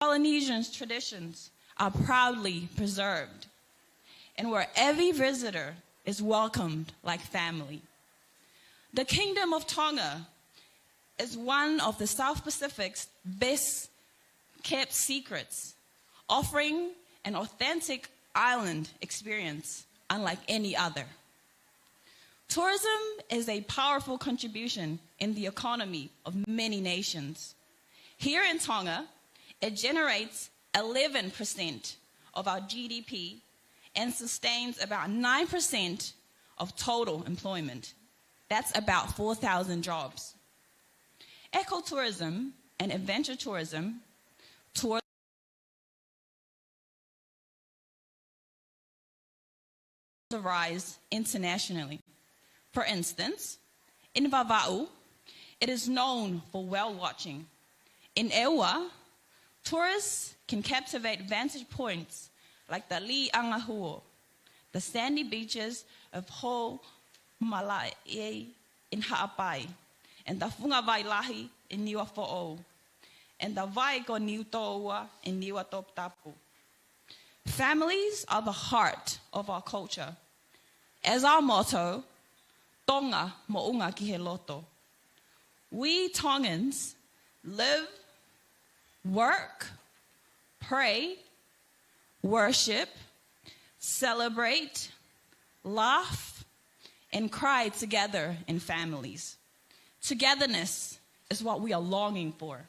Polynesians' traditions are proudly preserved, and where every visitor is welcomed like family. The Kingdom of Tonga is one of the South Pacific's best kept secrets, offering an authentic island experience unlike any other. Tourism is a powerful contribution in the economy of many nations. Here in Tonga, it generates 11% of our GDP and sustains about 9% of total employment. That's about 4,000 jobs. Ecotourism and adventure tourism rise internationally. For instance, in Vava'u, it is known for whale watching. In Ewa, tourists can captivate vantage points like the Li Angahuo, the sandy beaches of Ho Malai in Ha'apai, and the Funga Vailahi in Niua Fo'o, and the Vaigo Niutoa in Niua Toptapu. Families are the heart of our culture. As our motto, Tonga Mo'unga ki he loto. We Tongans live, work, pray, worship, celebrate, laugh, and cry together in families. Togetherness is what we are longing for.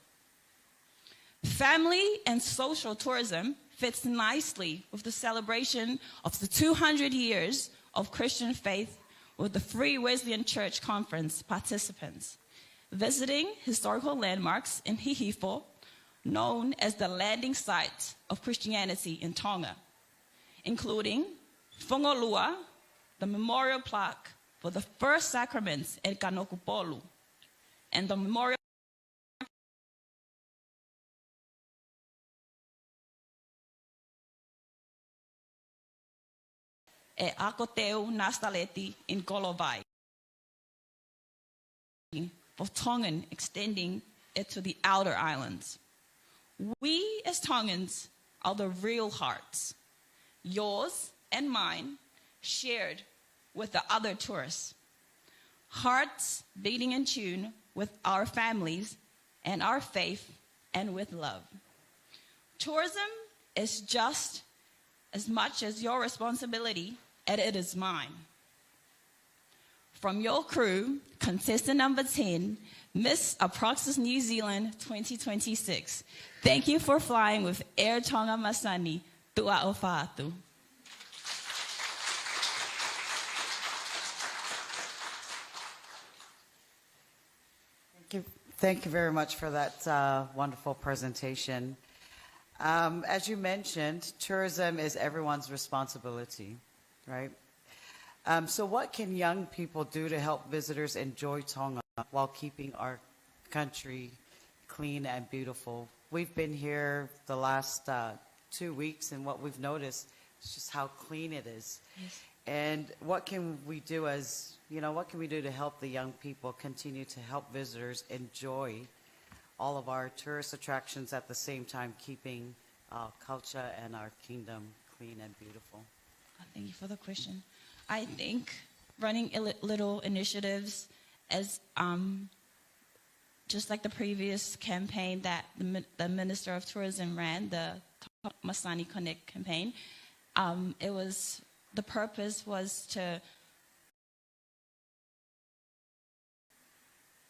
Family and social tourism fits nicely with the celebration of the 200 years of Christian faith with the Free Wesleyan Church Conference participants, visiting historical landmarks in Hihifo, known as the landing site of Christianity in Tonga, including Whangolua, the memorial plaque for the first sacraments at Kanokupolu, and the memorial e Akoteu Nastaleti in Kolovai, for Tongan extending it to the outer islands. We as Tongans are the real hearts, yours and mine, shared with the other tourists. Hearts beating in tune with our families and our faith and with love. Tourism is just as much as your responsibility as it is mine. From your crew, contestant number 10, Miss Approxis New Zealand 2026. Thank you for flying with Air Tonga Masani. Tua o whaatu. Thank you very much for that wonderful presentation. As you mentioned, tourism is everyone's responsibility, right? So what can young people do to help visitors enjoy Tonga while keeping our country clean and beautiful? We've been here the last 2 weeks, and what we've noticed is just how clean it is. Yes. And what can we do what can we do to help the young people continue to help visitors enjoy all of our tourist attractions at the same time keeping our culture and our kingdom clean and beautiful? Thank you for the question. I think running little initiatives as just like the previous campaign that the Minister of Tourism ran, the Masani Connect campaign, the purpose was to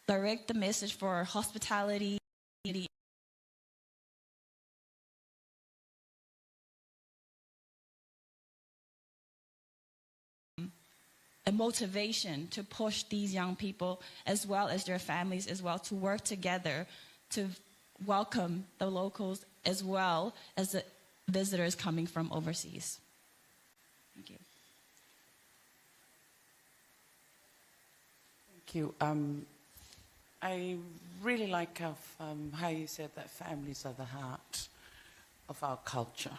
direct the message for hospitality, a motivation to push these young people as well as their families as well to work together to welcome the locals as well as the visitors coming from overseas. Thank you. Thank you. I really like how you said that families are the heart of our culture.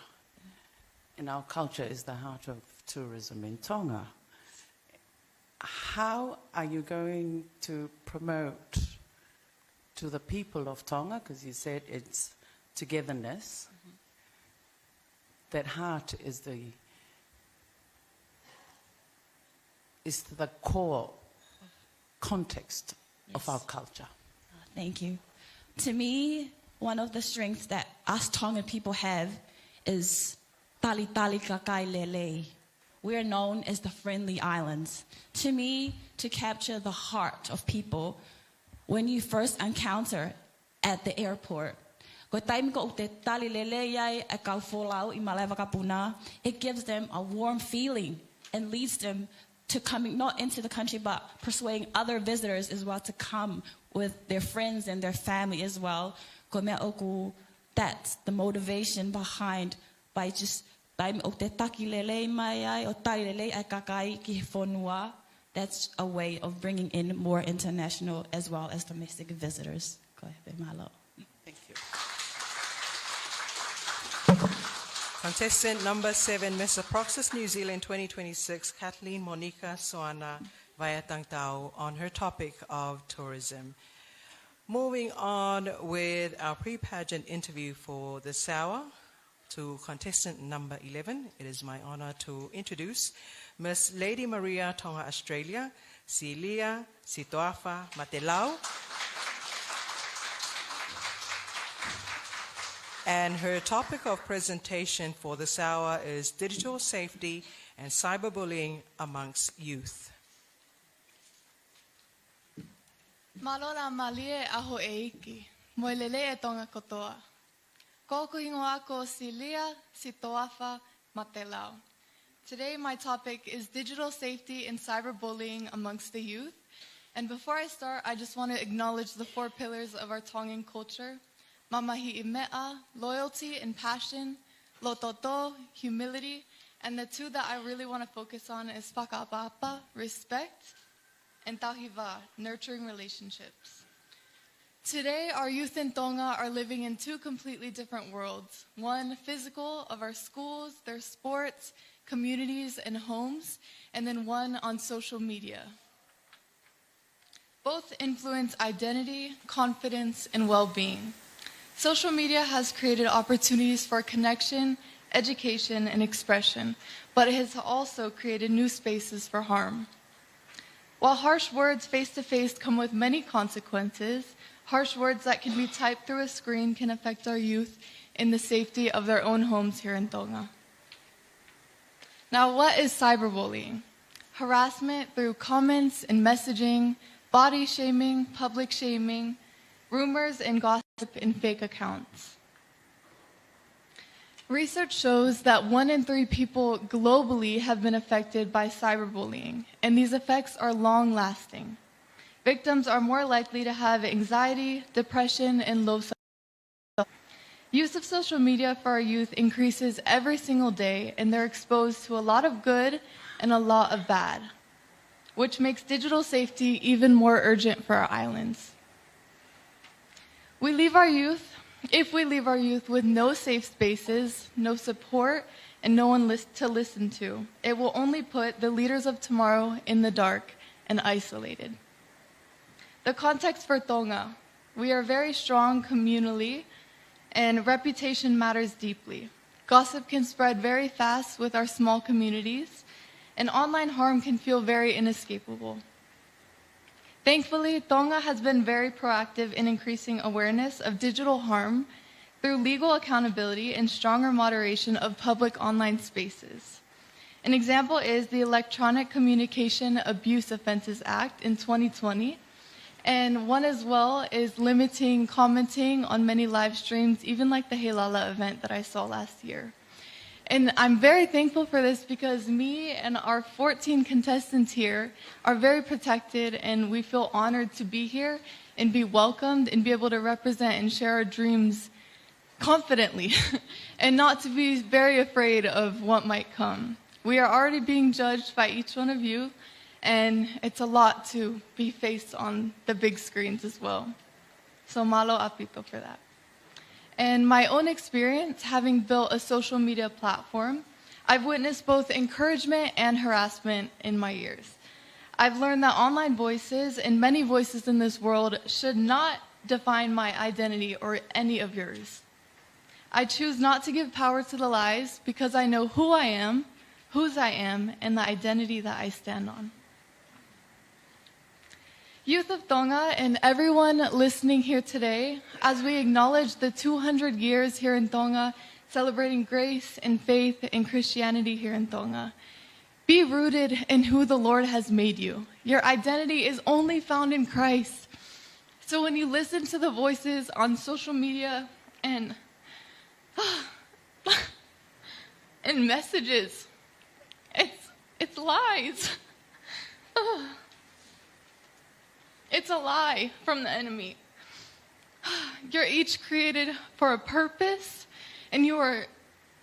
And our culture is the heart of tourism in Tonga. How are you going to promote to the people of Tonga, because you said it's togetherness, that heart is the core context of our culture? Thank you. To me, one of the strengths that us Tongan people have is tali tali kakai lele. We are known as the friendly islands. To me, to capture the heart of people, when you first encounter at the airport, it gives them a warm feeling and leads them to coming not into the country, but persuading other visitors as well to come with their friends and their family as well. That's the motivation behind by just that's a way of bringing in more international as well as domestic visitors. Thank you. Contestant number 7, Miss Approxis New Zealand 2026, Kathleen Monica Soana Vayatangtao, on her topic of tourism. Moving on with our pre-pageant interview for this hour to contestant number 11, it is my honor to introduce Miss Lady Maria Tonga Australia, Silia Sitoafa Matelau, and her topic of presentation for this hour is digital safety and cyberbullying amongst youth. Malora malie aho eiki, moilele e tonga kotoa. Koku ingoa ko Silia Sitoafa Matelau. Today my topic is digital safety and cyberbullying amongst the youth. And before I start, I just want to acknowledge the 4 pillars of our Tongan culture. Mamahi imea, loyalty and passion, lototo, humility, and the 2 that I really want to focus on is whakaapapa, respect, and tahiva, nurturing relationships. Today, our youth in Tonga are living in 2 completely different worlds. One physical, of our schools, their sports, communities, and homes, and then one on social media. Both influence identity, confidence, and well-being. Social media has created opportunities for connection, education, and expression, but it has also created new spaces for harm. While harsh words face-to-face come with many consequences, harsh words that can be typed through a screen can affect our youth in the safety of their own homes here in Tonga. Now, what is cyberbullying? Harassment through comments and messaging, body shaming, public shaming, rumors and gossip, and fake accounts. Research shows that 1 in 3 people globally have been affected by cyberbullying, and these effects are long-lasting. Victims are more likely to have anxiety, depression, and low self-esteem. Use of social media for our youth increases every single day, and they're exposed to a lot of good and a lot of bad, which makes digital safety even more urgent for our islands. If we leave our youth with no safe spaces, no support, and no one to listen to, it will only put the leaders of tomorrow in the dark and isolated. The context for Tonga: we are very strong communally, and reputation matters deeply. Gossip can spread very fast with our small communities, and online harm can feel very inescapable. Thankfully, Tonga has been very proactive in increasing awareness of digital harm through legal accountability and stronger moderation of public online spaces. An example is the Electronic Communication Abuse Offenses Act in 2020, and one as well is limiting commenting on many live streams, even like the Heilala event that I saw last year. And I'm very thankful for this because me and our 14 contestants here are very protected, and we feel honored to be here and be welcomed and be able to represent and share our dreams confidently and not to be very afraid of what might come. We are already being judged by each one of you, and it's a lot to be faced on the big screens as well. So malo apito for that. And my own experience, having built a social media platform, I've witnessed both encouragement and harassment in my years. I've learned that online voices and many voices in this world should not define my identity or any of yours. I choose not to give power to the lies because I know who I am, whose I am, and the identity that I stand on. Youth of Tonga and everyone listening here today, as we acknowledge the 200 years here in Tonga, celebrating grace and faith and Christianity here in Tonga, be rooted in who the Lord has made you. Your identity is only found in Christ. So when you listen to the voices on social media and messages, it's lies. It's a lie from the enemy. You're each created for a purpose, and you are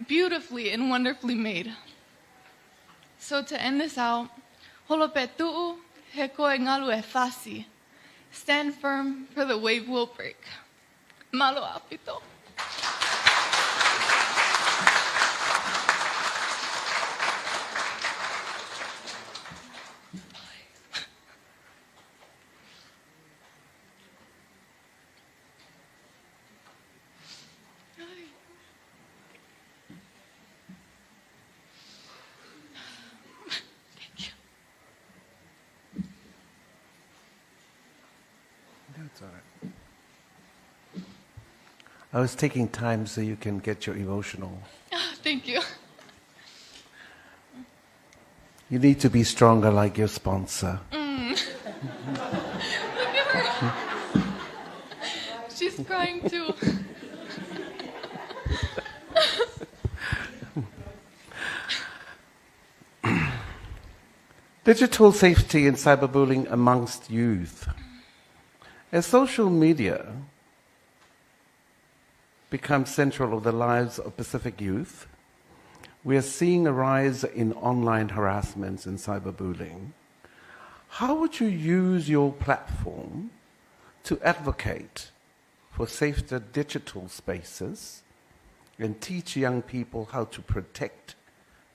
beautifully and wonderfully made. So to end this out, holopetu'u he koe ngalu e fasi. Stand firm, for the wave will break. Malo apito. That's all right. I was taking time so you can get your emotional. Thank you. You need to be stronger like your sponsor. Look at her. She's crying too. Digital safety and cyberbullying amongst youth. As social media becomes central of the lives of Pacific youth, we are seeing a rise in online harassments and cyberbullying. How would you use your platform to advocate for safer digital spaces and teach young people how to protect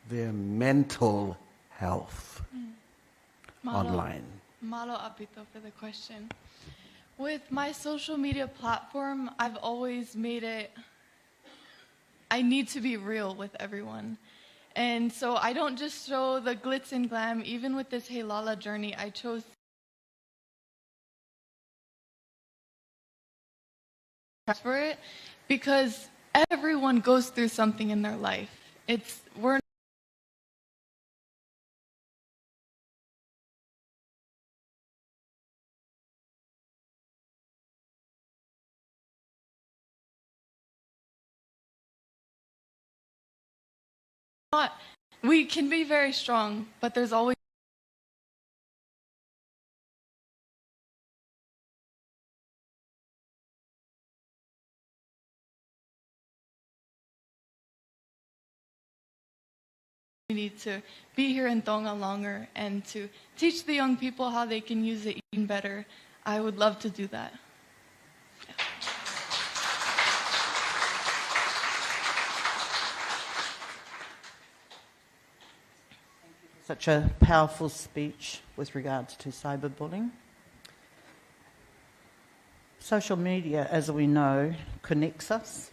their mental health online? Malo Apito for the question. With my social media platform, I've always made it, I need to be real with everyone. And so I don't just show the glitz and glam. Even with this Heilala journey, I chose for it because everyone goes through something in their life. We're not, we can be very strong, but there's always we need to be here in Tonga longer and to teach the young people how they can use it even better. I would love to do that. Such a powerful speech with regards to cyberbullying. Social media, as we know, connects us,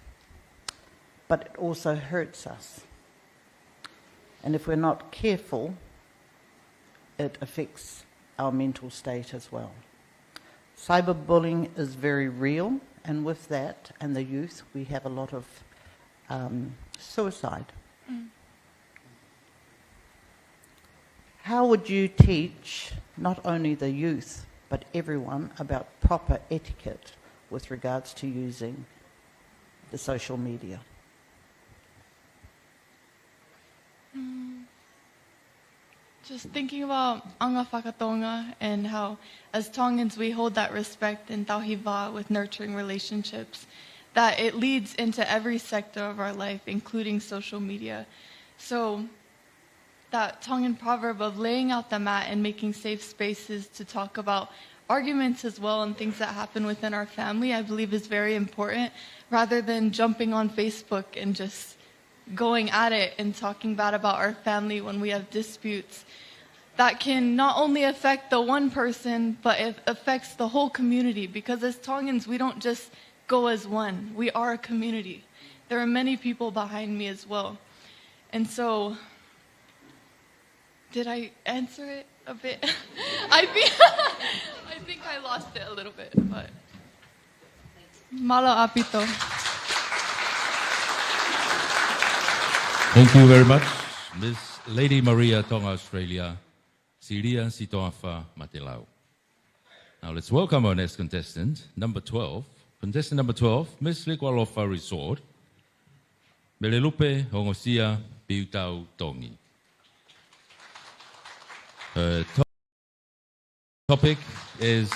but it also hurts us. And if we're not careful, it affects our mental state as well. Cyberbullying is very real, and with that, and the youth, we have a lot of suicide. How would you teach not only the youth, but everyone about proper etiquette with regards to using the social media? Just thinking about anga whakatonga and how, as Tongans, we hold that respect and tauhiwa with nurturing relationships, that it leads into every sector of our life, including social media. So that Tongan proverb of laying out the mat and making safe spaces to talk about arguments as well and things that happen within our family, I believe is very important, rather than jumping on Facebook and just going at it and talking bad about our family when we have disputes. That can not only affect the one person, but it affects the whole community, because as Tongans, we don't just go as one. We are a community. There are many people behind me as well. And so, did I answer it a bit? I think I lost it a little bit, but malo apito. Thank you very much, Miss Lady Maria Tonga Australia, Siria Sitoafa Matelau. Now let's welcome our next contestant, number 12. Contestant number 12, Miss Likwalofa Resort, Melelupe Hongosia Piutau Tongi. Her topic is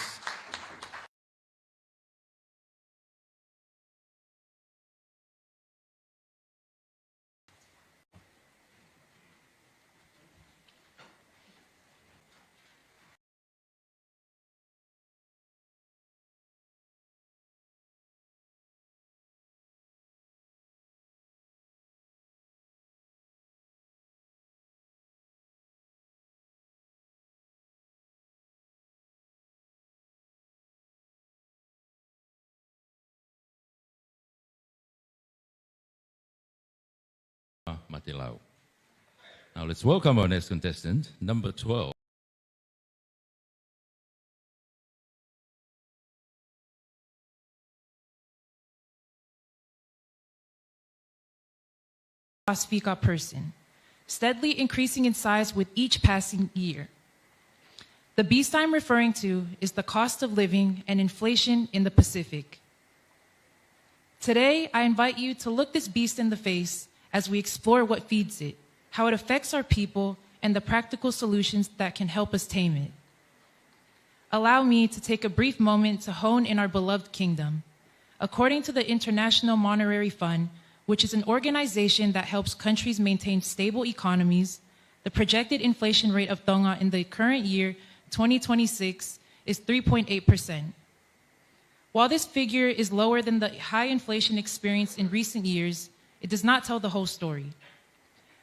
Matelau. Now let's welcome our next contestant, number 12. Pasifika person, steadily increasing in size with each passing year. The beast I'm referring to is the cost of living and inflation in the Pacific. Today, I invite you to look this beast in the face as we explore what feeds it, how it affects our people, and the practical solutions that can help us tame it. Allow me to take a brief moment to hone in our beloved kingdom. According to the International Monetary Fund, which is an organization that helps countries maintain stable economies, the projected inflation rate of Tonga in the current year, 2026, is 3.8%. While this figure is lower than the high inflation experienced in recent years, it does not tell the whole story.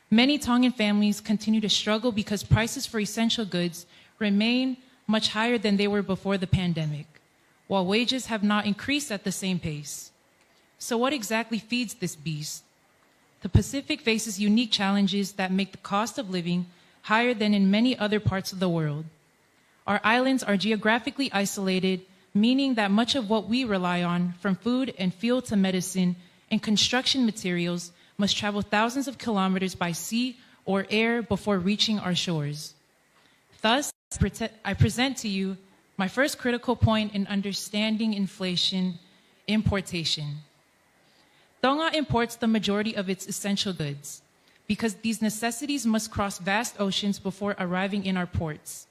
Many Tongan families continue to struggle because prices for essential goods remain much higher than they were before the pandemic, while wages have not increased at the same pace. So what exactly feeds this beast? The Pacific faces unique challenges that make the cost of living higher than in many other parts of the world. Our islands are geographically isolated, meaning that much of what we rely on, from food and fuel to medicine and construction materials, must travel thousands of kilometers by sea or air before reaching our shores. Thus, I present to you my first critical point in understanding inflation: importation. Tonga imports the majority of its essential goods because these necessities must cross vast oceans before arriving in our ports.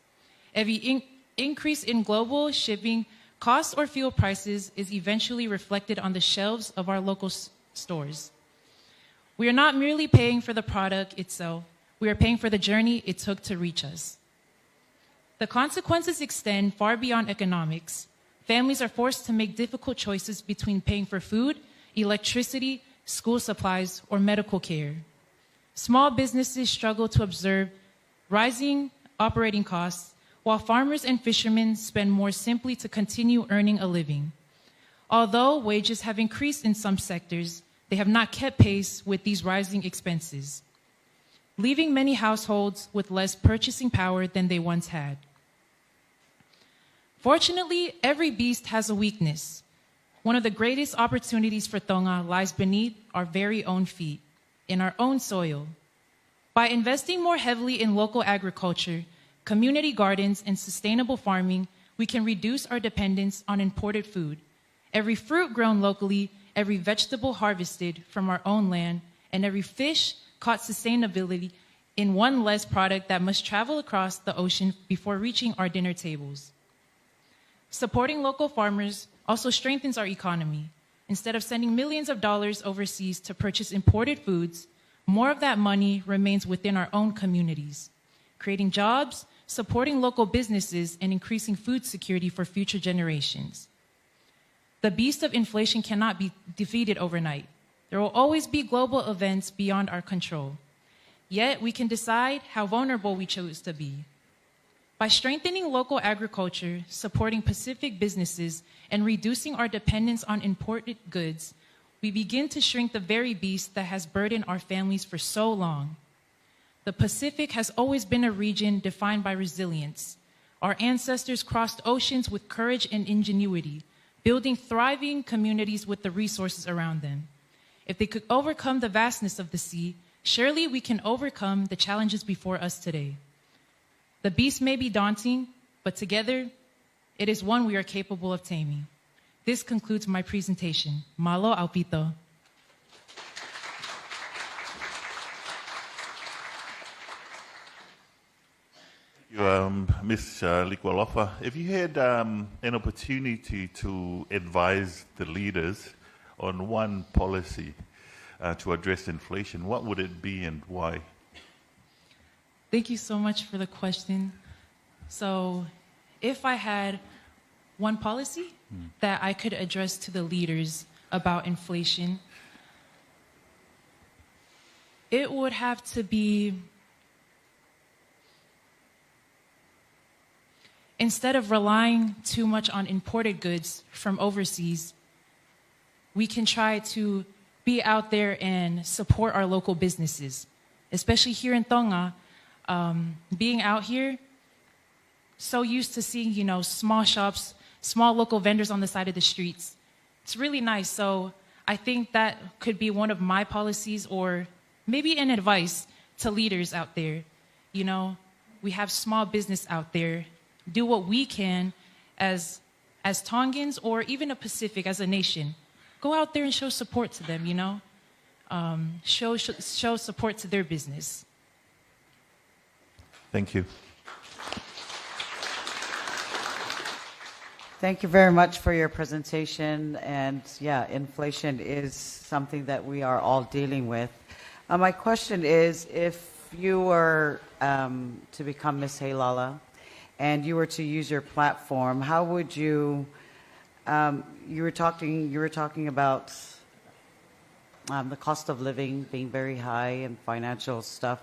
Every increase in global shipping costs or fuel prices is eventually reflected on the shelves of our local stores. We are not merely paying for the product itself, we are paying for the journey it took to reach us. The consequences extend far beyond economics. Families are forced to make difficult choices between paying for food, electricity, school supplies, or medical care. Small businesses struggle to absorb rising operating costs, while farmers and fishermen spend more simply to continue earning a living. Although wages have increased in some sectors, they have not kept pace with these rising expenses, leaving many households with less purchasing power than they once had. Fortunately, every beast has a weakness. One of the greatest opportunities for Tonga lies beneath our very own feet, in our own soil. By investing more heavily in local agriculture, community gardens, and sustainable farming, we can reduce our dependence on imported food. Every fruit grown locally, every vegetable harvested from our own land, and every fish caught sustainably in one less product that must travel across the ocean before reaching our dinner tables. Supporting local farmers also strengthens our economy. Instead of sending millions of dollars overseas to purchase imported foods, more of that money remains within our own communities, creating jobs, supporting local businesses, and increasing food security for future generations. The beast of inflation cannot be defeated overnight. There will always be global events beyond our control. Yet, we can decide how vulnerable we choose to be. By strengthening local agriculture, supporting Pacific businesses, and reducing our dependence on imported goods, we begin to shrink the very beast that has burdened our families for so long. The Pacific has always been a region defined by resilience. Our ancestors crossed oceans with courage and ingenuity, building thriving communities with the resources around them. If they could overcome the vastness of the sea, surely we can overcome the challenges before us today. The beast may be daunting, but together, it is one we are capable of taming. This concludes my presentation. Malo Aupito. Ms. Likwalofa, if you had an opportunity to advise the leaders on one policy to address inflation, what would it be and why? Thank you so much for the question. So, if I had one policy that I could address to the leaders about inflation, it would have to be, instead of relying too much on imported goods from overseas, we can try to be out there and support our local businesses, especially here in Tonga. Being out here, so used to seeing, small shops, small local vendors on the side of the streets. It's really nice. So I think that could be one of my policies, or maybe an advice to leaders out there. You know, we have small business out there. Do what we can as Tongans or even a Pacific as a nation. Go out there and show support to them, you know. Show support to their business. Thank you. Thank you very much for your presentation. And yeah, inflation is something that we are all dealing with. My question is, if you were to become Miss Heilala and you were to use your platform, how would you, you were talking about the cost of living being very high and financial stuff.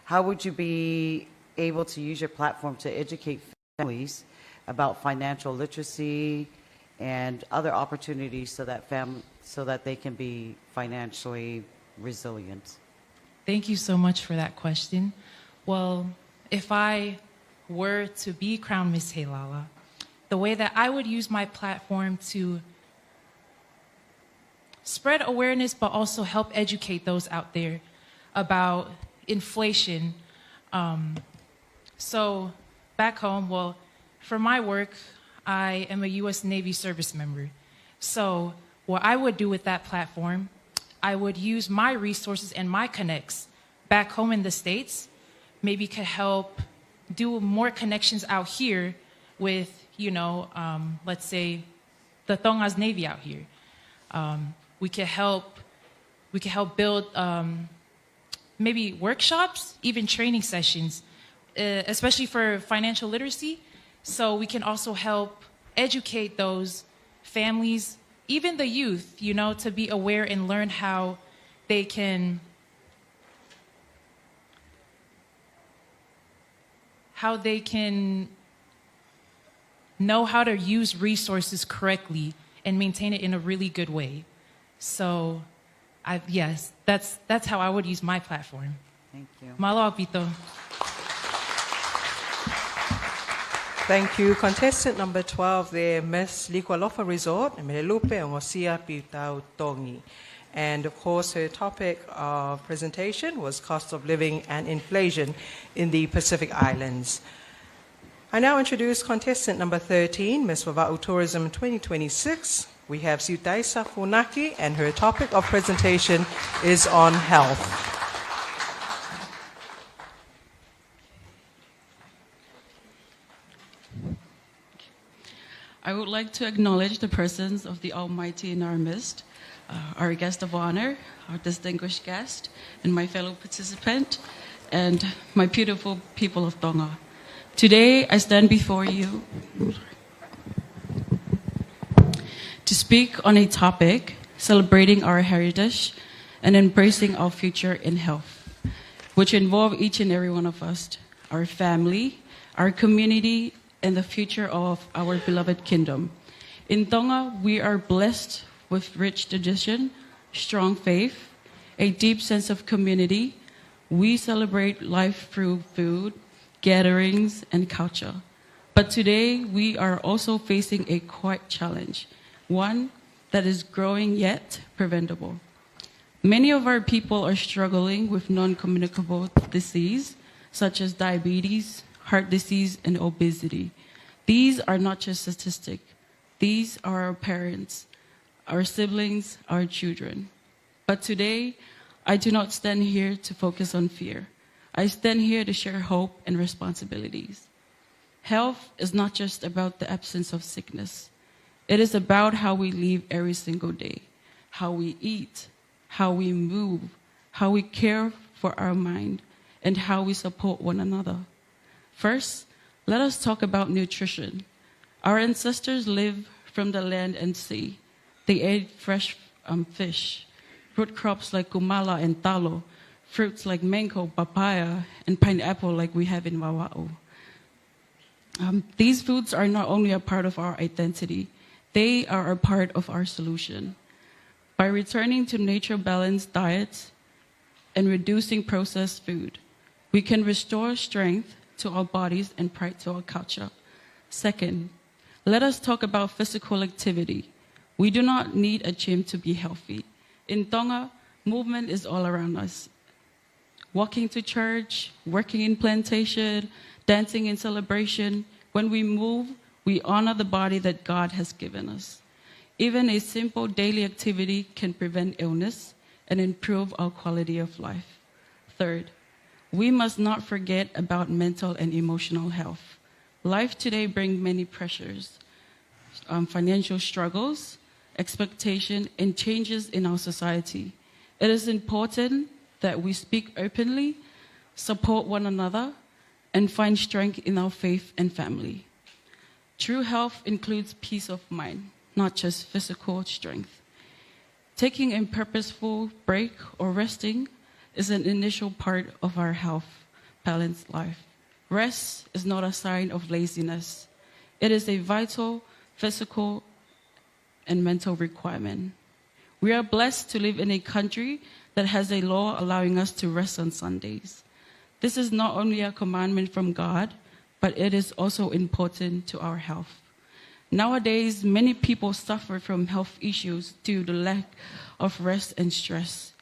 How would you be able to use your platform to educate families about financial literacy and other opportunities so that they can be financially resilient? Thank you so much for that question. Well, if I were to be crowned Miss Heilala, the way that I would use my platform to spread awareness but also help educate those out there about inflation. So back home, well, for my work, I am a U.S. Navy service member. So what I would do with that platform, I would use my resources and my connects back home in the States, maybe could help do more connections out here with, you know, let's say the Tonga's Navy out here. We could help build maybe workshops, even training sessions, especially for financial literacy. So we can also help educate those families, even the youth, you know, to be aware and learn how they can know how to use resources correctly and maintain it in a really good way. So, yes, that's how I would use my platform. Thank you. Malo Pito. Thank you. Contestant number 12 there, Miss Likualofa Resort, Melelupe Ongosia Pitau Tongi. And of course, her topic of presentation was cost of living and inflation in the Pacific Islands. I now introduce contestant number 13, Miss Wava'u Tourism 2026. We have Siutaisa Funaki, and her topic of presentation is on health. I would like to acknowledge the presence of the Almighty in our midst, our guest of honor, our distinguished guest, and my fellow participant, and my beautiful people of Tonga. Today, I stand before you to speak on a topic celebrating our heritage and embracing our future in health, which involve each and every one of us, our family, our community, and the future of our beloved kingdom. In Tonga, we are blessed with rich tradition, strong faith, a deep sense of community. We celebrate life through food, gatherings, and culture. But today, we are also facing a quite challenge, one that is growing yet preventable. Many of our people are struggling with non-communicable disease, such as diabetes, heart disease, and obesity. These are not just statistics. These are our parents, our siblings, our children. But today, I do not stand here to focus on fear. I stand here to share hope and responsibilities. Health is not just about the absence of sickness. It is about how we live every single day, how we eat, how we move, how we care for our mind, and how we support one another. First, let us talk about nutrition. Our ancestors lived from the land and sea. They ate fresh fish, root crops like kumala and talo, fruits like mango, papaya, and pineapple like we have in Wawa'u. These foods are not only a part of our identity, they are a part of our solution. By returning to nature-balanced diets and reducing processed food, we can restore strength to our bodies and pride to our culture. Second, let us talk about physical activity. We do not need a gym to be healthy. In Tonga, movement is all around us. walking to church, working in plantation, dancing in celebration. When we move, we honor the body that God has given us. Even a simple daily activity can prevent illness and improve our quality of life. Third, we must not forget about mental and emotional health. Life today brings many pressures, financial struggles, expectation, and changes in our society. It is important that we speak openly, support one another, and find strength in our faith and family. True health includes peace of mind, not just physical strength. Taking a purposeful break or resting is an initial part of our health, balanced life. Rest is not a sign of laziness. It is a vital, physical, and mental requirement. We are blessed to live in a country that has a law allowing us to rest on Sundays. This is not only a commandment from God, but it is also important to our health. Nowadays, many people suffer from health issues due to lack of rest and stress.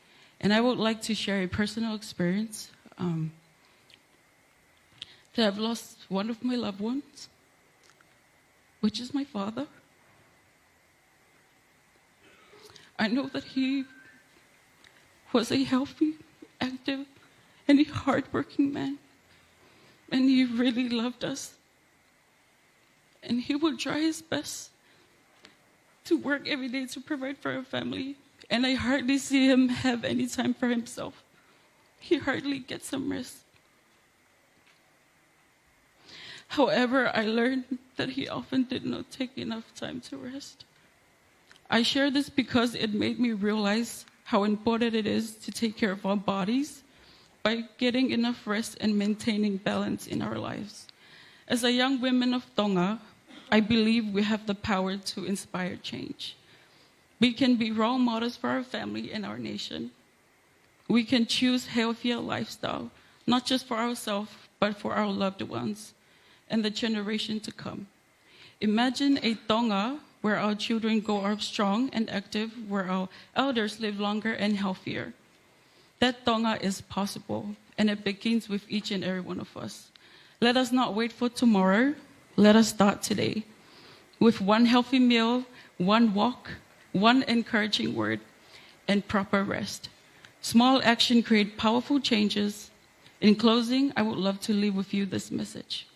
And I would like to share a personal experience that I've lost one of my loved ones, which is my father. I know that he was a healthy, active, and a hardworking man. And he really loved us. And he would try his best to work every day to provide for our family. And I hardly see him have any time for himself. He hardly gets some rest. However, I learned that he often did not take enough time to rest. I share this because it made me realize how important it is to take care of our bodies by getting enough rest and maintaining balance in our lives. As a young woman of Tonga, I believe we have the power to inspire change. We can be role models for our family and our nation. We can choose healthier lifestyle, not just for ourselves, but for our loved ones and the generation to come. Imagine a Tonga where our children grow up strong and active, where our elders live longer and healthier. That Tonga is possible, and it begins with each and every one of us. Let us not wait for tomorrow. Let us start today with one healthy meal, one walk, one encouraging word, and proper rest. Small action create powerful changes. In closing, I would love to leave with you this message.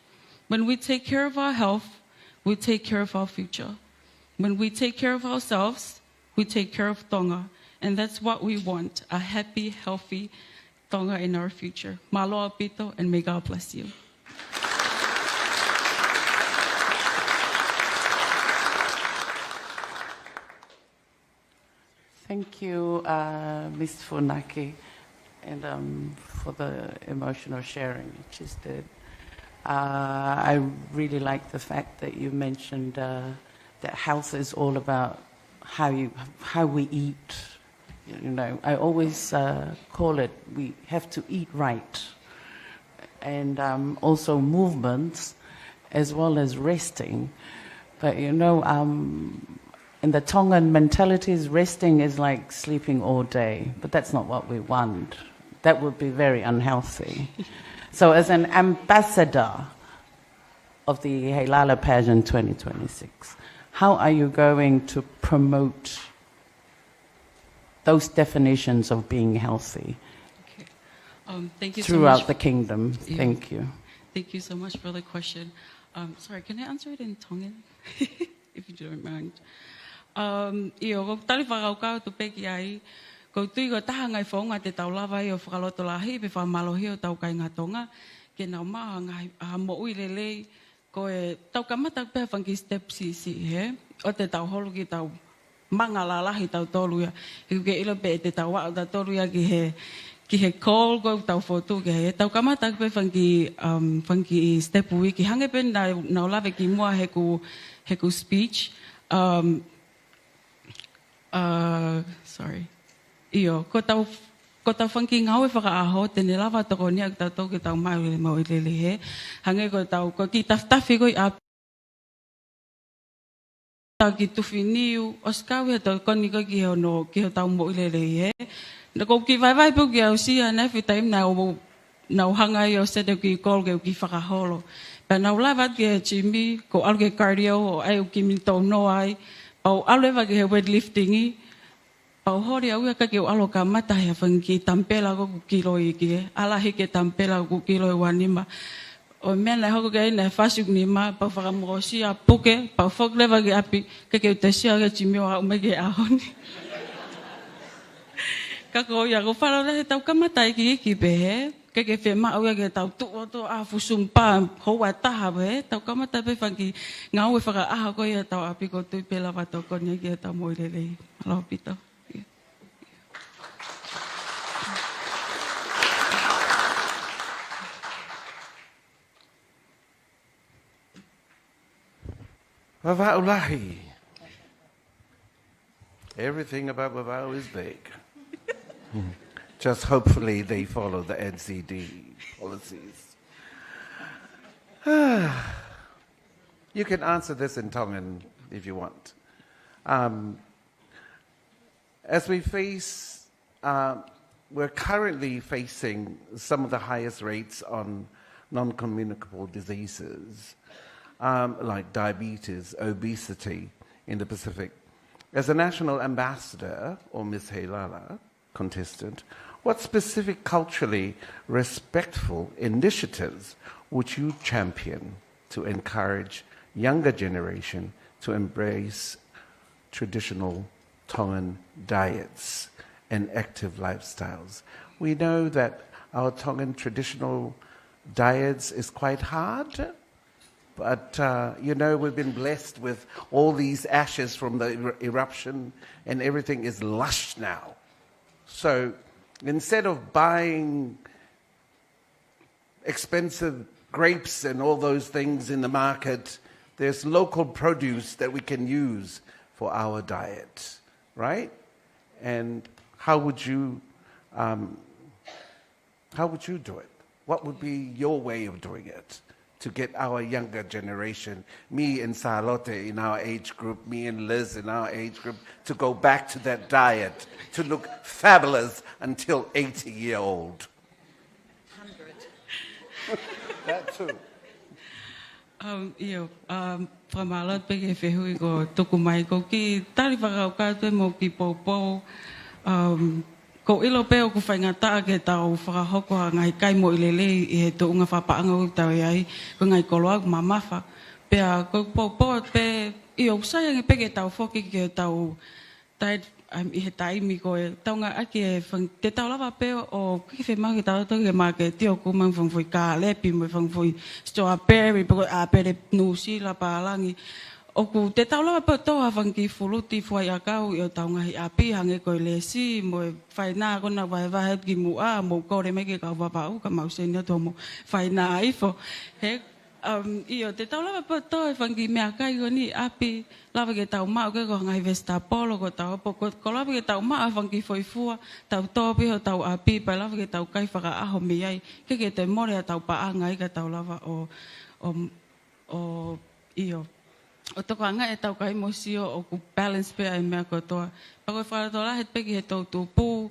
When we take care of our health, we take care of our future. When we take care of ourselves, we take care of Tonga. And that's what we want, a happy, healthy Tonga in our future. Maloa pito, and may God bless you. Thank you, Ms. Funaki, and for the emotional sharing you just did. I really like the fact that you mentioned that health is all about how we eat. You know, I always call it we have to eat right, and also movements as well as resting. But you know, in the Tongan mentalities, resting is like sleeping all day, but that's not what we want. That would be very unhealthy. So as an ambassador of the Heilala Pageant 2026, how are you going to promote those definitions of being healthy Thank you throughout so much. the kingdom? Yeah. Thank you. Thank you so much for the question. Sorry, can I answer it in Tongan? If you don't mind. Io ko tali whakauka tu peki ai, ko tui ko taha ngai whaunga te tau lawa i o whakaloto lahi, pe whamalohi o tau kai ngā tonga, ke nau maa ngai mo ui lelei, ko e tau kamata pēr whanki step si he, o te tau holo ki tau manga la lahi tau tolu ia, hiku ke ilo pe te tau wao tau tolu ia ki he call ko tau fotu ke he, tau kamata pe whanki step ui, ki hange pen nau lawe ki mua heku speech, sorry. Io, ko tau whanki ngau e whakaaho, tene lawa toko ni ak tau ki tau mai mo i lele he. Hange ko ki taftafi ko i a tau ki tuwhi niu, o skawi tau koni ko ki ho tau mo i lele he. Na ko ki vai po ki au sia na every time na hanga yo se de ki kol ge ki whakaholo. Pa na lava ke chimi ko alge cardio o ai o ki minto no ai. Pau aleva ke weightlifting i. Pau hori au ka ke alo ka mata he fangi tampela ko kilo i ki. Ala he ke tampela ko kilo i wanima. O mena hoko ke na fasuk ni ma pa whakamosi a puke pa fok leva ke api ke te sia ke chimi o au me ke ahoni. Kako ya ko fala le tau kamata ki be ke fema au ke tau tu to a fusumpa ho wa ta be tau kamata be fangi ngau e faka a ko ya tau api ko tu pela va to ko ni ke tau mo le lo pito. Wawa'ulahi. Everything about Wawa'u is big. Just hopefully they follow the NCD policies. You can answer this in Tongan if you want. As we face, we're currently facing some of the highest rates on non-communicable diseases, like diabetes, obesity in the Pacific. As a national ambassador, or Ms. Heilala, contestant, what specific culturally respectful initiatives would you champion to encourage younger generation to embrace traditional Tongan diets and active lifestyles? We know that our Tongan traditional diets is quite hard, but, we've been blessed with all these ashes from the eruption, and everything is lush now. So instead of buying expensive grapes and all those things in the market, there's local produce that we can use for our diet, right? And how would you do it? What would be your way of doing it to get our younger generation, me and Charlotte in our age group, me and Liz in our age group, to go back to that diet, to look fabulous until 80-year-old? 100. That too. Pamalat pege fehui ko tukumai ko ki tari whakau kātua mo ki pōpō. Ko ilo peo ku whaingata ke tau whakahoko a ngai kai mo ilele I he tuunga whapaanga u tau iai ko ngai koloa ku mamafa. Pea ko pōpō pe I o sayang pege tau whoki ke tau I he taimi ko e taunga aki e te tau lava peo o ki whema ki tau toki ke maa ke tio kumang whangfui ka lepi mo whangfui strawberry pako a pere nusi la pālangi. O ku te tau lawa pa toa whangi fuluti fuai a kau I o taunga hi api hange koe lesi mo e whainā kona wai ki mua mo kore me ke kau wapau ka mausenia to mo whainā ifo. He I o te tau lawa pa toa whangi mea kai koni api lawa ke tau maa ke ko ngai vesta polo ko tau po ko lawa ke tau maa whangi foifua tau topi ho tau api pa lawa ke tau kai whaka aho miai ke te more a tau paanga I ka tau lawa o iyo. O toko anga e tau kai mosio o ku balance pe ai mea kotoa. Pako whakatoa he peki he tau tupu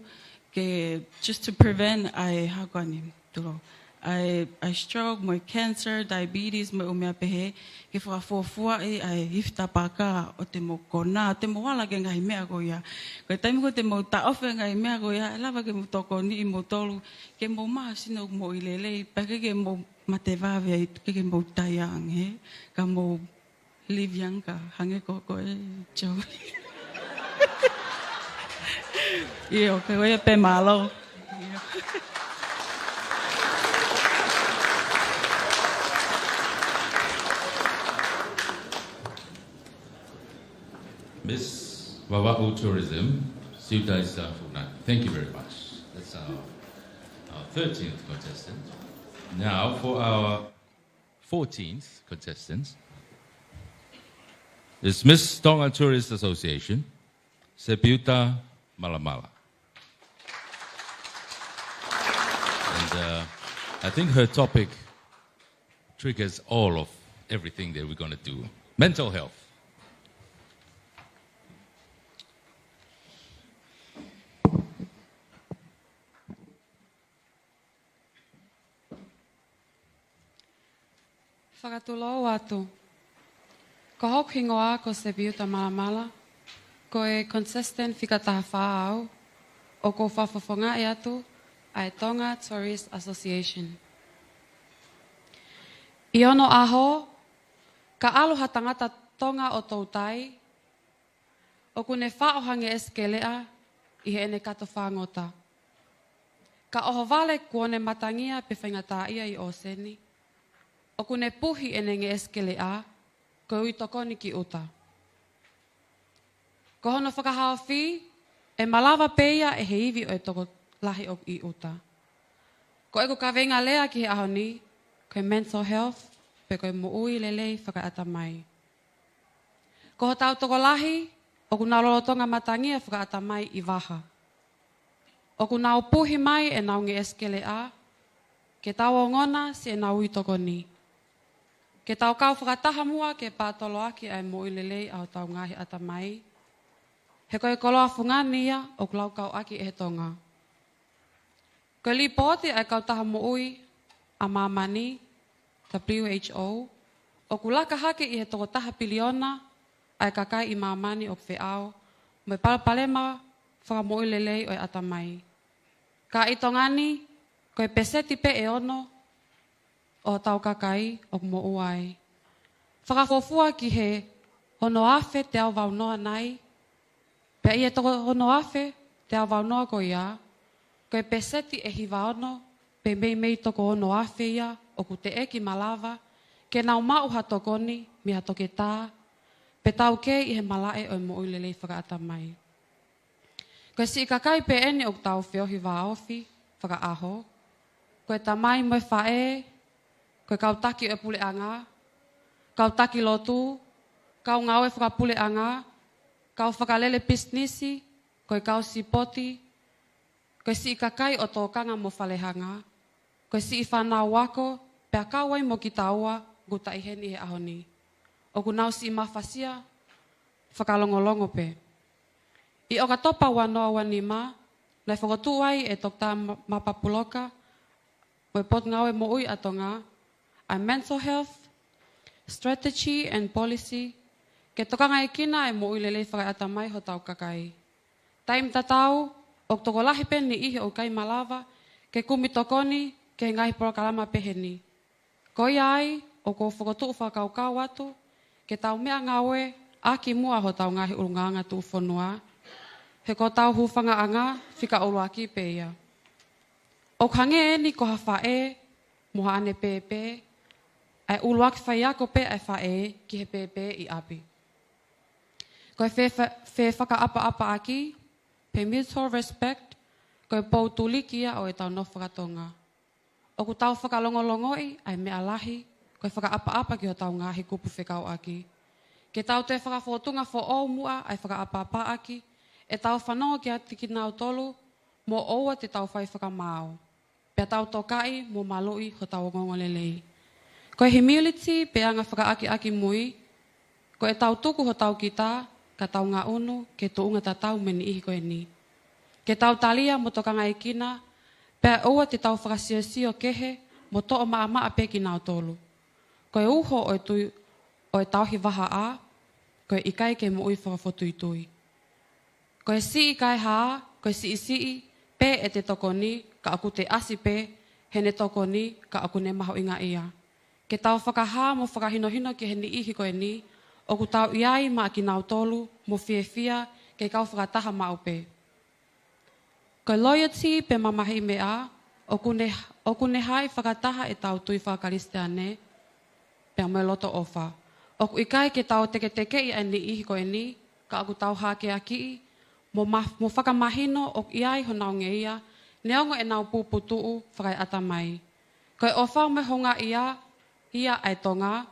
ke just to prevent ai hakani tulo. Ai stroke, moi cancer, diabetes, moi umea pehe ke whakafuafua ai hifta paka o te mo kona, te mo wala ke ngai mea ko ia. Koe taimi ko te mo taofe ngai mea ko ia, lava ke mo toko ni I mo tolu, ke mo maha sino mo ilelei, pa ke mo matewawe ke mo tayang he, ka mo live younger, hange ko e Joe. Iyo, ke koe pe malo. Miss Wawa'u Tourism, Siutai Safuna. Thank you very much. That's our 13th contestant. Now for our 14th contestant. It's Miss Tonga Tourist Association, Sepiuta Malamala. And I think her topic triggers all of everything that we're going to do. Mental health. Whakatulo atu. Ko hoku hingoa ko se biuta malamala, ko e Contestant whikataha whaau, o ko whawhawhonga e atu, ai Tonga Tourist Association. I ono aho, ka aloha tangata tonga o tautai, o kune whaohange eskelea, i he ene kato whangota. Ka oho vale kuone matangia pe whaingata ia i oseni, o kune puhi ene nge eskelea, ko ui tokoni ki uta. Ko hono whakahao whi, e malawa peia e he iwi o e toko lahi o i uta. Ko eko ka venga lea ki he aho ni, ko e mental health, pe ko e mo ui lelei whakaata mai. Ko ho tau toko lahi, o ku nā lolotonga matangia whakaata mai i waha. O ku nā puhi mai e nau nge eskele a, ke tau o ngona si e nau ui toko ni. Ke tau kau whakataha mua ke pātolo aki ai mo ilelei au tau ngahi ata mai. He koe koloa whunga nia o klau kau aki e he tonga. Koe li pōti ai kau taha mo ui a mamani, WHO, o ku laka hake i he toko taha piliona ai kakai i mamani o kwheao, mo e palapalema whakamo'i lelei o e ata mai. Ka i tongani, koe peseti pe e ono, o tau kakai o mo uai. Whakafofua ki he hono afe te au waunoa nai, pe ia toko hono afe te au waunoa ko ia, koe peseti e hiwa ono, pe mei toko hono afe ia, o ku te eki malawa, ke nau mauha tokoni, mi ha toke tā, pe tau kei i he malae o mo uilelei whakaata mai. Koe si kakai pe ene o tau whiohi wā ofi, whakaaho, koe tamai moe whae, koe kau taki o pule anga, kau taki lotu, kau ngau e whakapule anga, kau whakalele pisnisi, koe kau sipoti, koe si kakai o tō kanga mo whalehanga, koe si i whanau wako, pea kau ai mo ki taua, guta i heni he ahoni. O ku nau si i mawhasia, whakalongolongo pe. I o ka topa wanoa wanima, nai whakotu ai e tokta mapapuloka, mo e pot ngau e mo ui atonga, ai mental health, strategy and policy, ke tokanga e kina e mo ui lelei whakaiata mai ho tau kakai. Taim tatau, o toko lahi peni ihe o kai malawa, ke kumi tokoni, ke ngahi porokalama peheni. Koi ai, o ko whakotu whakaukau atu, ke tau mea ngawe, aki mua ho tau ngahi urunganga tu whanua, he ko tau hufanga anga, whika uruaki peia. O kange ni ko hawhae, moha ane pepe, ai uruaki whaiako pe ai whae, ki he pepe i api. Ko e whaka apa aki, pe mutual respect, ko e pou tulikia o e tau no whakatonga. O ku tau whakalongolongoi, ai mea lahi, ko e whaka apa ki ho tau ngahi kupu whekau aki. Ke tau te whakawhotunga fo o mua, ai whaka apa aki, e tau whanonga ki ati ki nau tolu, mo oua te tau whai whakamau. Pea tau tokai, mo malui ho tau ngongolelei. Ko e humility, pe anga whakaaki mui, ko e tau tuku ho tau kita, ka tau ngā unu, ke tuunga ta tau meni ihi ko e ni. Ke tau talia mo tokanga e kina, pea oua te tau whakasiosio kehe, mo to o maa pe ki nau tolu. Ko e uho o e tauhi waha a, ko e ikai ke mo ui whakawhotui. Ko e si ikai haa, ko e si pe e te tokoni, ka aku te asi pe, he ne tokoni, ka aku ne maho inga ia. Ke tau whakaha mo whakahinohino ki he ni ihi ko e ni, o ku tau iai maa ki nau tolu, mo fia, ke kau whakataha mau pe. Ko loyalty pe mamahi mea, o kune hai whakataha e tau tui whakariste ane, pia moe loto ofa. O ku ikai ke tau teke i ane ihi ko e ni, ka aku tau hake aki, mo whakamahino o iai ho nau nge ia, neongo e nau puputuu whakai ata mai. Ko e ofa me honga ia ai tonga,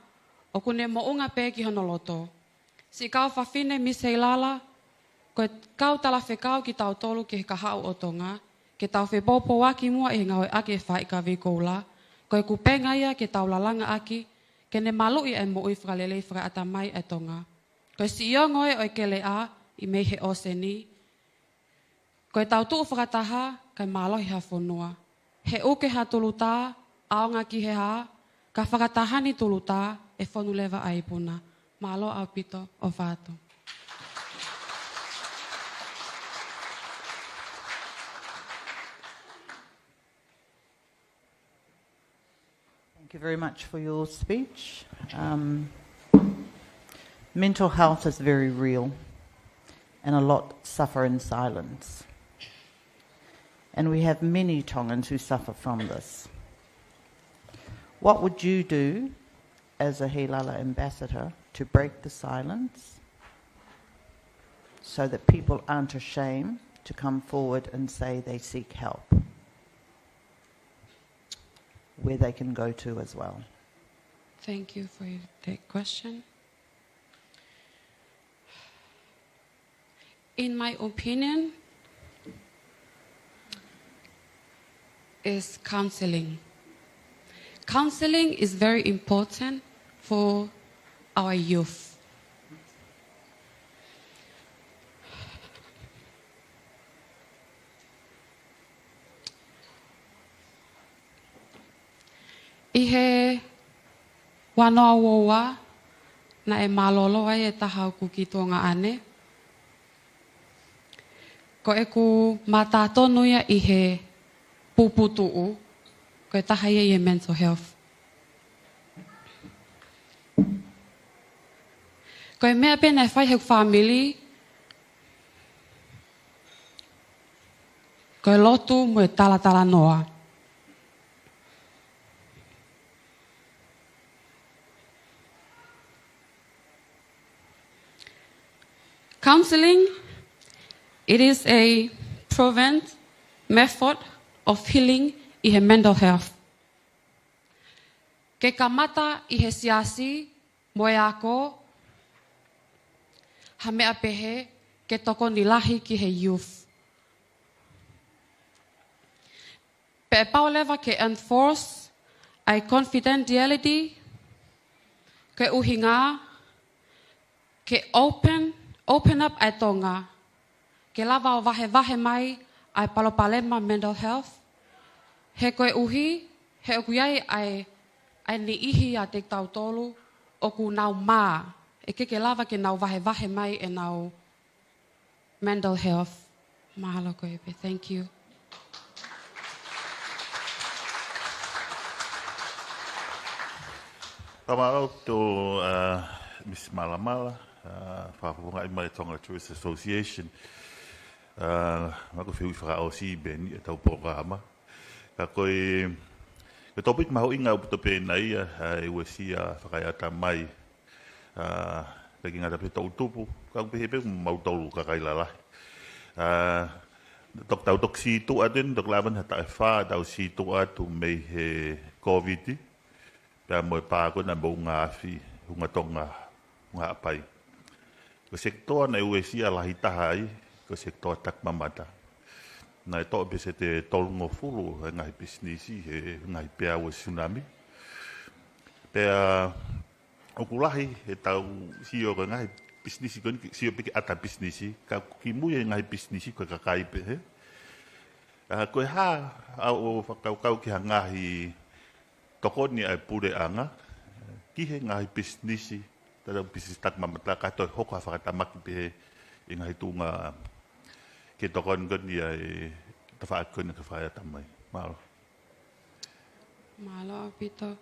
o kune mo unga pe ki hono loto. Si kau whawhine Miss Heilala, ko e kau tala whekau ki tau tolu ki he kahau o tonga, ke tau whepopo waki mua e ngawe ake e whai ka vikoula, ko e kupenga ia ke tau lalanga aki, ke ne malui e mo ui whakalelei whakai ata mai ai tonga. Ko e si iongoe o e kele a, i mei he oseni, ko e tau tuu whakataha, kai malohi ha whonua. He uke ha tulu tā, aonga ki he ha, Ka whakatahani tuluta e whonulewa aipuna. Malo au pito o whātu. Thank you very much for your speech. Mental health is very real, and a lot suffer in silence. And we have many Tongans who suffer from this. What would you do as a Heilala ambassador to break the silence so that people aren't ashamed to come forward and say they seek help? Where they can go to as well. Thank you for that question. In my opinion, is counseling. Counseling is very important for our youth. Ihe wanoa woa na e malolo ai e taha ku ki tonga ane. Ko e ku matatonu ia ihe puputuu ko e taha ia i mental health. Ko e mea pena e whai hek family ko e lotu mo e tala noa. Counseling, it is a proven method of healing i he mental health. Ke kamata i he siasi mo e ako ha mea pehe ke toko ni lahi ki he youth. Pe paulewa ke enforce ai confidentiality ke uhinga ke open up ai tonga. Ke lava o vahe mai ai palopalema mental health. He koe uhi, he oku iai ai ni ihi a te tautolu o ku nau maa. E ke lava ke nau vahe mai e nau mental health. Mahalo koe pe. Thank you. Pamalo to Miss Malamala. Whaapunga i mai Tonga Tourist Association. Mako whiu whaka si beni e tau programa. Ka koe, ke topic maho inga uputo pēnei e uesia whakaiata mai. Peki ngata pe tau tupu, ka upehe pe mautaulu ka kailalahi. Tok tau tok si tu adin, tok laban hata e wha tau si tu atu mei he COVID-i. Pea moe pāko na mou ngā awhi, hunga tonga, ngā apai. Ko sektoa na uesia lahi taha ai, ko sektoa tak mamata. Nai toa pese te tolungo fulu, he ngahi pisnisi, he ngahi pea ue tsunami. Pea okulahi, he tau sio ka ngahi pisnisi, koni sio piki ata pisnisi, ka kimu e ngahi pisnisi koe kakaipe he. Koe ha, au whakaukau ki ha ngahi tokoni ai pure anga, ki he ngahi pisnisi, tada pisis tak mamata kato hoko ha whakatamaki pehe i ngahi tūnga ke tokon goni ai ta whaakone ka whaia tamai. Malo. Malo, Pito.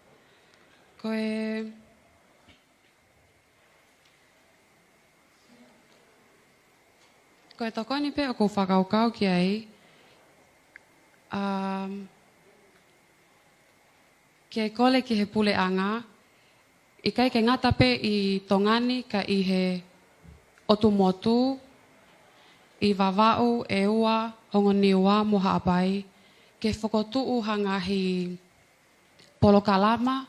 Koe... Koe tokoni pe o ko whakaukau ki ai, ke kole ki he pule anga, i kai ke ngata pe i tongani ka i he otumotu, i wawau e ua hongoniua moha apai, ke whakotuu hangahi polokalama,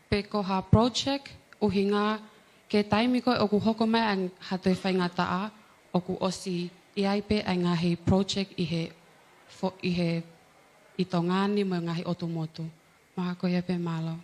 pe ko ha project uhinga ke taimi koe o ku hoko mai ang hatoi whaingataa o ku osi i aipe ai ngahi project i he i tongani mo ngahi otumotu. Maha koe pe malo.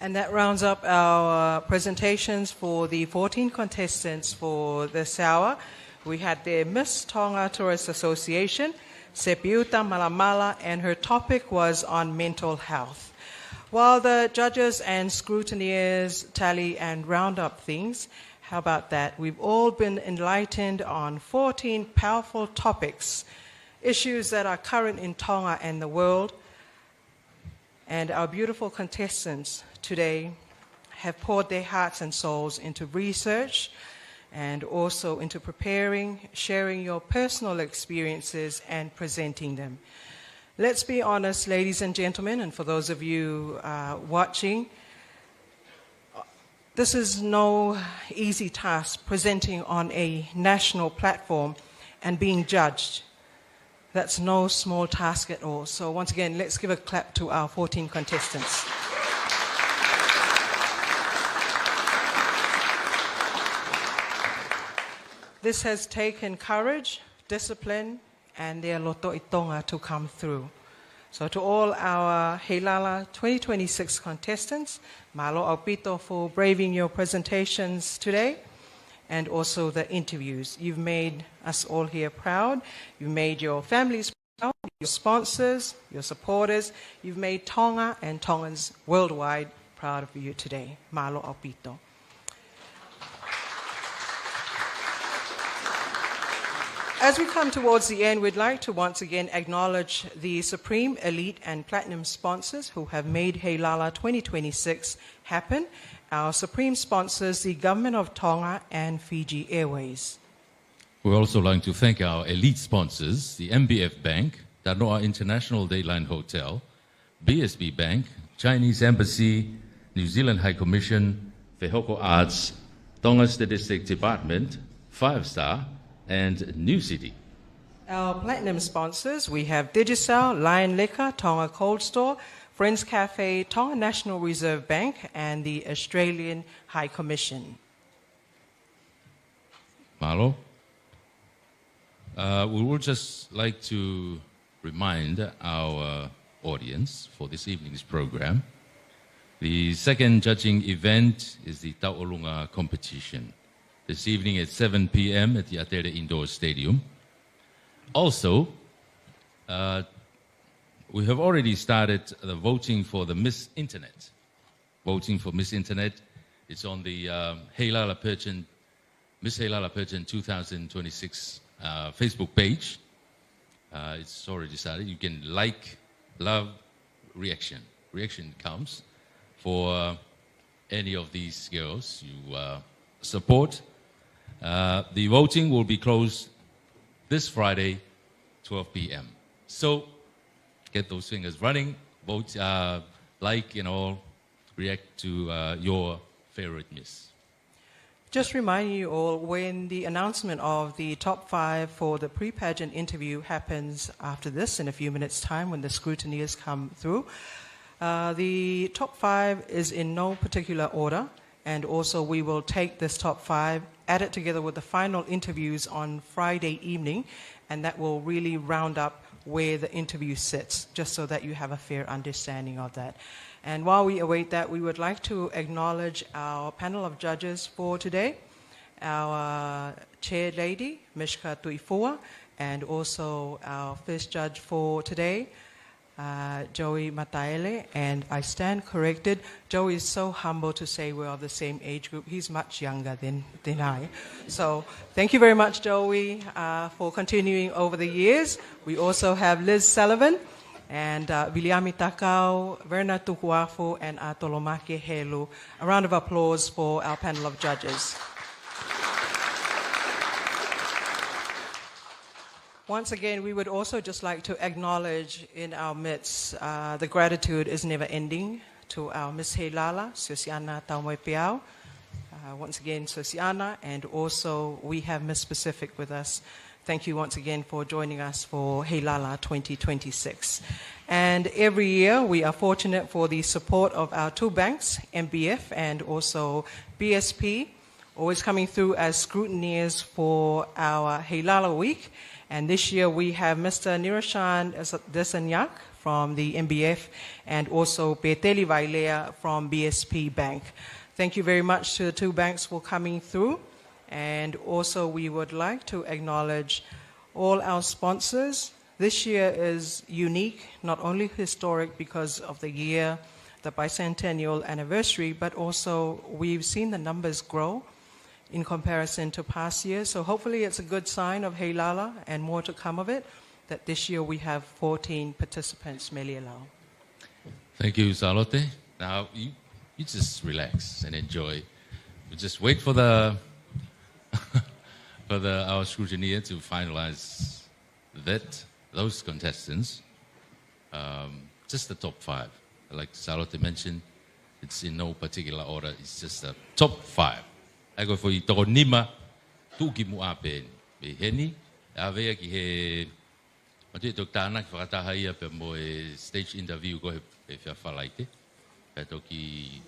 And that rounds up our presentations for the 14 contestants for this hour. We had the Miss Tonga Tourist Association, Sepiuta Malamala, and her topic was on mental health. While the judges and scrutineers tally and round up things, how about that? We've all been enlightened on 14 powerful topics, issues that are current in Tonga and the world. And our beautiful contestants today have poured their hearts and souls into research and also into preparing, sharing your personal experiences and presenting them. Let's be honest, ladies and gentlemen, and for those of you watching, this is no easy task, presenting on a national platform and being judged. That's no small task at all. So once again, let's give a clap to our 14 contestants. This has taken courage, discipline, and their loto i tonga to come through. So to all our Heilala 2026 contestants, malo au pito for braving your presentations today and also the interviews. You've made us all here proud. You've made your families proud, your sponsors, your supporters. You've made Tonga and Tongans worldwide proud of you today. Malo au pito. As we come towards the end, we'd like to once again acknowledge the Supreme, Elite, and Platinum sponsors who have made Heilala 2026 happen. Our Supreme sponsors, the Government of Tonga and Fiji Airways. We'd also like to thank our elite sponsors, the MBF Bank, Tanoa International Dayline Hotel, BSB Bank, Chinese Embassy, New Zealand High Commission, Wehoko Arts, Tonga Statistics Department, 5 Star, and New City. Our platinum sponsors, we have Digicel, Lion Liquor, Tonga Cold Store, Friends Cafe, Tonga National Reserve Bank, and the Australian High Commission. Malo. We would just like to remind our audience for this evening's program. The second judging event is the Taurunga competition. This evening at 7 p.m. at the Atere Indoor Stadium. Also, we have already started the voting for the Miss Internet. Voting for Miss Internet. It's on the Heilala Pageant, Miss Heilala Pageant 2026 Facebook page. It's already started. You can like, love, reaction. Reaction counts for any of these girls you support. The voting will be closed this Friday, 12 p.m. So get those fingers running, vote, like, and all, react to your favorite miss. Just remind you all, when the announcement of the top 5 for the pre-pageant interview happens after this in a few minutes' time when the scrutineers come through, the top 5 is in no particular order. And also we will take this top 5, add it together with the final interviews on Friday evening, and that will really round up where the interview sits, just so that you have a fair understanding of that. And while we await that, we would like to acknowledge our panel of judges for today, our chair lady, Mishka Tuifua, and also our first judge for today, Joey Mataele, and I stand corrected. Joey is so humble to say we're of the same age group. He's much younger than I. So thank you very much, Joey, for continuing over the years. We also have Liz Sullivan and Viliami Takao, Verna Tukuafu, and Atolomake Helu. A round of applause for our panel of judges. Once again, we would also just like to acknowledge in our midst, the gratitude is never ending to our Miss Heilala, Sosiana Taumoepeau. Once again, Sosiana, and also we have Miss Pacific with us. Thank you once again for joining us for Heilala 2026. And every year we are fortunate for the support of our 2 banks, MBF and also BSP, always coming through as scrutineers for our Heilala Week. And this year we have Mr. Niroshan Desanyak from the MBF and also Peteli Vailea from BSP Bank. Thank you very much to the 2 banks for coming through And also we would like to acknowledge all our sponsors. This year is unique, not only historic because of the year, the bicentennial anniversary, but also we've seen the numbers grow in comparison to past years. So hopefully it's a good sign of Heilala and more to come of it, that this year we have 14 participants, Melialau. Thank you, Salote. Now, you just relax and enjoy. We just wait for our scrutineer to finalize those contestants. Just the top 5. Like Salote mentioned, it's in no particular order. It's just the top 5. I go for you. Toko nima tuki mu apen. Be heni avea ki he. Mati tok tana ki whakataha ia pe mo stage interview ko he whawhalaite. Pe toki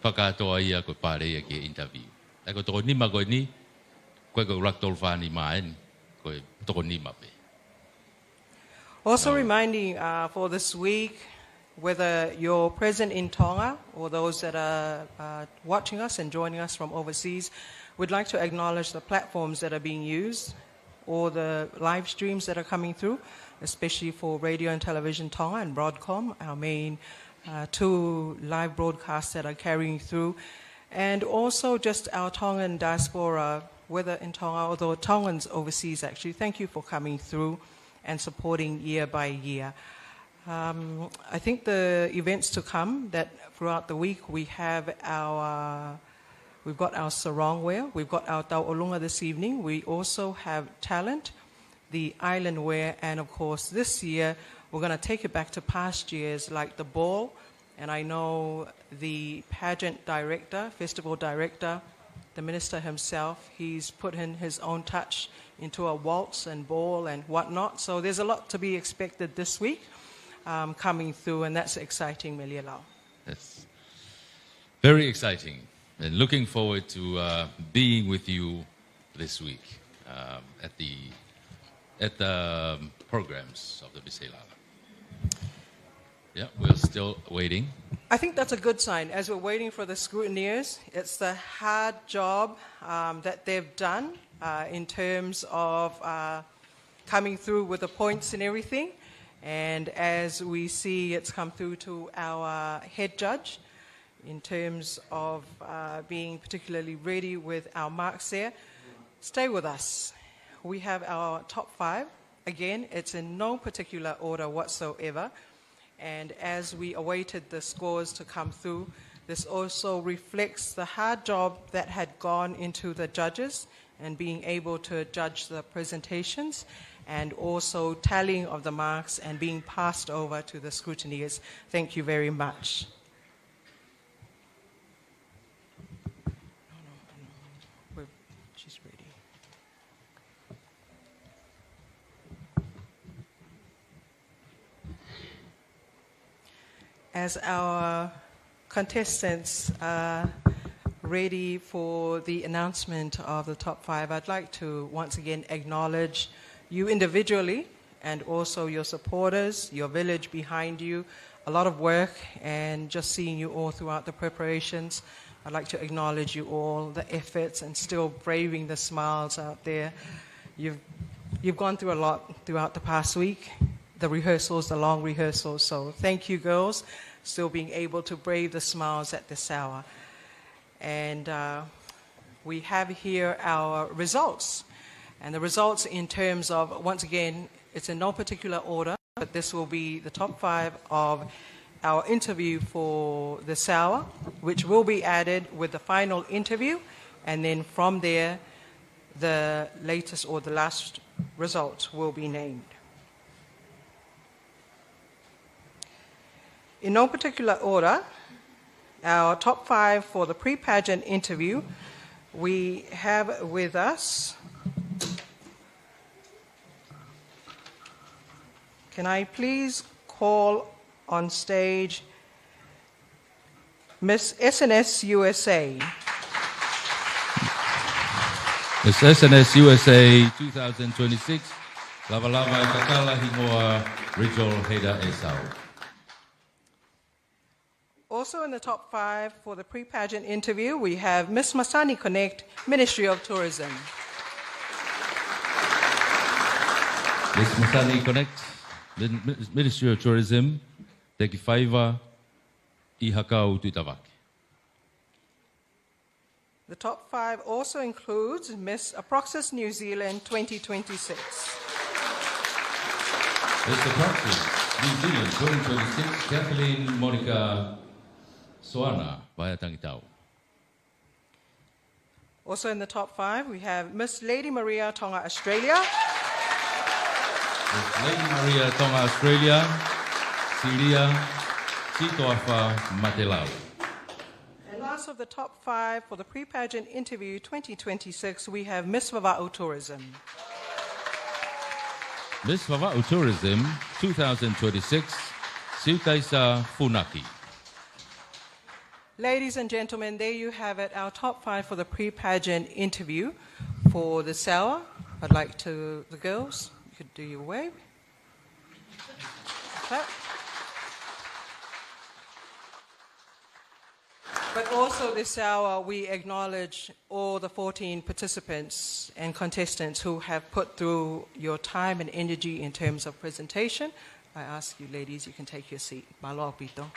whakatoa ia ko pare ia ki interview. I go toko nima ko ni koe ko raktol whani maen ko toko nima pe. Also reminding for this week, whether you're present in Tonga or those that are watching us and joining us from overseas, we'd like to acknowledge the platforms that are being used or the live streams that are coming through, especially for Radio and Television Tonga and Broadcom, our main 2 live broadcasts that are carrying through, and also just our Tongan diaspora, whether in Tonga or the Tongans overseas actually. Thank you for coming through and supporting year by year. I think the events to come that throughout the week we've got our sarong we've got our tauolunga this evening. We also have talent, the island wear, and of course this year we're going to take it back to past years like the ball. And I know the pageant director, festival director, the minister himself, he's put in his own touch into a waltz and ball and whatnot. So there's a lot to be expected this week. Coming through, and that's exciting, Melialau. Yes, very exciting, and looking forward to being with you this week at the programs of the Heilala. Yeah, we're still waiting. I think that's a good sign. As we're waiting for the scrutineers, it's the hard job that they've done in terms of coming through with the points and everything. And as we see, it's come through to our head judge in terms of being particularly ready with our marks there. Stay with us. We have our top 5. Again, it's in no particular order whatsoever. And as we awaited the scores to come through, this also reflects the hard job that had gone into the judges and being able to judge the presentations, and also tallying of the marks and being passed over to the scrutineers. Thank you very much. She's ready. As our contestants are ready for the announcement of the top 5, I'd like to once again acknowledge you individually and also your supporters, your village behind you. A lot of work, and just seeing you all throughout the preparations. I'd like to acknowledge you all, the efforts, and still braving the smiles out there. You've gone through a lot throughout the past week, the rehearsals, the long rehearsals. So thank you, girls, still being able to brave the smiles at this hour. And we have here our results. And the results in terms of, once again, it's in no particular order, but this will be the top 5 of our interview for this hour, which will be added with the final interview. And then from there, the latest or the last results will be named. In no particular order, our top 5 for the pre-pageant interview, we have with us, can I please call on stage Miss SNS USA. Miss SNS USA 2026, Lava Lava e Kakala Hingoa, Rachel Heda Esau. Also in the top 5 for the pre-pageant interview, we have Miss Masani Connect, Ministry of Tourism. Miss Masani Connect, Ministry of Tourism, teki whaiva I hakau tuitawake. The top 5 also includes Miss Aproxis New Zealand 2026. Miss Aproxis New Zealand 2026, Kathleen Monica Soana, via Tangitau. Also in the top 5, we have Miss Lady Maria Tonga Australia. Miss Lady Maria Tonga Australia, Silia Sitoafa Matelau. And last of the top 5 for the pre-pageant interview 2026, we have Miss Vava'u Tourism. Miss Vava'u Tourism 2026, Siutaisa Funaki. Ladies and gentlemen, there you have it, our top 5 for the pre-pageant interview for this hour. I'd like to, the girls, you could do your wave. Clap. But also this hour, we acknowledge all the 14 participants and contestants who have put through your time and energy in terms of presentation. I ask you, ladies, you can take your seat. Malo pito.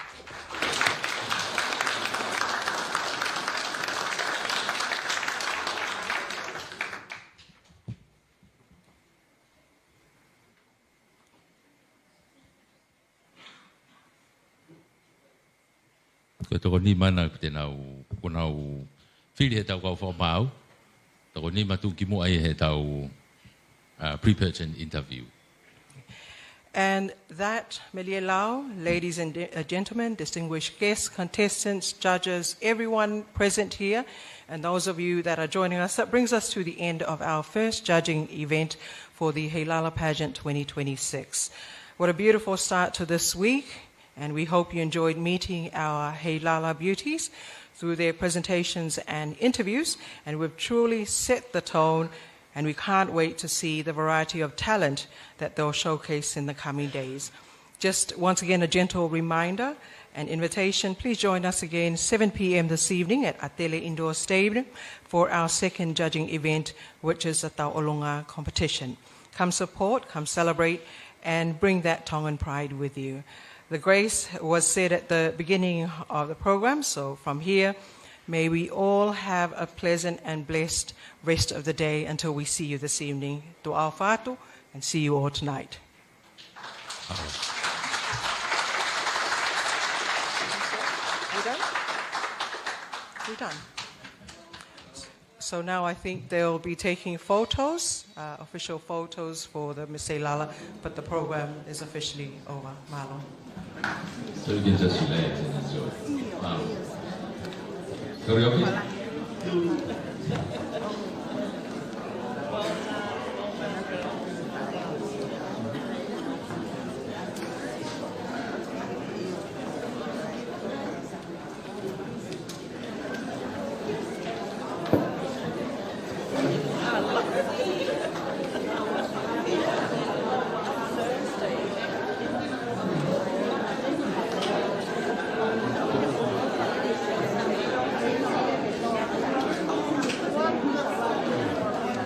Ko toko ni mana te nau whiri he tau kau whamau. Toko ni matu ki mo ai he tau pre-pageant interview. And that, Melia Lau, ladies and gentlemen, distinguished guests, contestants, judges, everyone present here, and those of you that are joining us, that brings us to the end of our first judging event for the Heilala Pageant 2026. What a beautiful start to this week. And we hope you enjoyed meeting our Heilala beauties through their presentations and interviews. And we've truly set the tone, and we can't wait to see the variety of talent that they'll showcase in the coming days. Just once again, a gentle reminder and invitation. Please join us again 7 p.m. this evening at Atele Indoor Stadium for our second judging event, which is the Tau'olonga competition. Come support, come celebrate, and bring that Tongan pride with you. The grace was said at the beginning of the program, so from here, may we all have a pleasant and blessed rest of the day until we see you this evening. Tu'au whātu, and see you all tonight. We done? We done. So now I think they'll be taking photos, official photos for the Miss Heilala, but the program is officially over. Malo. So you can just relax and enjoy. Karaoke?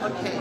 Okay.